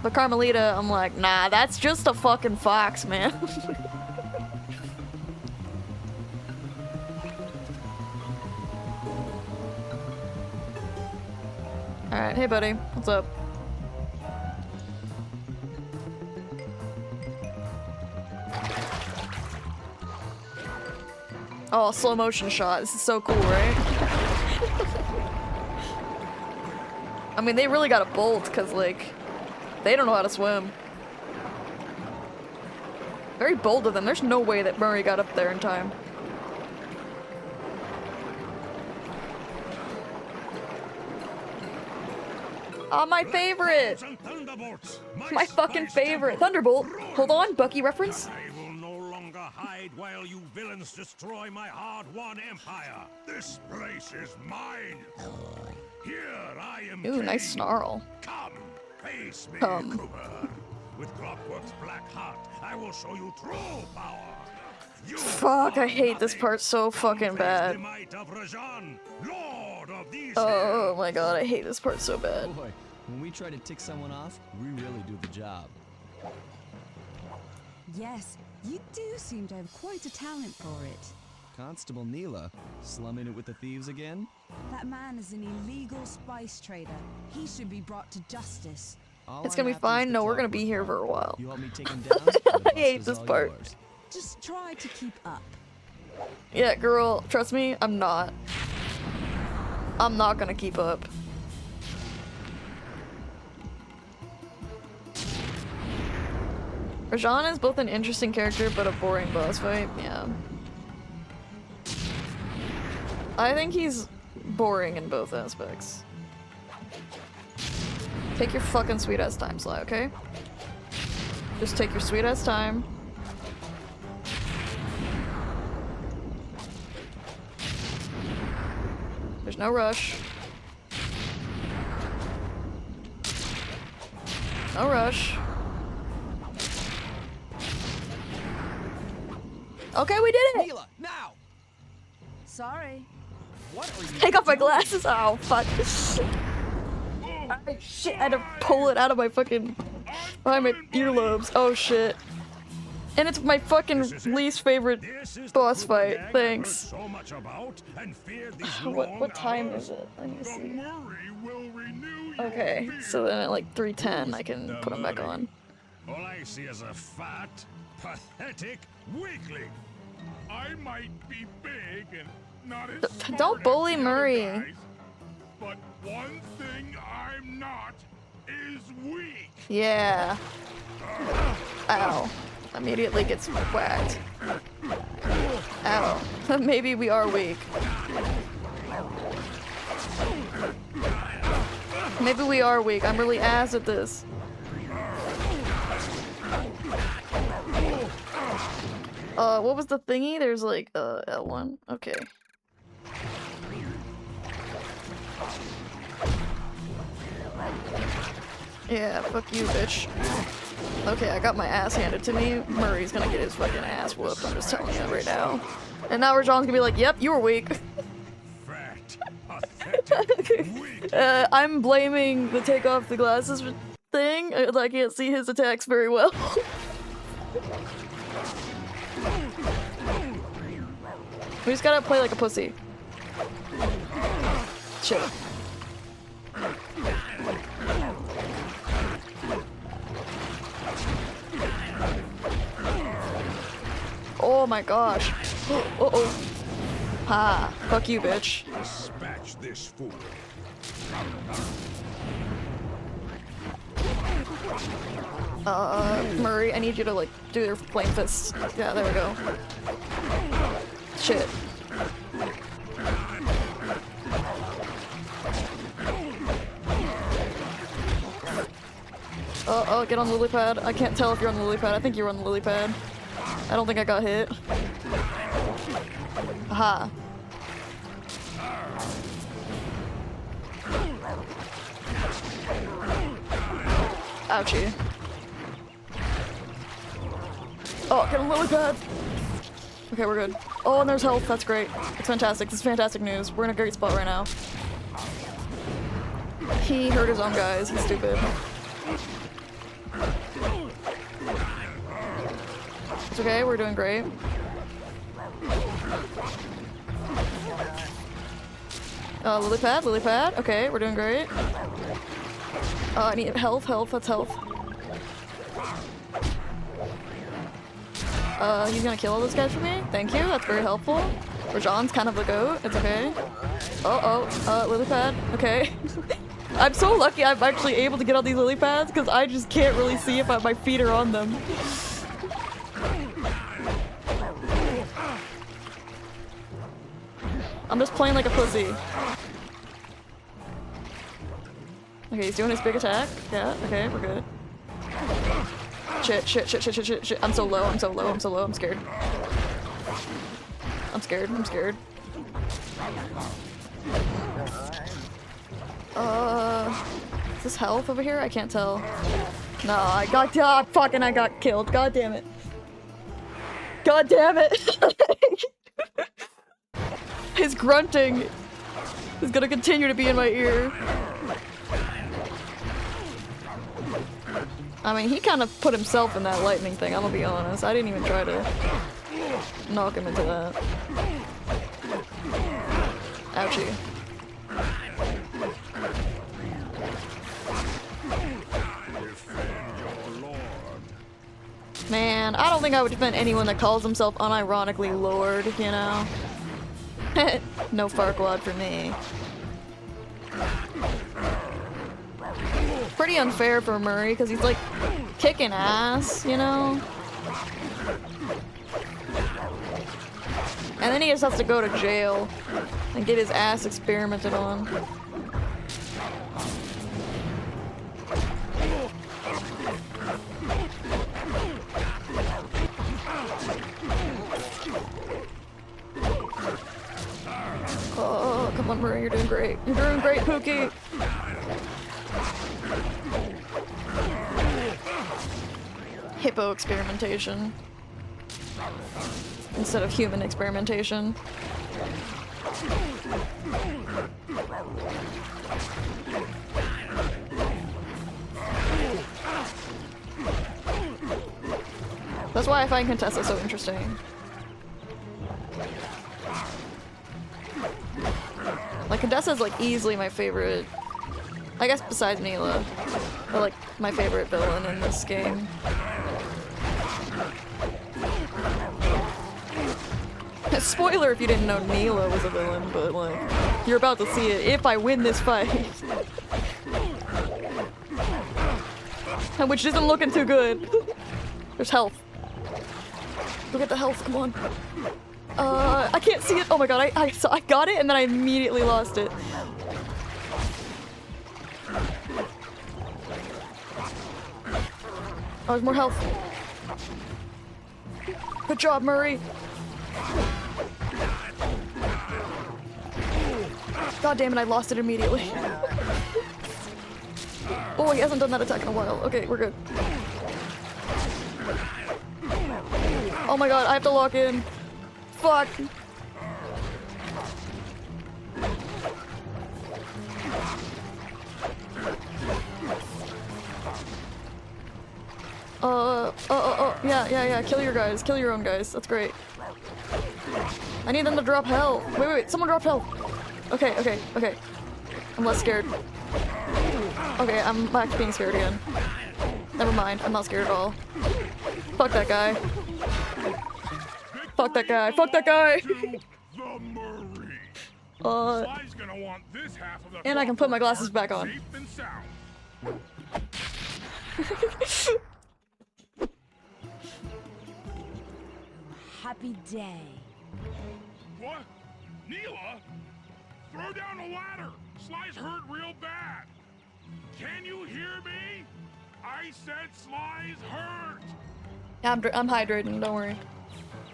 [SPEAKER 1] But Carmelita, I'm like, nah, that's just a fucking fox, man. Alright, hey buddy, what's up? Oh, slow motion shot. This is so cool, right? I mean, they really got a bolt, because, like, they don't know how to swim. Very bold of them. There's no way that Murray got up there in time. Oh, my favorite! My fucking favorite! Thunderbolt! Hold on, Bucky reference?
[SPEAKER 8] I will no longer hide while you villains destroy my hard-won empire. This place is mine. Here I am.
[SPEAKER 1] Ooh, nice snarl.
[SPEAKER 8] Come, face me,
[SPEAKER 1] Come.
[SPEAKER 8] Cooper. With Clockwork's black heart, I will show you true power. You
[SPEAKER 1] Fuck, I
[SPEAKER 8] are
[SPEAKER 1] hate this
[SPEAKER 8] nothing.
[SPEAKER 1] part so fucking
[SPEAKER 8] Face
[SPEAKER 1] bad.
[SPEAKER 8] the might of Rajan, Lord of these
[SPEAKER 1] Oh
[SPEAKER 8] hills.
[SPEAKER 1] my god, I hate this part so bad.
[SPEAKER 4] Boy, when we try to tick someone off, we really do the job.
[SPEAKER 9] Yes, you do seem to have quite a talent for it.
[SPEAKER 4] Constable Neela, slumming it with the thieves again?
[SPEAKER 9] That man is an illegal spice trader. He should be brought to justice.
[SPEAKER 4] All
[SPEAKER 1] It's
[SPEAKER 4] I'm
[SPEAKER 1] gonna be
[SPEAKER 4] after is
[SPEAKER 1] fine.
[SPEAKER 4] the
[SPEAKER 1] No, we're gonna
[SPEAKER 4] clockwork.
[SPEAKER 1] be here for a while.
[SPEAKER 4] You help me take him down? The bust
[SPEAKER 1] I hate
[SPEAKER 4] is
[SPEAKER 1] this
[SPEAKER 4] all
[SPEAKER 1] part.
[SPEAKER 4] yours.
[SPEAKER 9] Just try to keep up.
[SPEAKER 1] Yeah, girl, trust me, I'm not. I'm not gonna keep up. Rajan is both an interesting character, but a boring boss fight. Yeah. I think he's boring in both aspects. Take your fucking sweet ass time, Sly, okay? Just take your sweet ass time. There's no rush. No rush. Okay, we did it!
[SPEAKER 4] Neela, now!
[SPEAKER 9] Sorry.
[SPEAKER 4] What are you
[SPEAKER 1] Take off my
[SPEAKER 4] doing?
[SPEAKER 1] glasses! Oh, fuck. Shit, I had to pull it out of my fucking... behind my earlobes. Oh, shit. And it's my fucking least favorite
[SPEAKER 8] This is
[SPEAKER 1] boss
[SPEAKER 8] the
[SPEAKER 1] fight.
[SPEAKER 8] Cooper gang
[SPEAKER 1] Thanks.
[SPEAKER 8] I've heard so much about and feared these
[SPEAKER 1] What
[SPEAKER 8] long
[SPEAKER 1] time
[SPEAKER 8] hours.
[SPEAKER 1] is it? Let me
[SPEAKER 8] The
[SPEAKER 1] see.
[SPEAKER 8] Murray will renew your
[SPEAKER 1] Okay,
[SPEAKER 8] fear.
[SPEAKER 1] so then at like 3:10 I can
[SPEAKER 8] The
[SPEAKER 1] put him back
[SPEAKER 8] Murray.
[SPEAKER 1] on.
[SPEAKER 8] All I see is a fat, pathetic weakling. I might be big and not as smart
[SPEAKER 1] Don't
[SPEAKER 8] as
[SPEAKER 1] bully
[SPEAKER 8] the other
[SPEAKER 1] Murray.
[SPEAKER 8] guys, but one thing I'm not is weak.
[SPEAKER 1] Yeah. Ow. Immediately gets whacked. Ow. Maybe we are weak. Maybe we are weak. I'm really ass at this. What was the thingy? There's like, L1. Okay. Yeah, fuck you, bitch. Okay, I got my ass handed to me. Murray's gonna get his fucking ass whooped, I'm just telling you right now. And now Rajan's gonna be like, yep, you were weak.
[SPEAKER 8] Fat, pathetic, weak.
[SPEAKER 1] I'm blaming the take off the glasses thing. I can't see his attacks very well. We just gotta play like a pussy. Chill. my gosh. Uh-oh. Ha. Fuck you, bitch.
[SPEAKER 8] Dispatch this fool.
[SPEAKER 1] Murray, I need you to, like, do your flame fist. Yeah, there we go. Shit. Oh, get on the lily pad. I can't tell if you're on the lily pad. I think you're on the lily pad. I don't think I got hit. Aha. Ouchie. Oh, get on the lily pad. Okay, we're good. Oh, and there's health. That's great. It's fantastic. This is fantastic news. We're in a great spot right now. He hurt his own guys. He's stupid. It's okay. We're doing great. Lily pad, lily pad. Okay, we're doing great. I need health, health. That's health. He's gonna kill all those guys for me. Thank you. That's very helpful. Rajan's kind of the goat. It's okay. Lily pad. Okay. I'm so lucky I'm actually able to get on these lily pads because I just can't really see if my feet are on them. I'm just playing like a pussy. Okay, he's doing his big attack. Yeah, okay, we're good. Shit. I'm so low, I'm scared. I'm scared. Is this health over here? I can't tell. No, I got killed. God damn it. God damn it. His grunting is gonna continue to be in my ear. I mean, he kind of put himself in that lightning thing, I'm gonna be honest. I didn't even try to knock him into that. Ouchie. Man, I don't think I would defend anyone that calls himself unironically Lord, you know? No Farquaad for me. Pretty unfair for Murray, because he's like kicking ass, you know? And then he just has to go to jail and get his ass experimented on. Oh, come on, Murray, you're doing great. You're doing great, Pookie! Hippo experimentation. Instead of human experimentation. That's why I find Contessa so interesting. Like, Contessa's like easily my favorite, I guess besides Neela, but like my favorite villain in this game. Spoiler if you didn't know Neela was a villain, but like, you're about to see it if I win this fight. Which isn't looking too good. There's health. Look at the health, come on. I can't see it. Oh my god, I got it and then I immediately lost it. Oh, there's more health. Good job, Murray. God damn it, I lost it immediately. Oh, he hasn't done that attack in a while. Okay, we're good. Oh my god, I have to lock in. Fuck. Yeah, kill your guys. Kill your own guys. That's great. I need them to drop health. Wait, someone dropped health. Okay. I'm less scared. Okay, I'm back to being scared again. Never mind, I'm not scared at all. Fuck that guy. Fuck that guy. Fuck that guy.
[SPEAKER 11] To the Murray. Sly's gonna want this half of the
[SPEAKER 1] and I can put my glasses back on.
[SPEAKER 11] safe and sound.
[SPEAKER 9] Happy day.
[SPEAKER 11] What? Neela? Throw down a ladder. Sly's hurt real bad. Can you hear me? I said Sly's hurt.
[SPEAKER 1] Yeah, I'm hydrating, don't worry.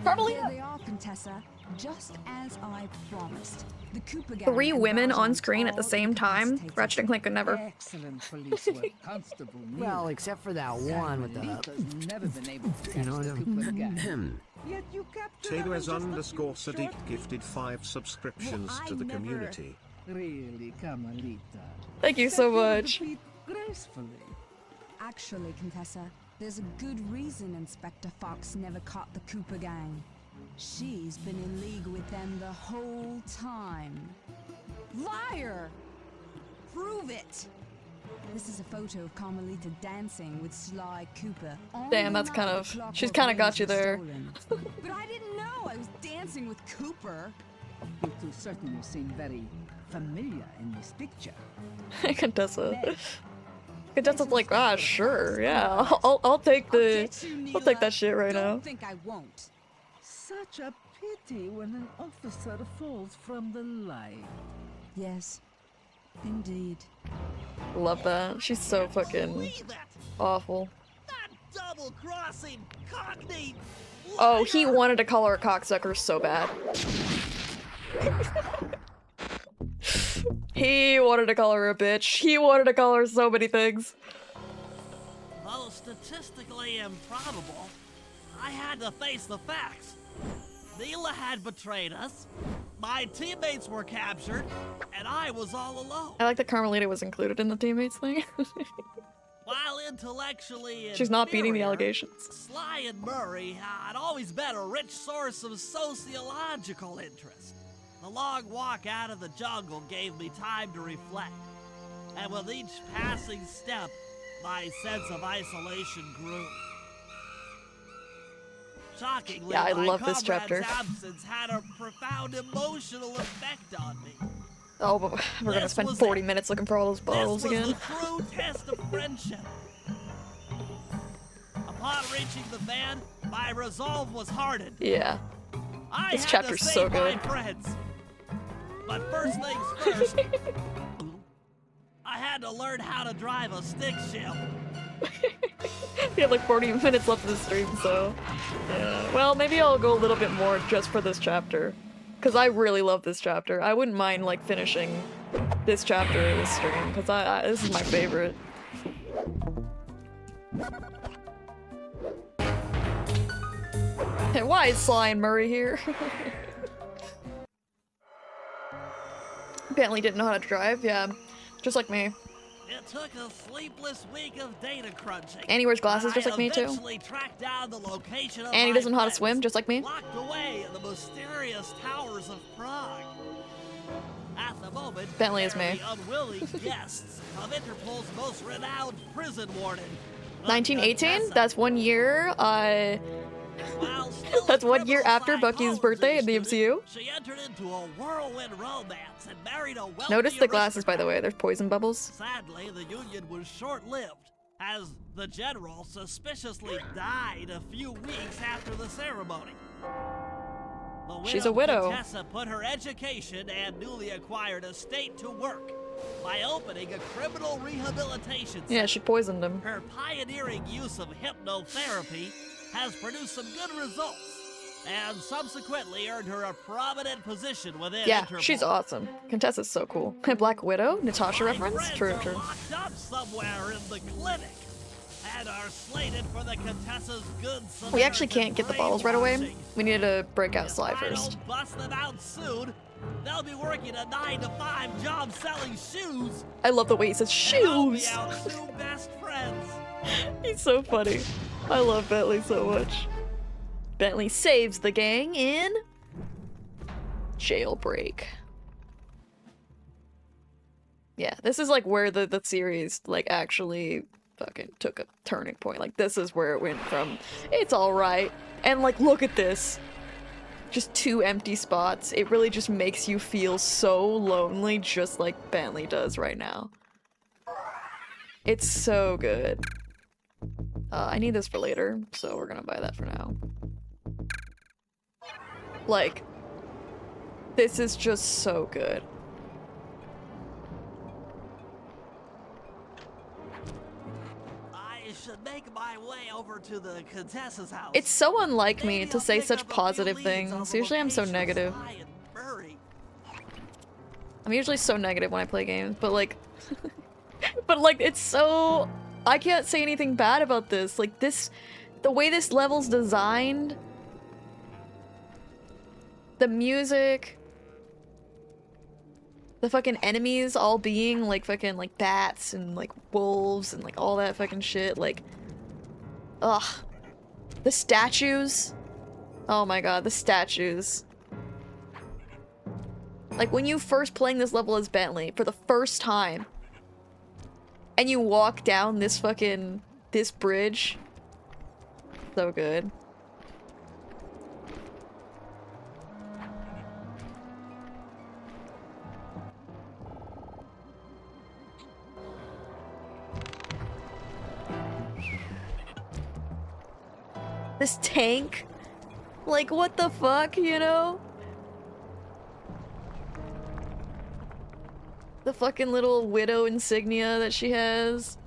[SPEAKER 9] Here they are, Contessa. Just as I promised. The Cooper gang
[SPEAKER 1] 3 women on
[SPEAKER 9] enlargement
[SPEAKER 1] screen at the
[SPEAKER 9] all
[SPEAKER 1] same time?
[SPEAKER 9] incapacitated.
[SPEAKER 1] Ratchet and Clank could never.
[SPEAKER 12] Excellent police work, Constable Neal.
[SPEAKER 2] Well, except for that one with the.
[SPEAKER 12] Sandalita's never been able to catch
[SPEAKER 2] You know,
[SPEAKER 12] the Cooper gang.
[SPEAKER 11] Yet you captured them in
[SPEAKER 3] Teguez
[SPEAKER 11] just a
[SPEAKER 3] underscore
[SPEAKER 11] few
[SPEAKER 3] Sadiq
[SPEAKER 11] short
[SPEAKER 3] gifted 5 subscriptions
[SPEAKER 12] Well,
[SPEAKER 3] to
[SPEAKER 12] I
[SPEAKER 3] the
[SPEAKER 12] never-
[SPEAKER 3] community.
[SPEAKER 12] Really, Carmelita.
[SPEAKER 1] Thank you so
[SPEAKER 12] Set your
[SPEAKER 1] much.
[SPEAKER 12] defeat gracefully.
[SPEAKER 9] Actually, Contessa, there's a good reason Inspector Fox never caught the Cooper gang. She's been in league with them the whole time. Liar! Prove it! This is a photo of Carmelita dancing with Sly Cooper. on
[SPEAKER 1] Damn,
[SPEAKER 9] the
[SPEAKER 1] that's
[SPEAKER 9] night
[SPEAKER 1] kind
[SPEAKER 9] the
[SPEAKER 1] of.
[SPEAKER 9] Clockwork
[SPEAKER 1] She's kind of got
[SPEAKER 9] Rings
[SPEAKER 1] you
[SPEAKER 9] was
[SPEAKER 1] there.
[SPEAKER 9] stolen. But I didn't know I was dancing with Cooper.
[SPEAKER 12] You two certainly seem very familiar in this picture.
[SPEAKER 1] Contessa. Contessa's like, ah, sure, yeah. I'll take the. I'll take that shit right now.
[SPEAKER 9] Don't think I won't.
[SPEAKER 12] Such a pity when an officer falls from the light.
[SPEAKER 9] Yes, indeed.
[SPEAKER 1] Love that. She's so fucking
[SPEAKER 7] Believe it!
[SPEAKER 1] awful.
[SPEAKER 7] That double-crossing cockney!
[SPEAKER 1] Oh, he
[SPEAKER 7] liar!
[SPEAKER 1] wanted to call her a cocksucker so bad. He wanted to call her a bitch. He wanted to call her so many things.
[SPEAKER 7] Though statistically improbable, I had to face the facts. Neela had betrayed us, my teammates were captured, and I was all alone.
[SPEAKER 1] I like that Carmelita was included in the teammates thing.
[SPEAKER 7] While intellectually
[SPEAKER 1] She's not beating the
[SPEAKER 7] inferior,
[SPEAKER 1] allegations.
[SPEAKER 7] Sly and Murray had always been a rich source of sociological interest. The long walk out of the jungle gave me time to reflect, and with each passing step, my sense of isolation grew. Shockingly,
[SPEAKER 1] Yeah, I
[SPEAKER 7] my
[SPEAKER 1] love this
[SPEAKER 7] comrade's
[SPEAKER 1] chapter.
[SPEAKER 7] absence had a profound emotional effect on me.
[SPEAKER 1] Oh, but we're gonna
[SPEAKER 7] This
[SPEAKER 1] spend
[SPEAKER 7] was
[SPEAKER 1] 40
[SPEAKER 7] it.
[SPEAKER 1] minutes looking for all those bottles
[SPEAKER 7] This was
[SPEAKER 1] again.
[SPEAKER 7] the true test of friendship. Upon reaching the van, my resolve was hardened.
[SPEAKER 1] Yeah.
[SPEAKER 7] I
[SPEAKER 1] This
[SPEAKER 7] had
[SPEAKER 1] chapter's
[SPEAKER 7] to
[SPEAKER 1] so
[SPEAKER 7] save my
[SPEAKER 1] good.
[SPEAKER 7] friends. But first things first, I had to learn how to drive a stick shift.
[SPEAKER 1] We have like 40 minutes left of the stream, so. Yeah. Well, maybe I'll go a little bit more just for this chapter. Because I really love this chapter. I wouldn't mind like finishing this chapter of the stream, because this is my favorite. Hey, why is Sly and Murray here? Bentley didn't know how to drive, yeah. Just like me.
[SPEAKER 7] It took a sleepless week of data crunching.
[SPEAKER 1] And he wears glasses just
[SPEAKER 7] I
[SPEAKER 1] like me, too.
[SPEAKER 7] eventually tracked down the location of
[SPEAKER 1] And he
[SPEAKER 7] my
[SPEAKER 1] doesn't know how to
[SPEAKER 7] friends,
[SPEAKER 1] swim, just like me.
[SPEAKER 7] Locked away in the mysterious towers of Prague. At the moment,
[SPEAKER 1] Bentley is
[SPEAKER 7] they're
[SPEAKER 1] me.
[SPEAKER 7] the unwilling guests of Interpol's most renowned prison warden. the
[SPEAKER 1] 1918?
[SPEAKER 7] Contessa.
[SPEAKER 1] That's 1 year,
[SPEAKER 7] While still a
[SPEAKER 1] that's 1 year
[SPEAKER 7] criminal
[SPEAKER 1] after Bucky's
[SPEAKER 7] psychology
[SPEAKER 1] birthday in the
[SPEAKER 7] student,
[SPEAKER 1] MCU.
[SPEAKER 7] She entered into a whirlwind romance and married a wealthy
[SPEAKER 1] Notice the glasses, by the
[SPEAKER 7] aristocrat.
[SPEAKER 1] way. There's poison bubbles.
[SPEAKER 7] Sadly, the union was short-lived, as the general suspiciously died a few weeks after the ceremony. The
[SPEAKER 1] She's a widow.
[SPEAKER 7] Contessa put her education and newly acquired estate to work by opening a criminal rehabilitation
[SPEAKER 1] Yeah,
[SPEAKER 7] center.
[SPEAKER 1] she poisoned him.
[SPEAKER 7] Her pioneering use of hypnotherapy has produced some good results, and subsequently earned her a prominent position within
[SPEAKER 1] Yeah,
[SPEAKER 7] Interpol.
[SPEAKER 1] she's awesome. Contessa's so cool. Black Widow? Natasha
[SPEAKER 7] My
[SPEAKER 1] reference?
[SPEAKER 7] friends
[SPEAKER 1] True,
[SPEAKER 7] are
[SPEAKER 1] true.
[SPEAKER 7] locked up somewhere in the clinic and are slated for the Contessa's good
[SPEAKER 1] We actually can't get the bottles right away.
[SPEAKER 7] brainwashing.
[SPEAKER 1] We need to break out Sly
[SPEAKER 7] If I
[SPEAKER 1] first.
[SPEAKER 7] don't bust them out soon, they'll be working a 9-to-5 job selling shoes.
[SPEAKER 1] I love the way he says
[SPEAKER 7] And I'll be
[SPEAKER 1] shoes.
[SPEAKER 7] our two best friends.
[SPEAKER 1] He's so funny. I love Bentley so much. Bentley saves the gang in Jailbreak. Yeah, this is like where the series like actually fucking took a turning point. Like this is where it went from it's all right and like look at this. just 2 empty spots, it really just makes you feel so lonely, just like Bentley does right now. It's so good. I need this for later, so we're gonna buy that for now. Like, this is just so good.
[SPEAKER 7] I should make my way over to the Contessa's house.
[SPEAKER 1] It's so unlike me
[SPEAKER 7] Maybe
[SPEAKER 1] to
[SPEAKER 7] I'll
[SPEAKER 1] say
[SPEAKER 7] pick
[SPEAKER 1] such
[SPEAKER 7] up a few
[SPEAKER 1] positive
[SPEAKER 7] leads on
[SPEAKER 1] things.
[SPEAKER 7] the
[SPEAKER 1] Usually I'm so
[SPEAKER 7] location of
[SPEAKER 1] negative.
[SPEAKER 7] Sly and Murray.
[SPEAKER 1] I'm usually so negative when I play games, but like... but like, it's so... I can't say anything bad about this. Like, this... The way this level's designed... The music... The fucking enemies all being like fucking like bats and like wolves and like all that fucking shit. Like... Ugh. The statues. Oh my god, the statues. Like, when you first playing this level as Bentley for the first time, and you walk down this fucking... this bridge. So good. This tank? Like, what the fuck, you know? The fucking little widow insignia that she has.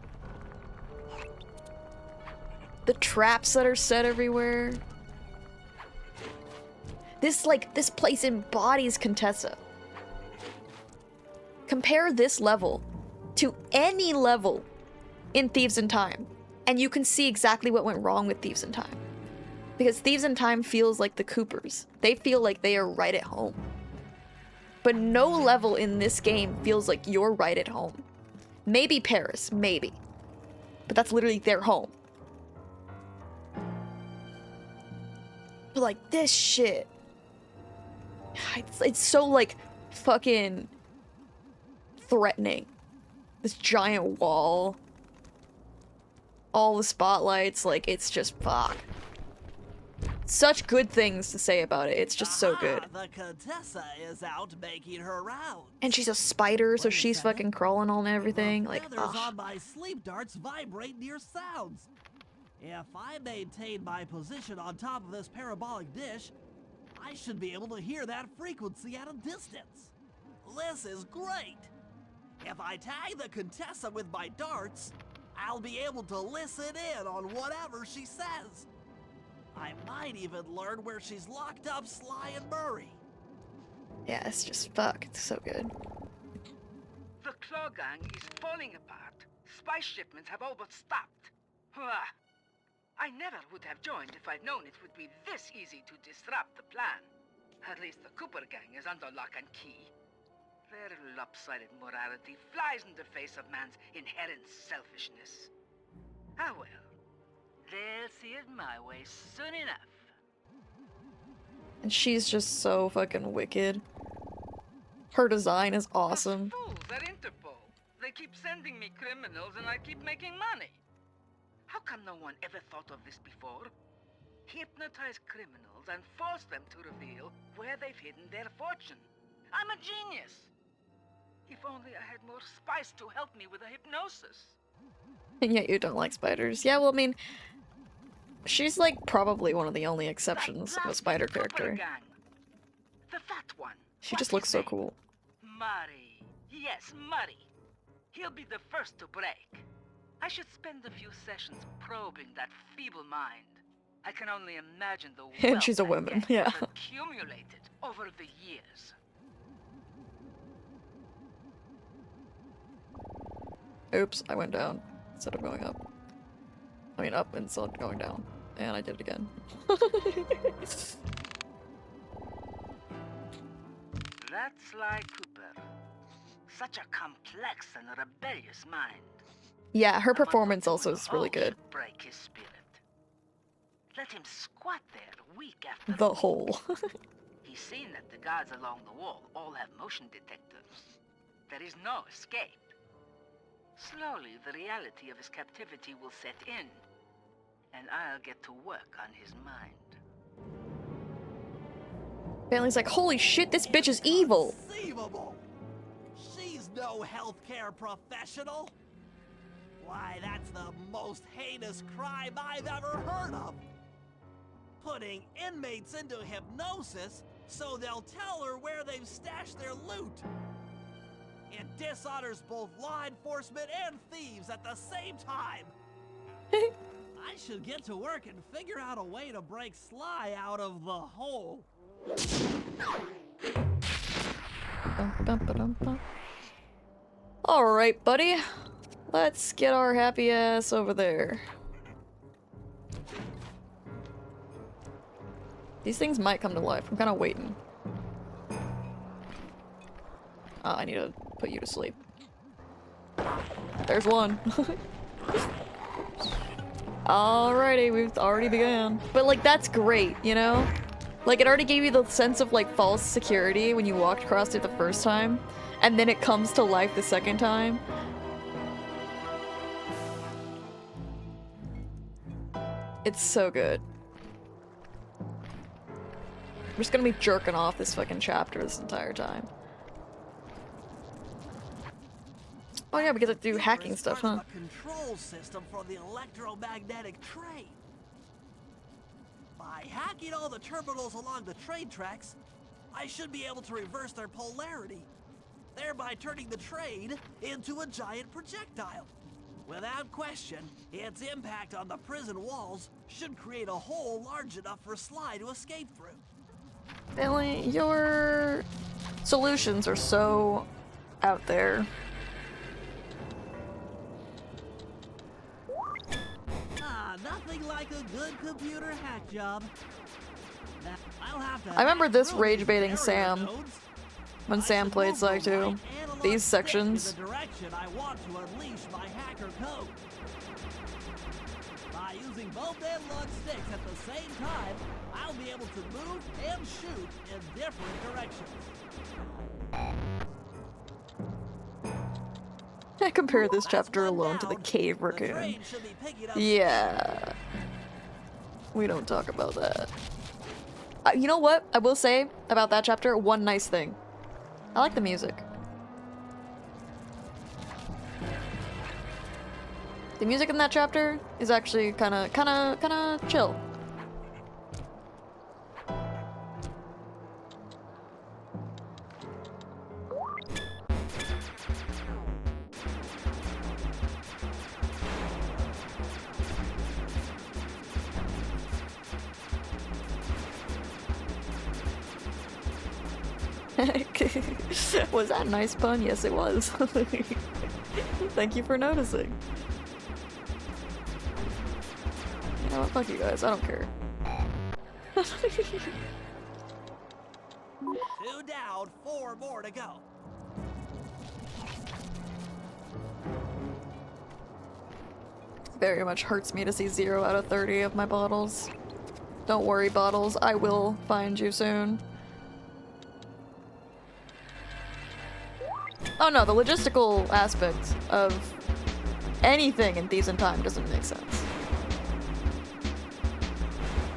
[SPEAKER 1] The traps that are set everywhere. This, like, this place embodies Contessa. Compare this level to any level in Thieves in Time, and you can see exactly what went wrong with Thieves in Time. Because Thieves in Time feels like the Coopers. They feel like they are right at home. But no level in this game feels like you're right at home. Maybe Paris, maybe. But that's literally their home. But like, this shit. It's so like, fucking threatening. This giant wall. All the spotlights, like, it's just fuck. Such good things to say about it. It's just so good.
[SPEAKER 7] The Contessa is out making her rounds.
[SPEAKER 1] And she's a spider, so she's fucking crawling on everything. Like,
[SPEAKER 7] Feathers on my sleep darts vibrate near sounds. If I maintain my position on top of this parabolic dish, I should be able to hear that frequency at a distance. This is great. If I tag the Contessa with my darts, I'll be able to listen in on whatever she says. I might even learn where she's locked up Sly and Murray.
[SPEAKER 1] yeah, it's just fuck. It's so good.
[SPEAKER 13] The Claw Gang is falling apart. Spice shipments have all but stopped. I never would have joined if I'd known it would be this easy to disrupt the plan. At least the Cooper Gang is under lock and key. Their lopsided morality flies in the face of man's inherent selfishness. Ah well. They'll see it my way soon enough.
[SPEAKER 1] And she's just so fucking wicked. Her design is awesome.
[SPEAKER 13] Fools at Interpol. They keep sending me criminals and I keep making money. How come no one ever thought of this before? Hypnotize criminals and force them to reveal where they've hidden their fortune. I'm a genius. If only I had more spice to help me with the hypnosis.
[SPEAKER 1] And yet you don't like spiders. Yeah, well, I mean, she's like probably one of the only exceptions of a spider character.
[SPEAKER 13] The fat one.
[SPEAKER 1] She just looks so cool.
[SPEAKER 13] Murray. Yes, Murray. He'll be the first to break. I should spend a few sessions probing that feeble mind. I can only imagine the wealth
[SPEAKER 1] And she's a woman,
[SPEAKER 13] that
[SPEAKER 1] yeah.
[SPEAKER 13] has accumulated over the years.
[SPEAKER 1] Oops, I went down instead of going up. I mean up instead of going down. And I did it again.
[SPEAKER 13] That's Sly Cooper. Such a complex and rebellious mind.
[SPEAKER 1] Yeah, her performance also is really good.
[SPEAKER 13] Break his spirit. Let him squat there week after
[SPEAKER 1] The hole.
[SPEAKER 13] He's seen that the guards along the wall all have motion detectors. There is no escape. Slowly, the reality of his captivity will set in, and I'll get to work on his mind.
[SPEAKER 1] Bentley's like, holy shit, this bitch is evil.
[SPEAKER 7] Inconceivable. She's no healthcare professional. Why, that's the most heinous crime I've ever heard of. Putting inmates into hypnosis so they'll tell her where they've stashed their loot. It dishonors both law enforcement and thieves at the same time. I should get to work and figure out a way to break Sly out of the hole.
[SPEAKER 1] Alright, buddy. Let's get our happy ass over there. These things might come to life. I'm kind of waiting. I need to put you to sleep. There's one. Alrighty, we've already begun. But like, that's great, you know? Like, it already gave you the sense of like false security when you walked across it the first time, and then it comes to life the second time. It's so good. I'm just gonna be jerking off this fucking chapter this entire time. Oh yeah, we get to do hacking stuff, huh?
[SPEAKER 7] Control system for the electromagnetic train. By hacking all the terminals along the train tracks, I should be able to reverse their polarity, thereby turning the train into a giant projectile. Without question, its impact on the prison walls should create a hole large enough for Sly to escape through.
[SPEAKER 1] Billy, your solutions are so out there.
[SPEAKER 7] Nothing like a good computer hack job. I'll have to
[SPEAKER 1] I remember this rage baiting Sam when Sam played Sly 2. These sections.
[SPEAKER 7] The direction I want to unleash my hacker code. By using both analog sticks at the same time, I'll be able to move and shoot in different directions.
[SPEAKER 1] I compare this chapter alone to the cave raccoon. Yeah. We don't talk about that. You know what I will say about that chapter? One nice thing. I like the music. The music in that chapter is actually kinda chill. Was that a nice pun? Yes, it was. Thank you for noticing. You know what? Fuck you guys. I don't care.
[SPEAKER 7] 2 down, 4 more to go.
[SPEAKER 1] Very much hurts me to see 0 out of 30 of my bottles. Don't worry, bottles. I will find you soon. Oh no, the logistical aspect of anything in Thieves in Time doesn't make sense.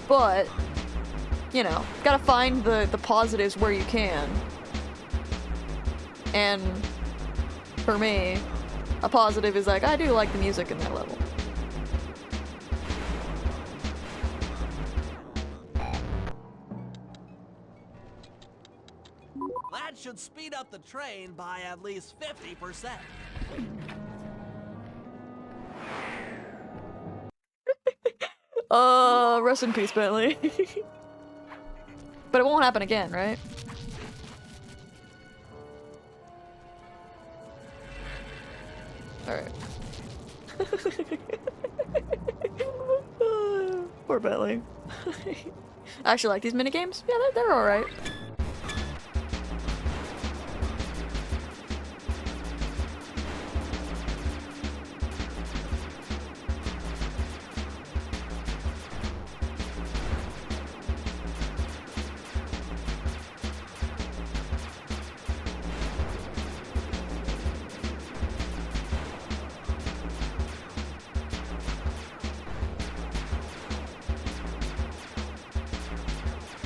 [SPEAKER 1] But, you know, gotta find the positives where you can. And for me, a positive is like, I do like the music in that level.
[SPEAKER 7] That should speed up the train by at least 50%.
[SPEAKER 1] Rest in peace, Bentley. But it won't happen again, right? Alright. Poor Bentley. I actually like these minigames. Yeah, they're alright.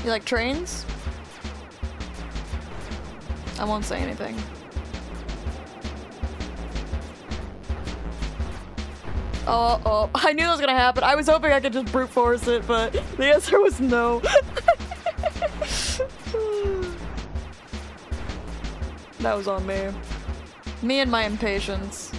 [SPEAKER 1] You like trains? won't say anything. Oh, I knew that was gonna happen. I was hoping I could just brute force it, but the answer was no. That was on me. Me and my impatience.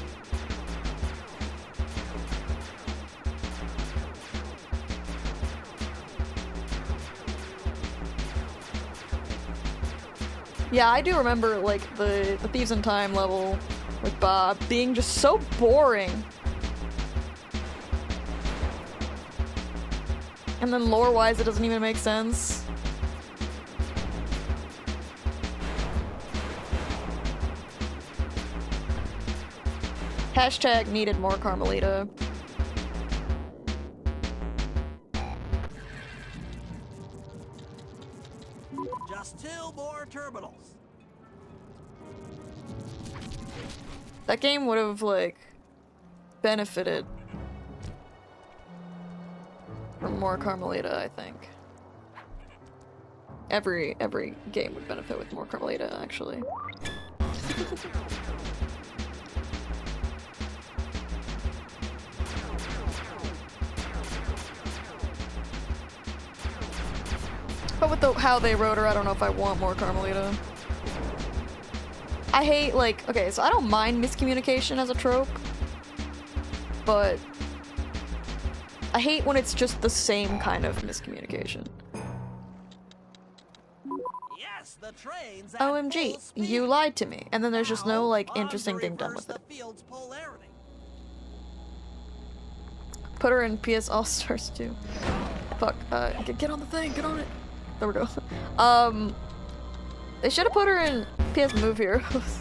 [SPEAKER 1] Yeah, I do remember, like, the Thieves in Time level with Bob being just so boring. And then lore-wise, it doesn't even make sense. Hashtag needed more Carmelita.
[SPEAKER 7] Just 2 more terminals.
[SPEAKER 1] That game would have, like, benefited from more Carmelita, I think. Every game would benefit with more Carmelita, actually. But with how they wrote her, I don't know if I want more Carmelita. I hate, like, okay, so I don't mind miscommunication as a trope, but I hate when it's just the same kind of miscommunication.
[SPEAKER 7] Yes, the train's at
[SPEAKER 1] OMG,
[SPEAKER 7] full speed.
[SPEAKER 1] you lied to me, and then there's just no,
[SPEAKER 7] Now,
[SPEAKER 1] like,
[SPEAKER 7] on to
[SPEAKER 1] interesting thing done
[SPEAKER 7] reverse
[SPEAKER 1] with it.
[SPEAKER 7] the field's polarity.
[SPEAKER 1] Put her in PS All-Stars too. Fuck, get on the thing, get on it. There we go. They should have put her in PS Move Heroes.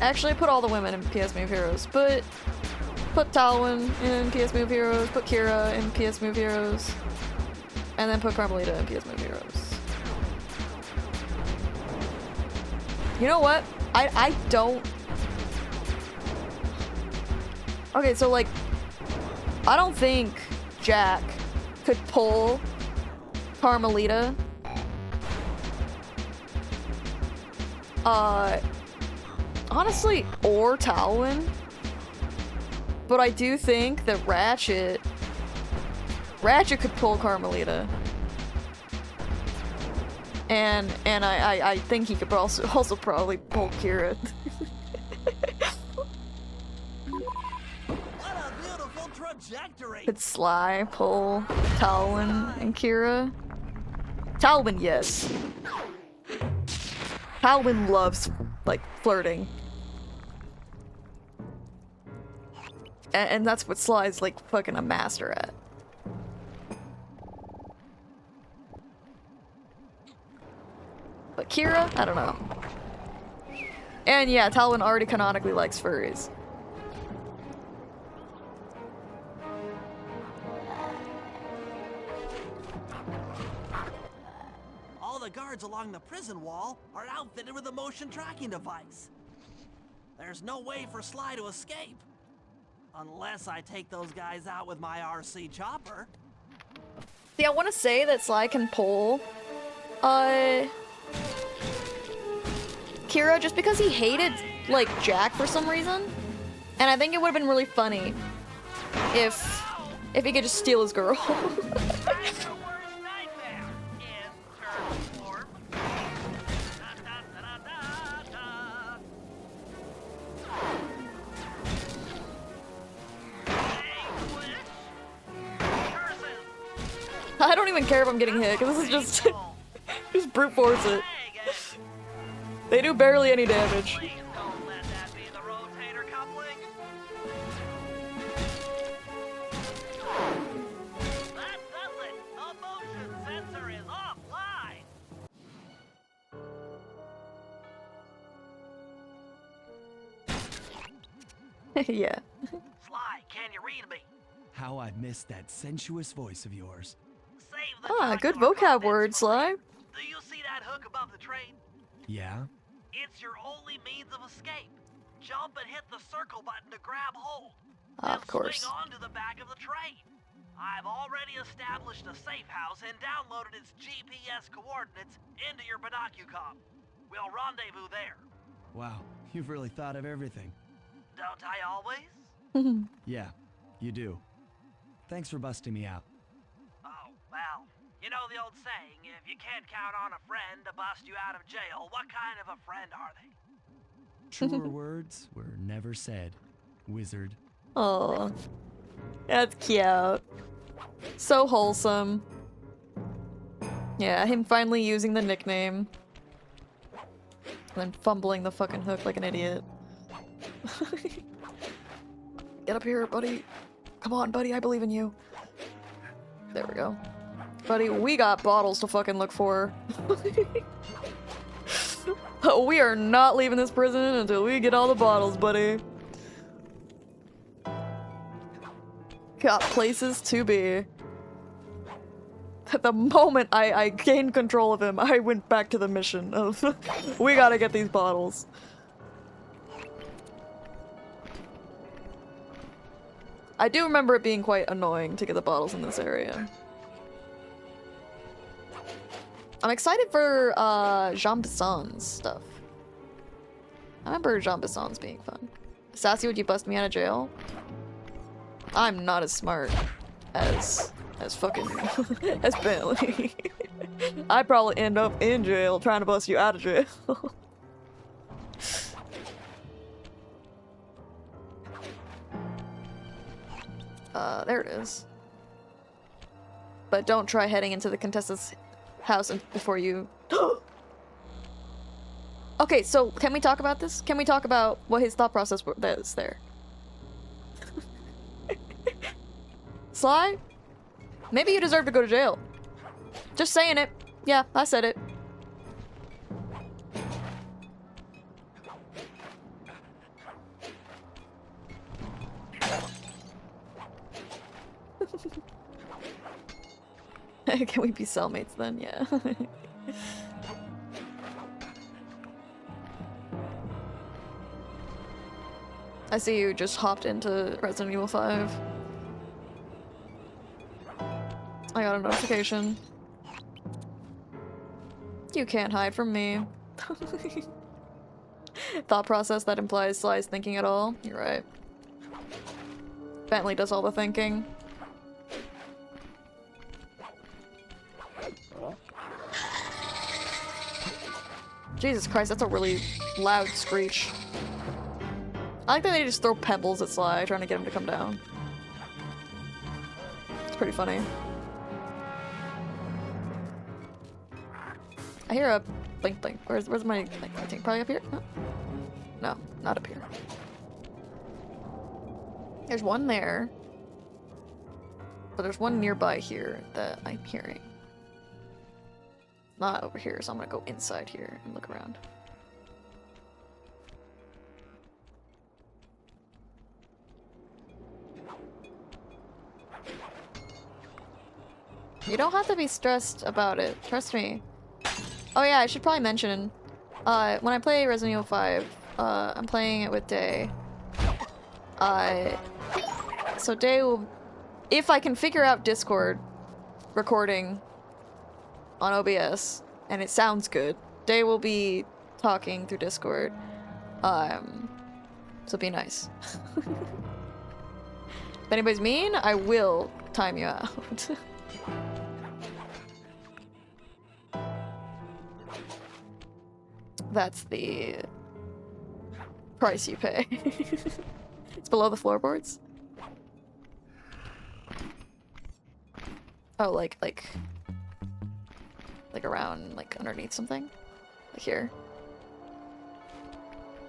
[SPEAKER 1] Actually, put all the women in PS Move Heroes. Put Talwyn in PS Move Heroes, put Kira in PS Move Heroes, and then put Carmelita in PS Move Heroes. You know what? I don't... Okay, so, like, I don't think Jack could pull Carmelita. Honestly, or Talwyn. But I do think that Ratchet could pull Carmelita. And I think he could also probably pull Kira.
[SPEAKER 7] What a beautiful trajectory.
[SPEAKER 1] Could Sly pull Talwyn and Kira? Talwyn, yes. Talwyn loves, like, flirting. And that's what Sly's, like, fucking a master at. But Kira? I don't know. And yeah, Talwyn already canonically likes furries.
[SPEAKER 7] All the guards along the prison wall are outfitted with a motion tracking device. There's no way for Sly to escape. Unless I take those guys out with my RC chopper.
[SPEAKER 1] See, I want to say that Sly can pull, Kira just because he hated, like, Jack for some reason. And I think it would have been really funny if he could just steal his girl. I don't even care if I'm getting hit, because this is just... just brute force it. They do barely any damage. Yeah.
[SPEAKER 5] Sly, can you read me?
[SPEAKER 4] How I've missed that sensuous voice of yours.
[SPEAKER 1] Ah, good vocab word, Sly.
[SPEAKER 5] Do you see that hook above the train?
[SPEAKER 4] Yeah?
[SPEAKER 5] It's your only means of escape. Jump and hit the circle button to grab hold.
[SPEAKER 1] Of course.
[SPEAKER 5] Swing on to the back of the train. I've already established a safe house and downloaded its GPS coordinates into your binocucom. We'll rendezvous there.
[SPEAKER 4] Wow, you've really thought of everything.
[SPEAKER 5] Don't I always?
[SPEAKER 4] Yeah, you do. Thanks for busting me out.
[SPEAKER 5] Oh, well, you know the old saying, if you can't count on a friend to bust you out of jail, what kind of a friend are they?
[SPEAKER 4] Truer words were never said, wizard.
[SPEAKER 1] Oh, that's cute. So wholesome. Yeah, him finally using the nickname. And then fumbling the fucking hook like an idiot. Get up here, buddy. Come on, buddy, I believe in you. There we go. Buddy, we got bottles to fucking look for. We are not leaving this prison until we get all the bottles, buddy. Got places to be. At the moment I gained control of him, I went back to the mission of we gotta get these bottles. I do remember it being quite annoying to get the bottles in this area. I'm excited for Jean Bisson's stuff. I remember Jean Bisson's being fun. Sassy, would you bust me out of jail? I'm not as smart as fucking as Bentley. I'd probably end up in jail trying to bust you out of jail. There it is. But don't try heading into the Contessa's house before you... Okay, so can we talk about this? Can we talk about what his thought process is there? Sly? Maybe you deserve to go to jail. Just saying it. Yeah, I said it. Can we be cellmates then? Yeah. I see you just hopped into Resident Evil 5. I got a notification. You can't hide from me. Thought process that implies Sly's thinking at all. You're right. Bentley does all the thinking. Jesus Christ, that's a really loud screech. I like that they just throw pebbles at Sly, trying to get him to come down. It's pretty funny. I hear a blink blink. Where's my blink? I think probably up here? Huh? No, not up here. There's one there. But there's one nearby here that I'm hearing. Not over here, so I'm gonna go inside here and look around. You don't have to be stressed about it. Trust me. Oh yeah, I should probably mention, when I play Resident Evil 5, I'm playing it with Day. So Day will... If I can figure out Discord recording on OBS, and it sounds good, Day will be talking through Discord. So be nice. If anybody's mean, I will time you out. That's the price you pay. It's below the floorboards. Oh, like around, like underneath something? Like here?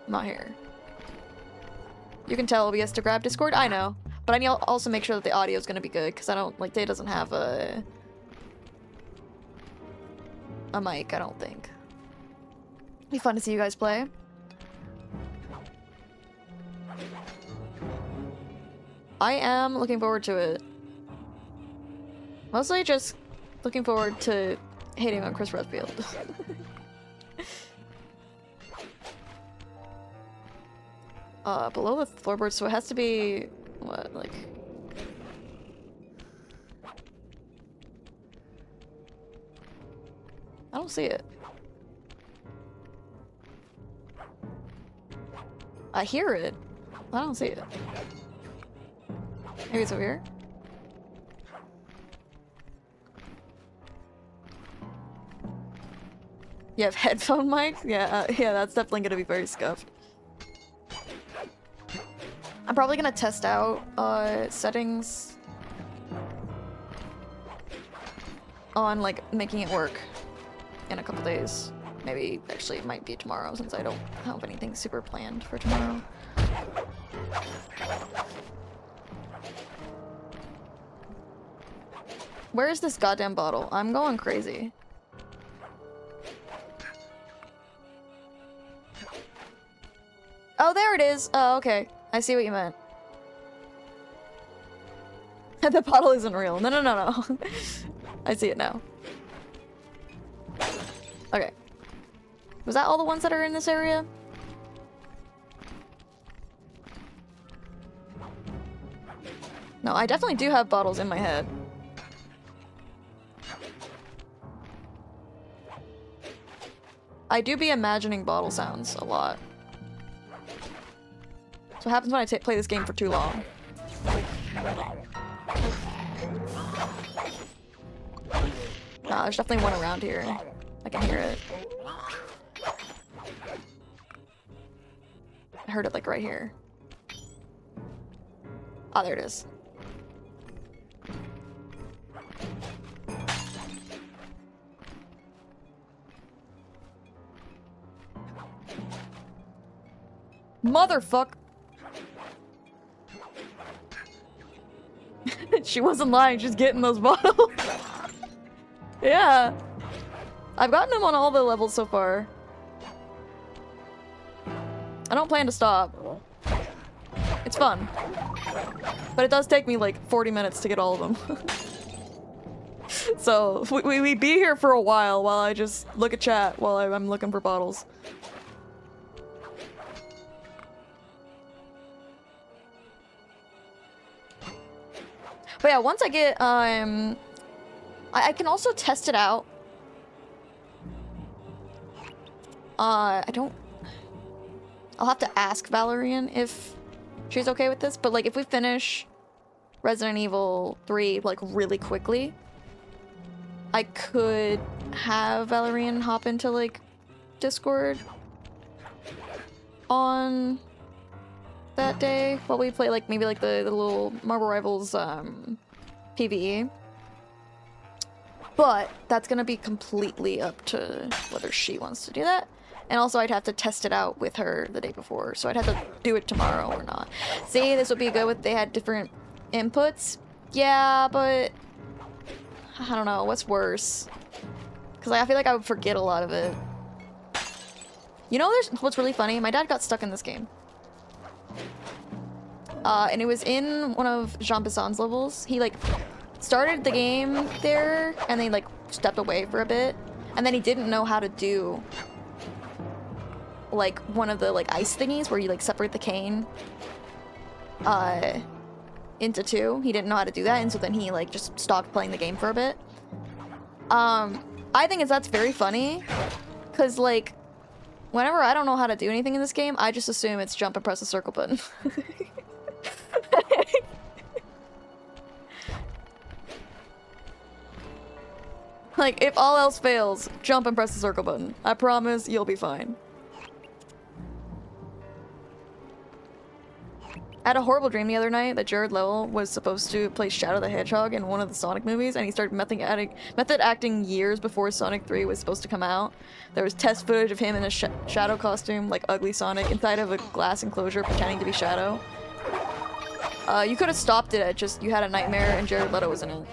[SPEAKER 1] Not here. You can tell OBS to grab Discord? I know. But I need to also make sure that the audio is gonna be good, because I don't, like, Day doesn't have a mic, I don't think. Be fun to see you guys play. I am looking forward to it. Mostly just looking forward to hating on Chris Redfield. Below the floorboards, so it has to be What, like... I don't see it. I hear it. I don't see it. Maybe it's over here? You have headphone mics? Yeah, yeah, that's definitely gonna be very scuffed. I'm probably gonna test out settings on like making it work in a couple days. Maybe actually it might be tomorrow since I don't have anything super planned for tomorrow. Where is this goddamn bottle? I'm going crazy. Oh, there it is. Oh, okay. I see what you meant. The bottle isn't real. No, no, no, no. I see it now. Okay. Was that all the ones that are in this area? No, I definitely do have bottles in my head. I do be imagining bottle sounds a lot. That's what happens when I play this game for too long. Nah, there's definitely one around here. I can hear it. I heard it like right here. Oh, there it is. Motherfuck. She wasn't lying, she's getting those bottles. Yeah. I've gotten them on all the levels so far. I don't plan to stop. It's fun. But it does take me like 40 minutes to get all of them. So, we be here for a while I just look at chat while I'm looking for bottles. But yeah, once I get, I can also test it out. I'll have to ask Valerian if she's okay with this, but like if we finish Resident Evil 3 like really quickly, I could have Valerian hop into like Discord on that day while we play like maybe like the little Marvel Rivals PvE. But that's gonna be completely up to whether she wants to do that. And also I'd have to test it out with her the day before, so I'd have to do it tomorrow or not. See, this would be good if they had different inputs. Yeah, but I don't know, what's worse? Because I feel like I would forget a lot of it. You know what's really funny? My dad got stuck in this game. And it was in one of Jean Bisson's levels. He like started the game there and then like stepped away for a bit. And then he didn't know how to do like one of the like ice thingies where you like separate the cane into two. He didn't know how to do that, and so then he like just stopped playing the game for a bit. I think that's very funny because like whenever I don't know how to do anything in this game, I just assume it's jump and press the circle button. Like, if all else fails, jump and press the circle button. I promise you'll be fine. I had a horrible dream the other night that Jared Leto was supposed to play Shadow the Hedgehog in one of the Sonic movies, and he started method acting years before Sonic 3 was supposed to come out. There was test footage of him in a Shadow costume, like ugly Sonic, inside of a glass enclosure pretending to be Shadow. You could have stopped it at just you had a nightmare and Jared Leto was in it.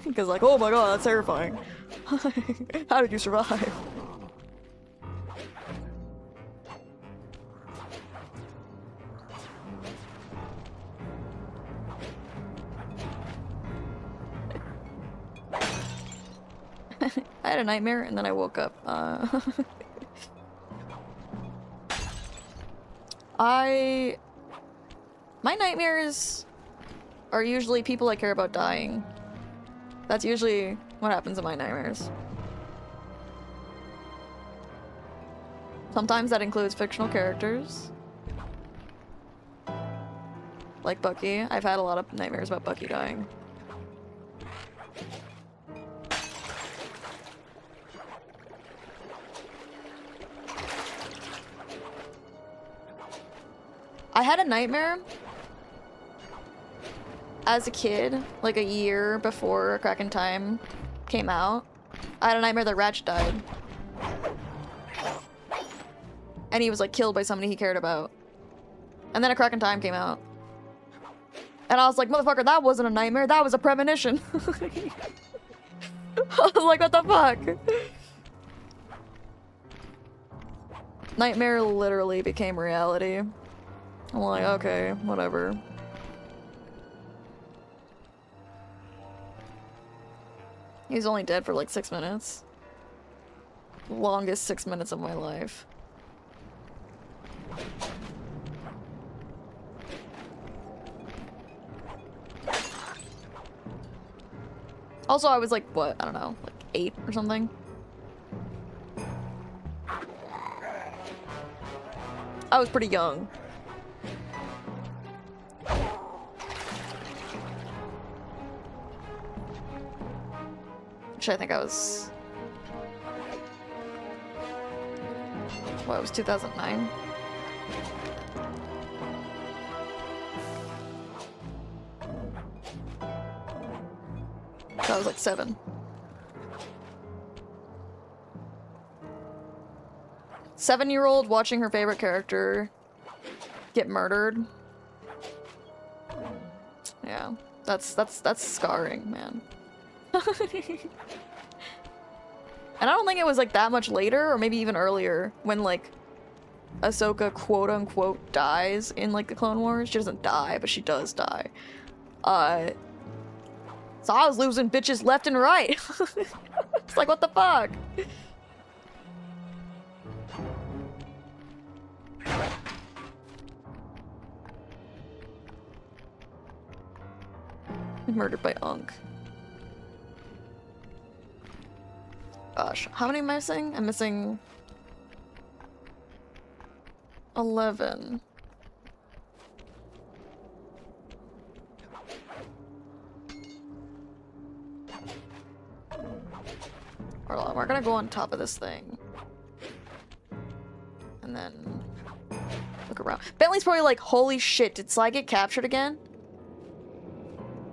[SPEAKER 1] Because like, oh my god, that's terrifying. How did you survive? I had a nightmare and then I woke up. My nightmares are usually people I care about dying. That's usually what happens in my nightmares. Sometimes that includes fictional characters. Like Bucky. I've had a lot of nightmares about Bucky dying. I had a nightmare as a kid, like a year before A Crack in Time came out. I had a nightmare that Ratchet died. And he was like killed by somebody he cared about. And then A Crack in Time came out. And I was like, motherfucker, that wasn't a nightmare, that was a premonition. I was like, what the fuck? Nightmare literally became reality. I'm like, okay, whatever. He's only dead for like 6 minutes. Longest 6 minutes of my life. Also, I was like, what? I don't know, like 8 or something. I was pretty young. Actually, I think I was... What, it was 2009? So I was like 7. 7-year-old watching her favorite character get murdered. Yeah, that's scarring, man. And I don't think it was like that much later, or maybe even earlier, when like Ahsoka quote-unquote dies in like the Clone Wars. She doesn't die, but she does die. So I was losing bitches left and right. It's like, what the fuck? Murdered by Unk. Gosh, how many am I missing? I'm missing 11. We're gonna go on top of this thing. And then look around. Bentley's probably like, holy shit, did Sly get captured again?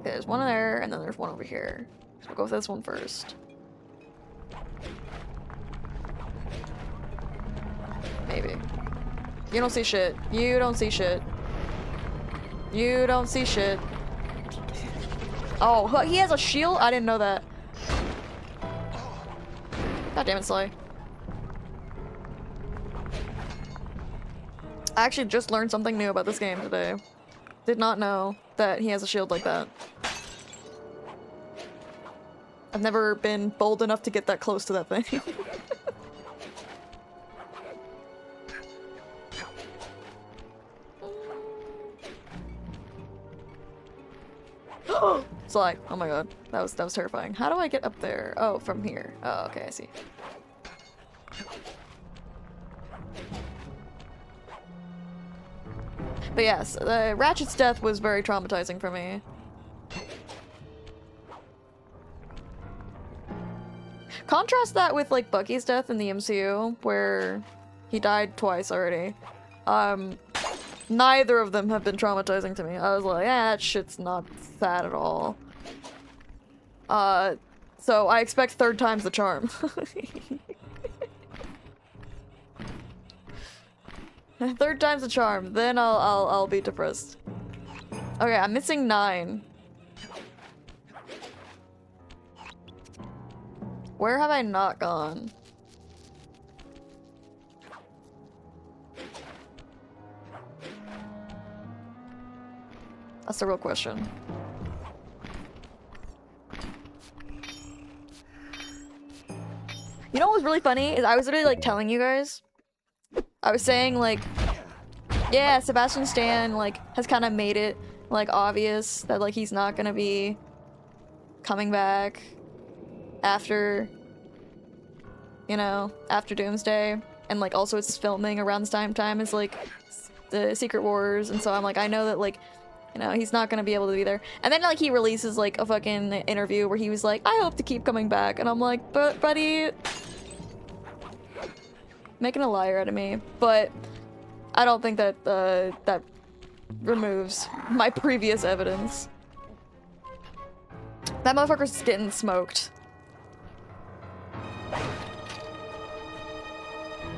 [SPEAKER 1] Okay, there's one there, and then there's one over here. So we'll go with this one first. Maybe. You don't see shit. You don't see shit. You don't see shit. Oh, he has a shield? I didn't know that. God damn it, Sly. I actually just learned something new about this game today. Did not know that he has a shield like that. I've never been bold enough to get that close to that thing. Sly. Oh my god. That was terrifying. How do I get up there? Oh, from here. Oh, okay, I see. But yes, Ratchet's death was very traumatizing for me. Contrast that with like Bucky's death in the MCU, where he died twice already. Neither of them have been traumatizing to me. I was like, that shit's not sad at all. So I expect third time's the charm. Third time's the charm, then I'll be depressed. Okay, I'm missing 9. Where have I not gone? That's the real question. You know what was really funny is I was literally like telling you guys. I was saying like, yeah, Sebastian Stan like has kind of made it like obvious that like he's not gonna be coming back after, you know, after Doomsday, and like also it's filming around this time as like the Secret Wars, and so I'm like, I know that like, you know, he's not gonna be able to be there. And then like he releases like a fucking interview where he was like, I hope to keep coming back, and I'm like, but buddy, making a liar out of me. But I don't think that that removes my previous evidence. That motherfucker's getting smoked.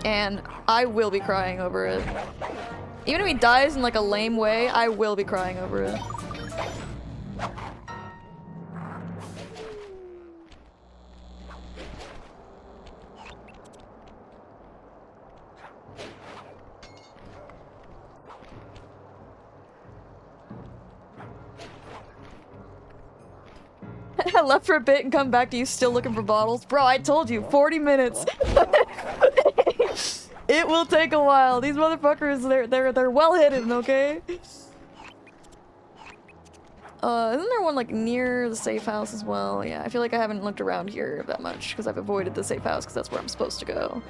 [SPEAKER 1] And I will be crying over it. Even if he dies in like a lame way, I will be crying over it. I left for a bit and come back to you still looking for bottles. Bro, I told you, 40 minutes. It will take a while. These motherfuckers, they're well hidden, okay? Isn't there one like near the safe house as well? Yeah, I feel like I haven't looked around here that much because I've avoided the safe house because that's where I'm supposed to go.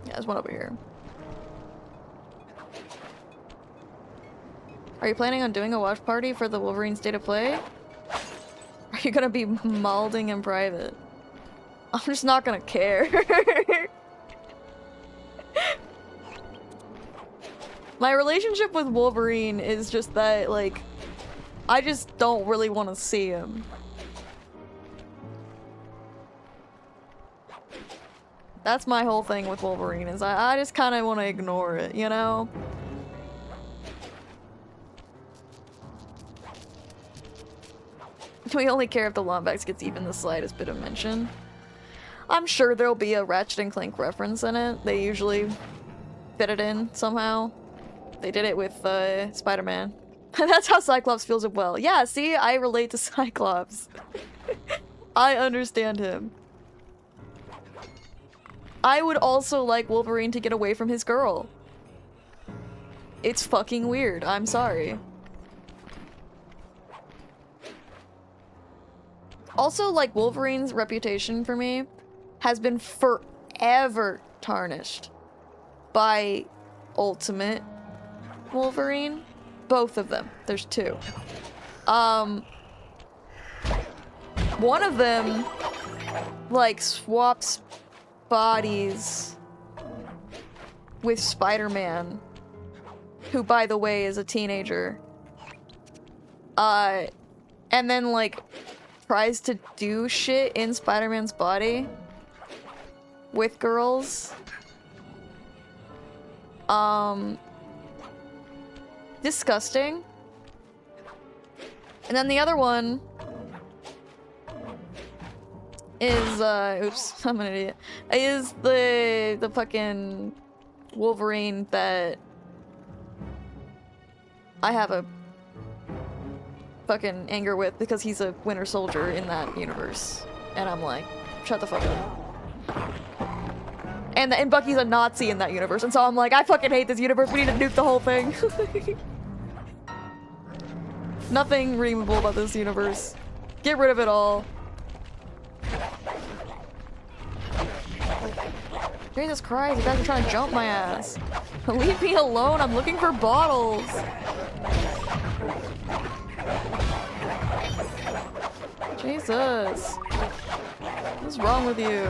[SPEAKER 1] Yeah, there's one over here. Are you planning on doing a watch party for the Wolverine State of Play? Are you gonna be malding in private? I'm just not gonna care. My relationship with Wolverine is just that, like, I just don't really want to see him. That's my whole thing with Wolverine, is I just kind of want to ignore it, you know? We only care if the Lombax gets even the slightest bit of mention. I'm sure there'll be a Ratchet and Clank reference in it. They usually fit it in somehow. They did it with Spider-Man. That's how Cyclops feels as well. Yeah, see? I relate to Cyclops. I understand him. I would also like Wolverine to get away from his girl. It's fucking weird. I'm sorry. Also, like, Wolverine's reputation for me has been forever tarnished by Ultimate Wolverine. Both of them. There's two. One of them, like, swaps bodies with Spider-Man, who, by the way, is a teenager. And then, like, tries to do shit in Spider-Man's body with girls. Disgusting. And then the other one is, oops, I'm an idiot. Is the fucking Wolverine that I have a fucking anger with because he's a Winter Soldier in that universe. And I'm like, shut the fuck up. And Bucky's a Nazi in that universe, and so I'm like, I fucking hate this universe, we need to nuke the whole thing. Nothing redeemable about this universe. Get rid of it all. Jesus Christ, you guys are trying to jump my ass. Leave me alone, I'm looking for bottles. Jesus. What's wrong with you?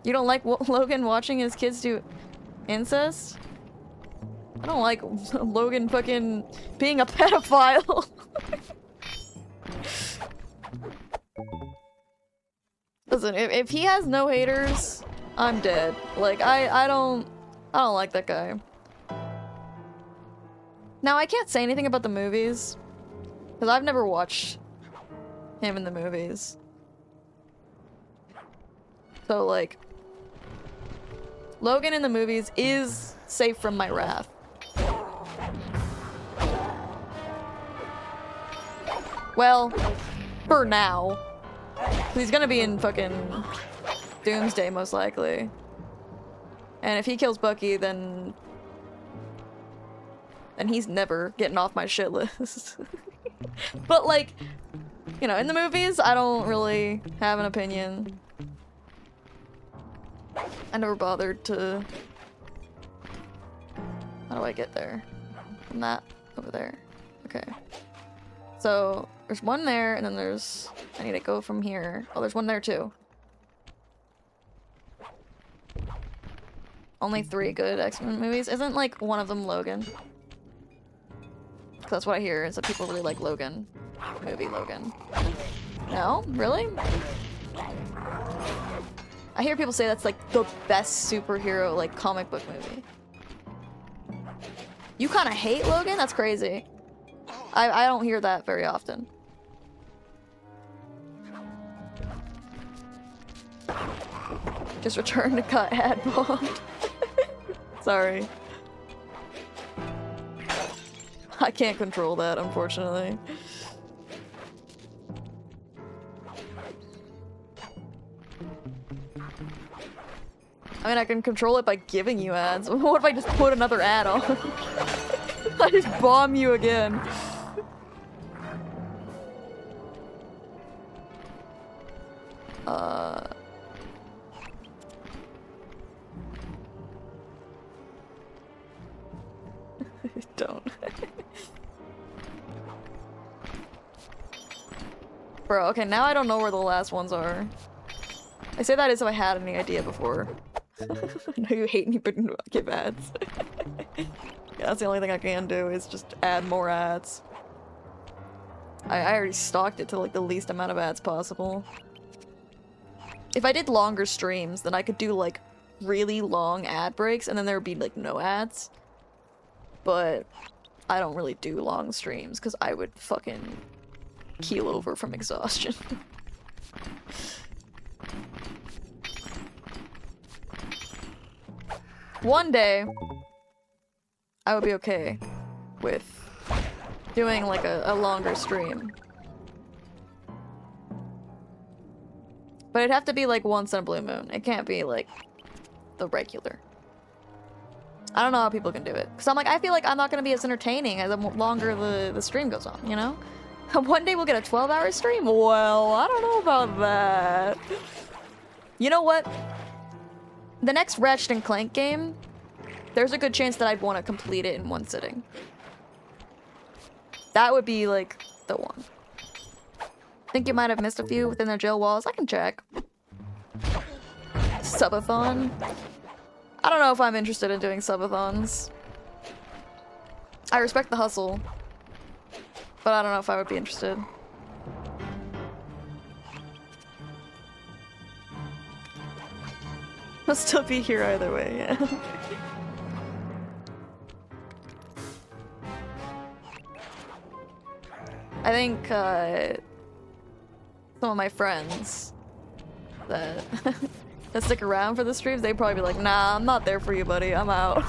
[SPEAKER 1] You don't like Logan watching his kids do incest? I don't like Logan fucking being a pedophile. Listen, if he has no haters, I'm dead. Like, I don't like that guy. Now, I can't say anything about the movies, because I've never watched him in the movies. So, like, Logan in the movies is safe from my wrath. Well, for now. He's gonna be in fucking Doomsday, most likely. And if he kills Bucky, then he's never getting off my shit list. But like, you know, in the movies, I don't really have an opinion. I never bothered to... How do I get there? From that over there. Okay. So, there's one there, and then there's... I need to go from here. Oh, there's one there too. Only 3 good X-Men movies? Isn't, like, one of them Logan? 'Cause that's what I hear, is that people really like Logan. Movie Logan. No? Really? I hear people say that's, like, the best superhero, like, comic book movie. You kind of hate Logan? That's crazy. I don't hear that very often. Just return to cut ad bombed. Sorry. I can't control that, unfortunately. I mean, I can control it by giving you ads. What if I just put another ad on? I just bomb you again. Don't. Bro, okay, now I don't know where the last ones are. I say that as if I had any idea before. I know you hate me, but give ads. Yeah, that's the only thing I can do is just add more ads. I already stalked it to like the least amount of ads possible. If I did longer streams, then I could do like really long ad breaks and then there would be like no ads. But I don't really do long streams because I would fucking keel over from exhaustion. One day, I would be okay with doing like a longer stream. But it'd have to be like once in a blue moon. It can't be like the regular. I don't know how people can do it. Because I'm like, I feel like I'm not going to be as entertaining as the longer the stream goes on, you know? One day we'll get a 12-hour stream? Well, I don't know about that. You know what? The next Ratchet & Clank game, there's a good chance that I'd want to complete it in one sitting. That would be, like, the one. Think you might have missed a few within the jail walls? I can check. Subathon? I don't know if I'm interested in doing subathons. I respect the hustle, but I don't know if I would be interested. I'll still be here either way, yeah. I think, some of my friends that that stick around for the streams, they'd probably be like, nah, I'm not there for you, buddy, I'm out.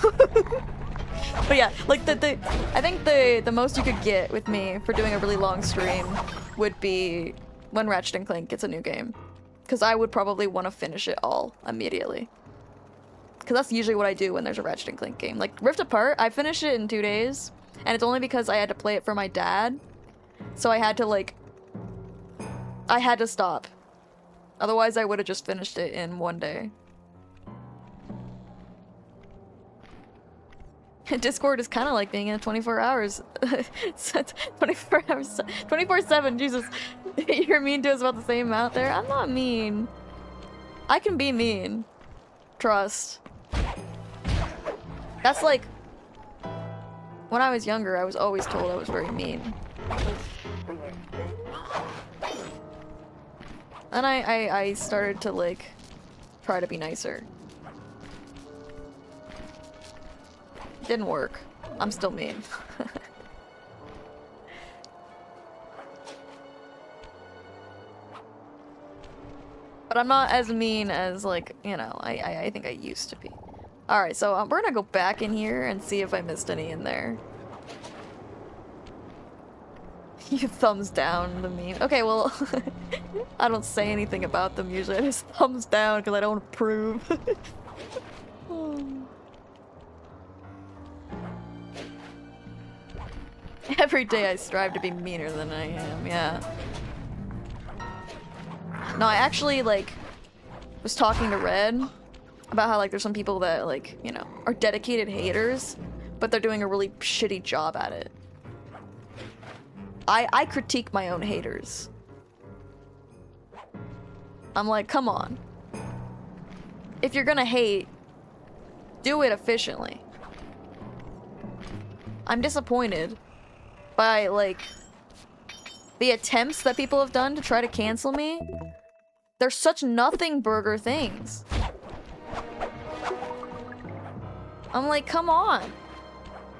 [SPEAKER 1] But yeah, like I think the most you could get with me for doing a really long stream would be when Ratchet & Clank gets a new game. Because I would probably want to finish it all immediately. Because that's usually what I do when there's a Ratchet & Clank game. Like, Rift Apart, I finished it in 2 days. And it's only because I had to play it for my dad. So I had to, like... I had to stop. Otherwise, I would have just finished it in 1 day. Discord is kind of like being in 24 hours. 24 hours. 24/7, Jesus. You're mean to us about the same amount there? I'm not mean. I can be mean. Trust. That's like... When I was younger, I was always told I was very mean. And I started to, like, try to be nicer. Didn't work. I'm still mean. But I'm not as mean as, like, you know, I think I used to be. Alright, so we're gonna go back in here and see if I missed any in there. You thumbs down the meme. Okay, well, I don't say anything about them usually. I just thumbs down because I don't approve. Every day I strive to be meaner than I am, yeah. No, I actually, like, was talking to Red about how, like, there's some people that, like, you know, are dedicated haters, but they're doing a really shitty job at it. I critique my own haters. I'm like, come on. If you're gonna hate, do it efficiently. I'm disappointed by, like, the attempts that people have done to try to cancel me. They're such nothing burger things. I'm like, come on.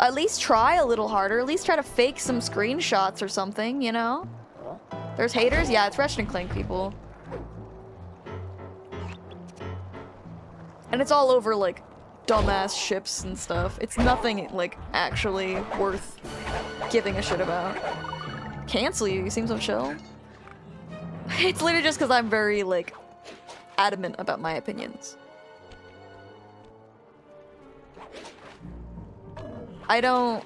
[SPEAKER 1] At least try a little harder. At least try to fake some screenshots or something, you know? There's haters? Yeah, it's Ratchet & Clank people. And it's all over, like, dumbass ships and stuff. It's nothing, like, actually worth giving a shit about. Cancel you? You seem so chill. It's literally just because I'm very, like, adamant about my opinions. I don't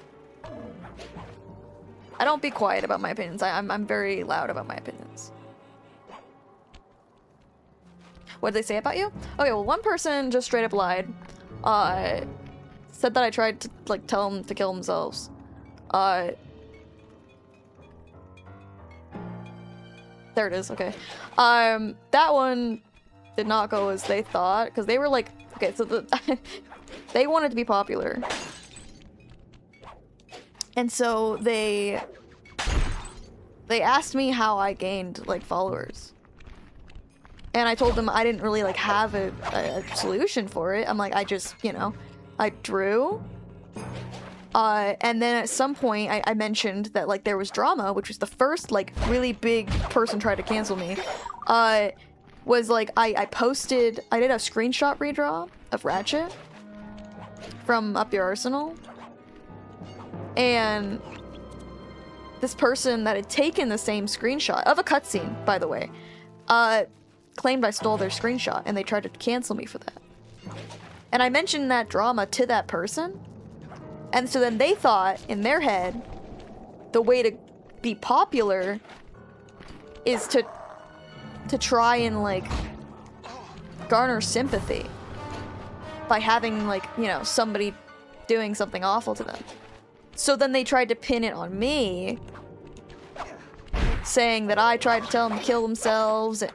[SPEAKER 1] be quiet about my opinions. I'm very loud about my opinions. What did they say about you? Okay, well, one person just straight up lied. Said that I tried to, like, tell them to kill themselves. There it is, okay. That one did not go as they thought, because they were like, okay, so they wanted to be popular. And so they asked me how I gained, like, followers. And I told them I didn't really, like, have a solution for it. I'm like, I just, you know, I drew. And then at some point, I mentioned that, like, there was drama, which was the first, like, really big person tried to cancel me. Was, like, I did a screenshot redraw of Ratchet from Up Your Arsenal. And this person that had taken the same screenshot of a cutscene, by the way, claimed I stole their screenshot, and they tried to cancel me for that. And I mentioned that drama to that person, and so then they thought, in their head, the way to be popular is to try and, like, garner sympathy by having, like, you know, somebody doing something awful to them. So then they tried to pin it on me, saying that I tried to tell them to kill themselves and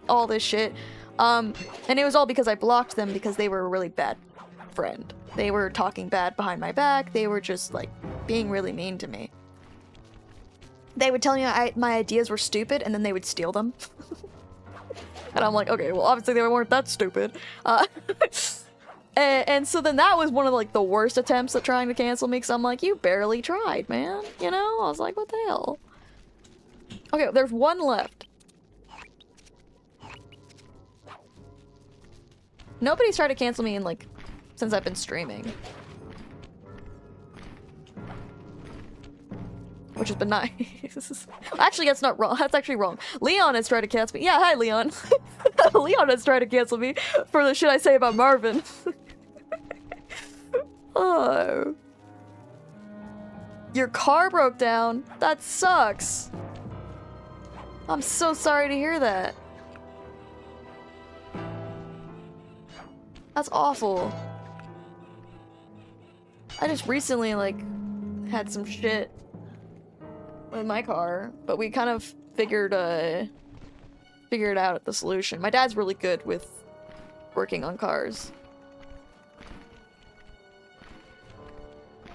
[SPEAKER 1] all this shit. And it was all because I blocked them because they were a really bad friend. They were talking bad behind my back. They were just, like, being really mean to me. They would tell me my ideas were stupid, and then they would steal them. And I'm like, okay, well, obviously they weren't that stupid. And so then that was one of, like, the worst attempts at trying to cancel me, because I'm like, you barely tried, man. You know? I was like, what the hell? Okay, there's one left. Nobody's tried to cancel me in, like, since I've been streaming. Which has been nice. Actually, that's not wrong. That's actually wrong. Leon has tried to cancel me. Yeah, hi, Leon. Leon has tried to cancel me for the shit I say about Marvin. Oh. Your car broke down? That sucks. I'm so sorry to hear that. That's awful. I just recently, like, had some shit with my car, but we kind of figured out the solution. My dad's really good with working on cars.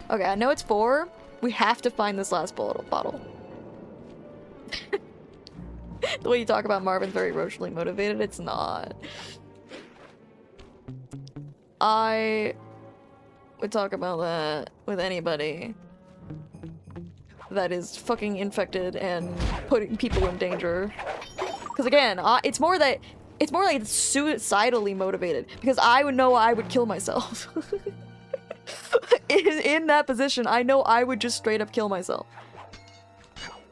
[SPEAKER 1] Okay, I know it's 4. We have to find this last bottle. The way you talk about Marvin's very emotionally motivated, it's not. I would talk about that with anybody that is fucking infected and putting people in danger. Because again, it's more that It's more like it's suicidally motivated because I would know I would kill myself. in that position, I know I would just straight up kill myself.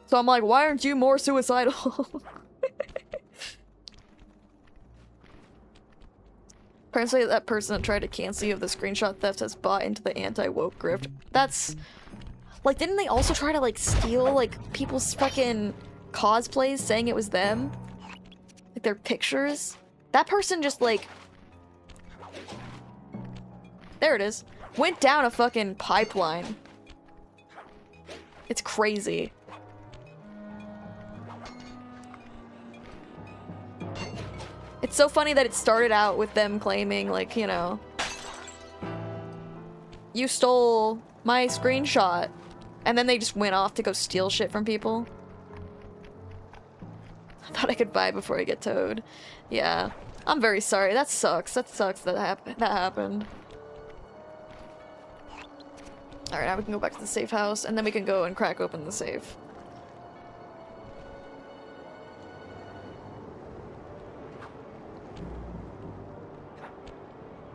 [SPEAKER 1] So I'm like, why aren't you more suicidal? Apparently that person that tried to cancel you of the screenshot theft has bought into the anti-woke grift. That's... Like, didn't they also try to, like, steal, like, people's fucking cosplays saying it was them? Like, their pictures? That person just, like... There it is. Went down a fucking pipeline. It's crazy. It's so funny that it started out with them claiming, like, you know... You stole my screenshot. And then they just went off to go steal shit from people. I thought I could buy before I get towed. Yeah. I'm very sorry. That sucks. That sucks that happened. Alright, now we can go back to the safe house, and then we can go and crack open the safe.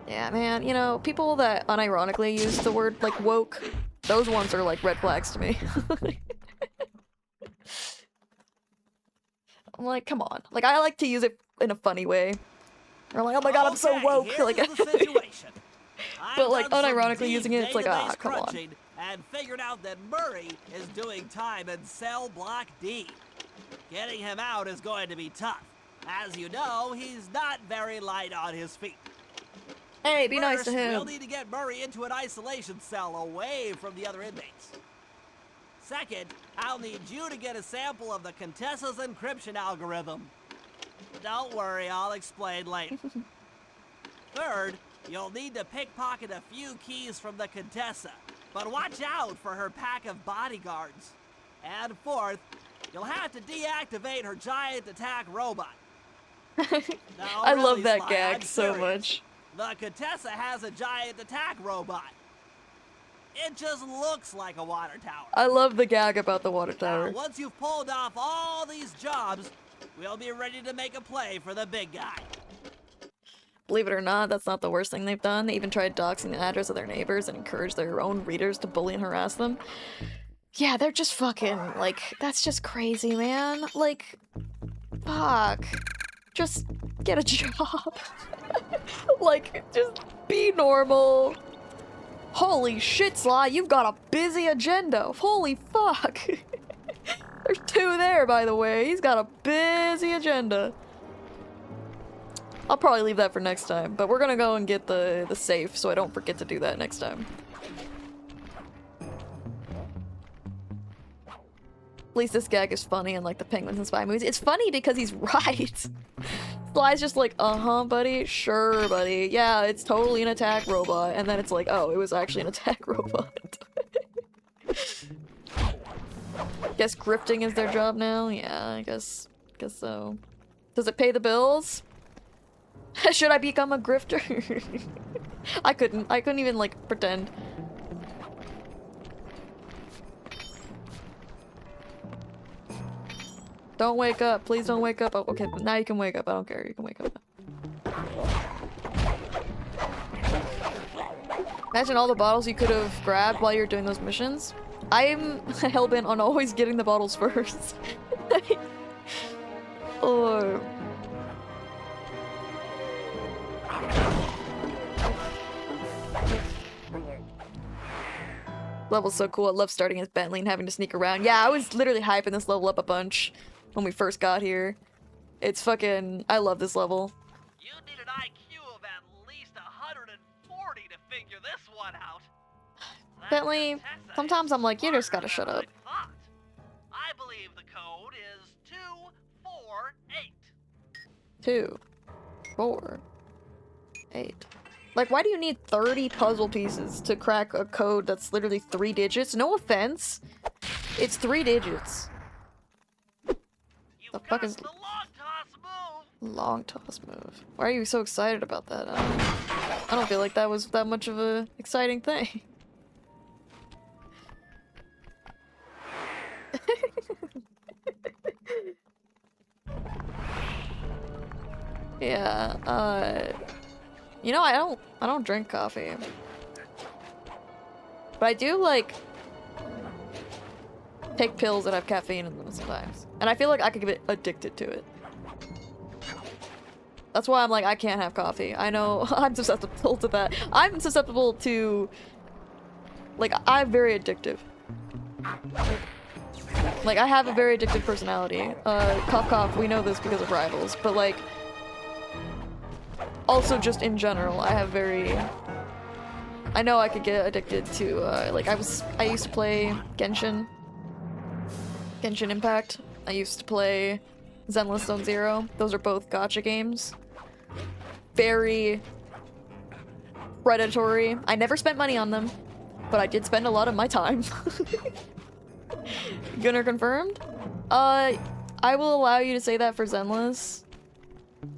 [SPEAKER 1] Yeah, man, you know, people that unironically use the word, like, woke, those ones are, like, red flags to me. I'm like, come on. Like, I like to use it in a funny way. Or like, oh my god, I'm so woke! Like, but, like, unironically using it, it's like, ah, come on.
[SPEAKER 7] And figured out that Murray is doing time in cell block D. Getting him out is going to be tough. As you know, he's not very light on his feet.
[SPEAKER 1] Hey, be nice to him.
[SPEAKER 7] We'll need to get Murray into an isolation cell away from the other inmates. Second, I'll need you to get a sample of the Contessa's encryption algorithm. Don't worry, I'll explain later. Third, you'll need to pickpocket a few keys from the Contessa, but watch out for her pack of bodyguards. And fourth, you'll have to deactivate her giant attack robot. No,
[SPEAKER 1] I
[SPEAKER 7] really,
[SPEAKER 1] love that
[SPEAKER 7] Sly,
[SPEAKER 1] gag
[SPEAKER 7] I'm
[SPEAKER 1] so
[SPEAKER 7] serious.
[SPEAKER 1] much.
[SPEAKER 7] The Contessa has a giant attack robot. It just looks like a water tower.
[SPEAKER 1] I love the gag about the water tower.
[SPEAKER 7] Now, once you've pulled off all these jobs, we'll be ready to make a play for the big guy.
[SPEAKER 1] Believe it or not, that's not the worst thing they've done. They even tried doxing the address of their neighbors and encouraged their own readers to bully and harass them. Yeah, they're just fucking, like, that's just crazy, man. Like, fuck. Just get a job. Like, just be normal. Holy shit, Sly, you've got a busy agenda. Holy fuck. There's two there, by the way. He's got a busy agenda. I'll probably leave that for next time, but we're gonna go and get the safe so I don't forget to do that next time. At least this gag is funny, unlike the penguins and spy movies. It's funny because he's right. Sly's just like, uh-huh, buddy. Sure, buddy. Yeah, it's totally an attack robot. And then it's like, oh, it was actually an attack robot. Guess grifting is their job now? Yeah, I guess so. Does it pay the bills? Should I become a grifter? I couldn't even, like, pretend. Don't wake up. Please don't wake up. Oh, okay, now you can wake up. I don't care. You can wake up now. Imagine all the bottles you could have grabbed while you're doing those missions. I'm hellbent on always getting the bottles first. Oh. Level's so cool. I love starting as Bentley and having to sneak around. Yeah, I was literally hyping this level up a bunch when we first got here. It's fucking... I love this level.
[SPEAKER 5] You need an IQ of at least 140 to figure this one out.
[SPEAKER 1] Bentley, sometimes I'm like, you just gotta shut up.
[SPEAKER 5] I believe the code is 248.
[SPEAKER 1] 2, 4, 8. Like, why do you need 30 puzzle pieces to crack a code that's literally 3 digits? No offense. It's 3 digits. The fuck is... Long toss move. Why are you so excited about that? I don't feel like that was that much of a exciting thing. Yeah, you know, I don't drink coffee. But I do, like, take pills that have caffeine in them sometimes. And I feel like I could get addicted to it. That's why I'm like, I can't have coffee. I know I'm susceptible to that. I'm susceptible to... Like, I'm very addictive. Like, I have a very addictive personality. Cough cough, we know this because of Rivals, but like... Also just in general, I have very... I know I could get addicted to, like, I used to play Genshin Impact. I used to play Zenless Zone Zero. Those are both gacha games. Very predatory. I never spent money on them, but I did spend a lot of my time. Gunner confirmed? I will allow you to say that for Zenless.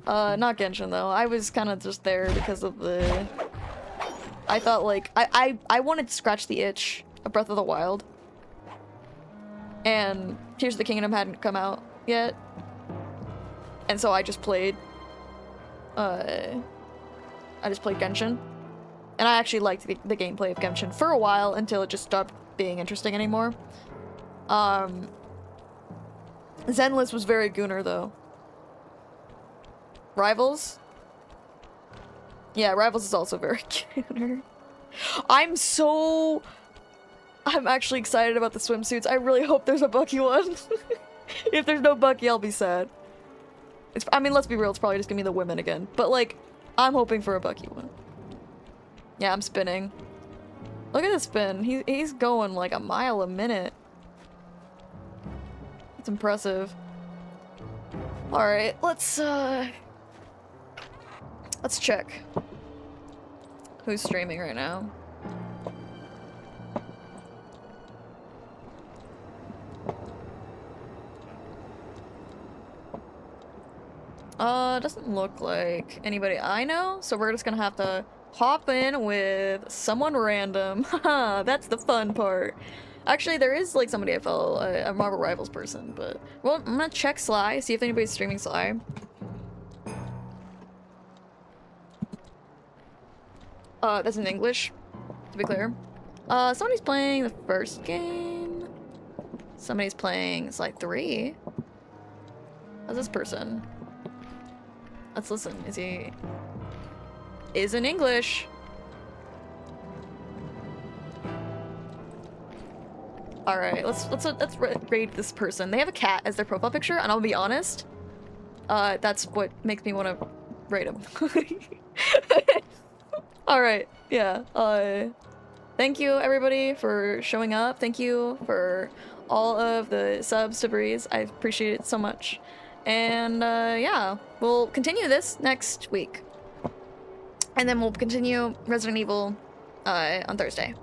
[SPEAKER 1] Not Genshin though. I was kind of just there because of the... I thought like, I wanted to scratch the itch of Breath of the Wild. And Tears of the Kingdom hadn't come out yet. And so I just played Genshin. And I actually liked the gameplay of Genshin for a while until it just stopped being interesting anymore. Zenless was very Gunner though. Rivals? Yeah, Rivals is also very Gunner. I'm actually excited about the swimsuits. I really hope there's a Bucky one. If there's no Bucky, I'll be sad. I mean, let's be real, it's probably just gonna be the women again. But like, I'm hoping for a Bucky one. Yeah, I'm spinning. Look at this spin. He's going like a mile a minute. It's impressive. Alright, let's check who's streaming right now. Doesn't look like anybody I know, so we're just gonna have to hop in with someone random. Haha, that's the fun part. Actually, there is like somebody I follow, a Marvel Rivals person, but... Well, I'm gonna check Sly, see if anybody's streaming Sly. That's in English, to be clear. Somebody's playing the first game. Somebody's playing Sly 3. How's this person? Let's listen. Is in English. All right, let's rate this person. They have a cat as their profile picture, and I'll be honest, that's what makes me want to rate them. All right, yeah. Thank you everybody for showing up. Thank you for all of the subs to Breeze. I appreciate it so much. And yeah, we'll continue this next week. And then we'll continue Resident Evil on Thursday.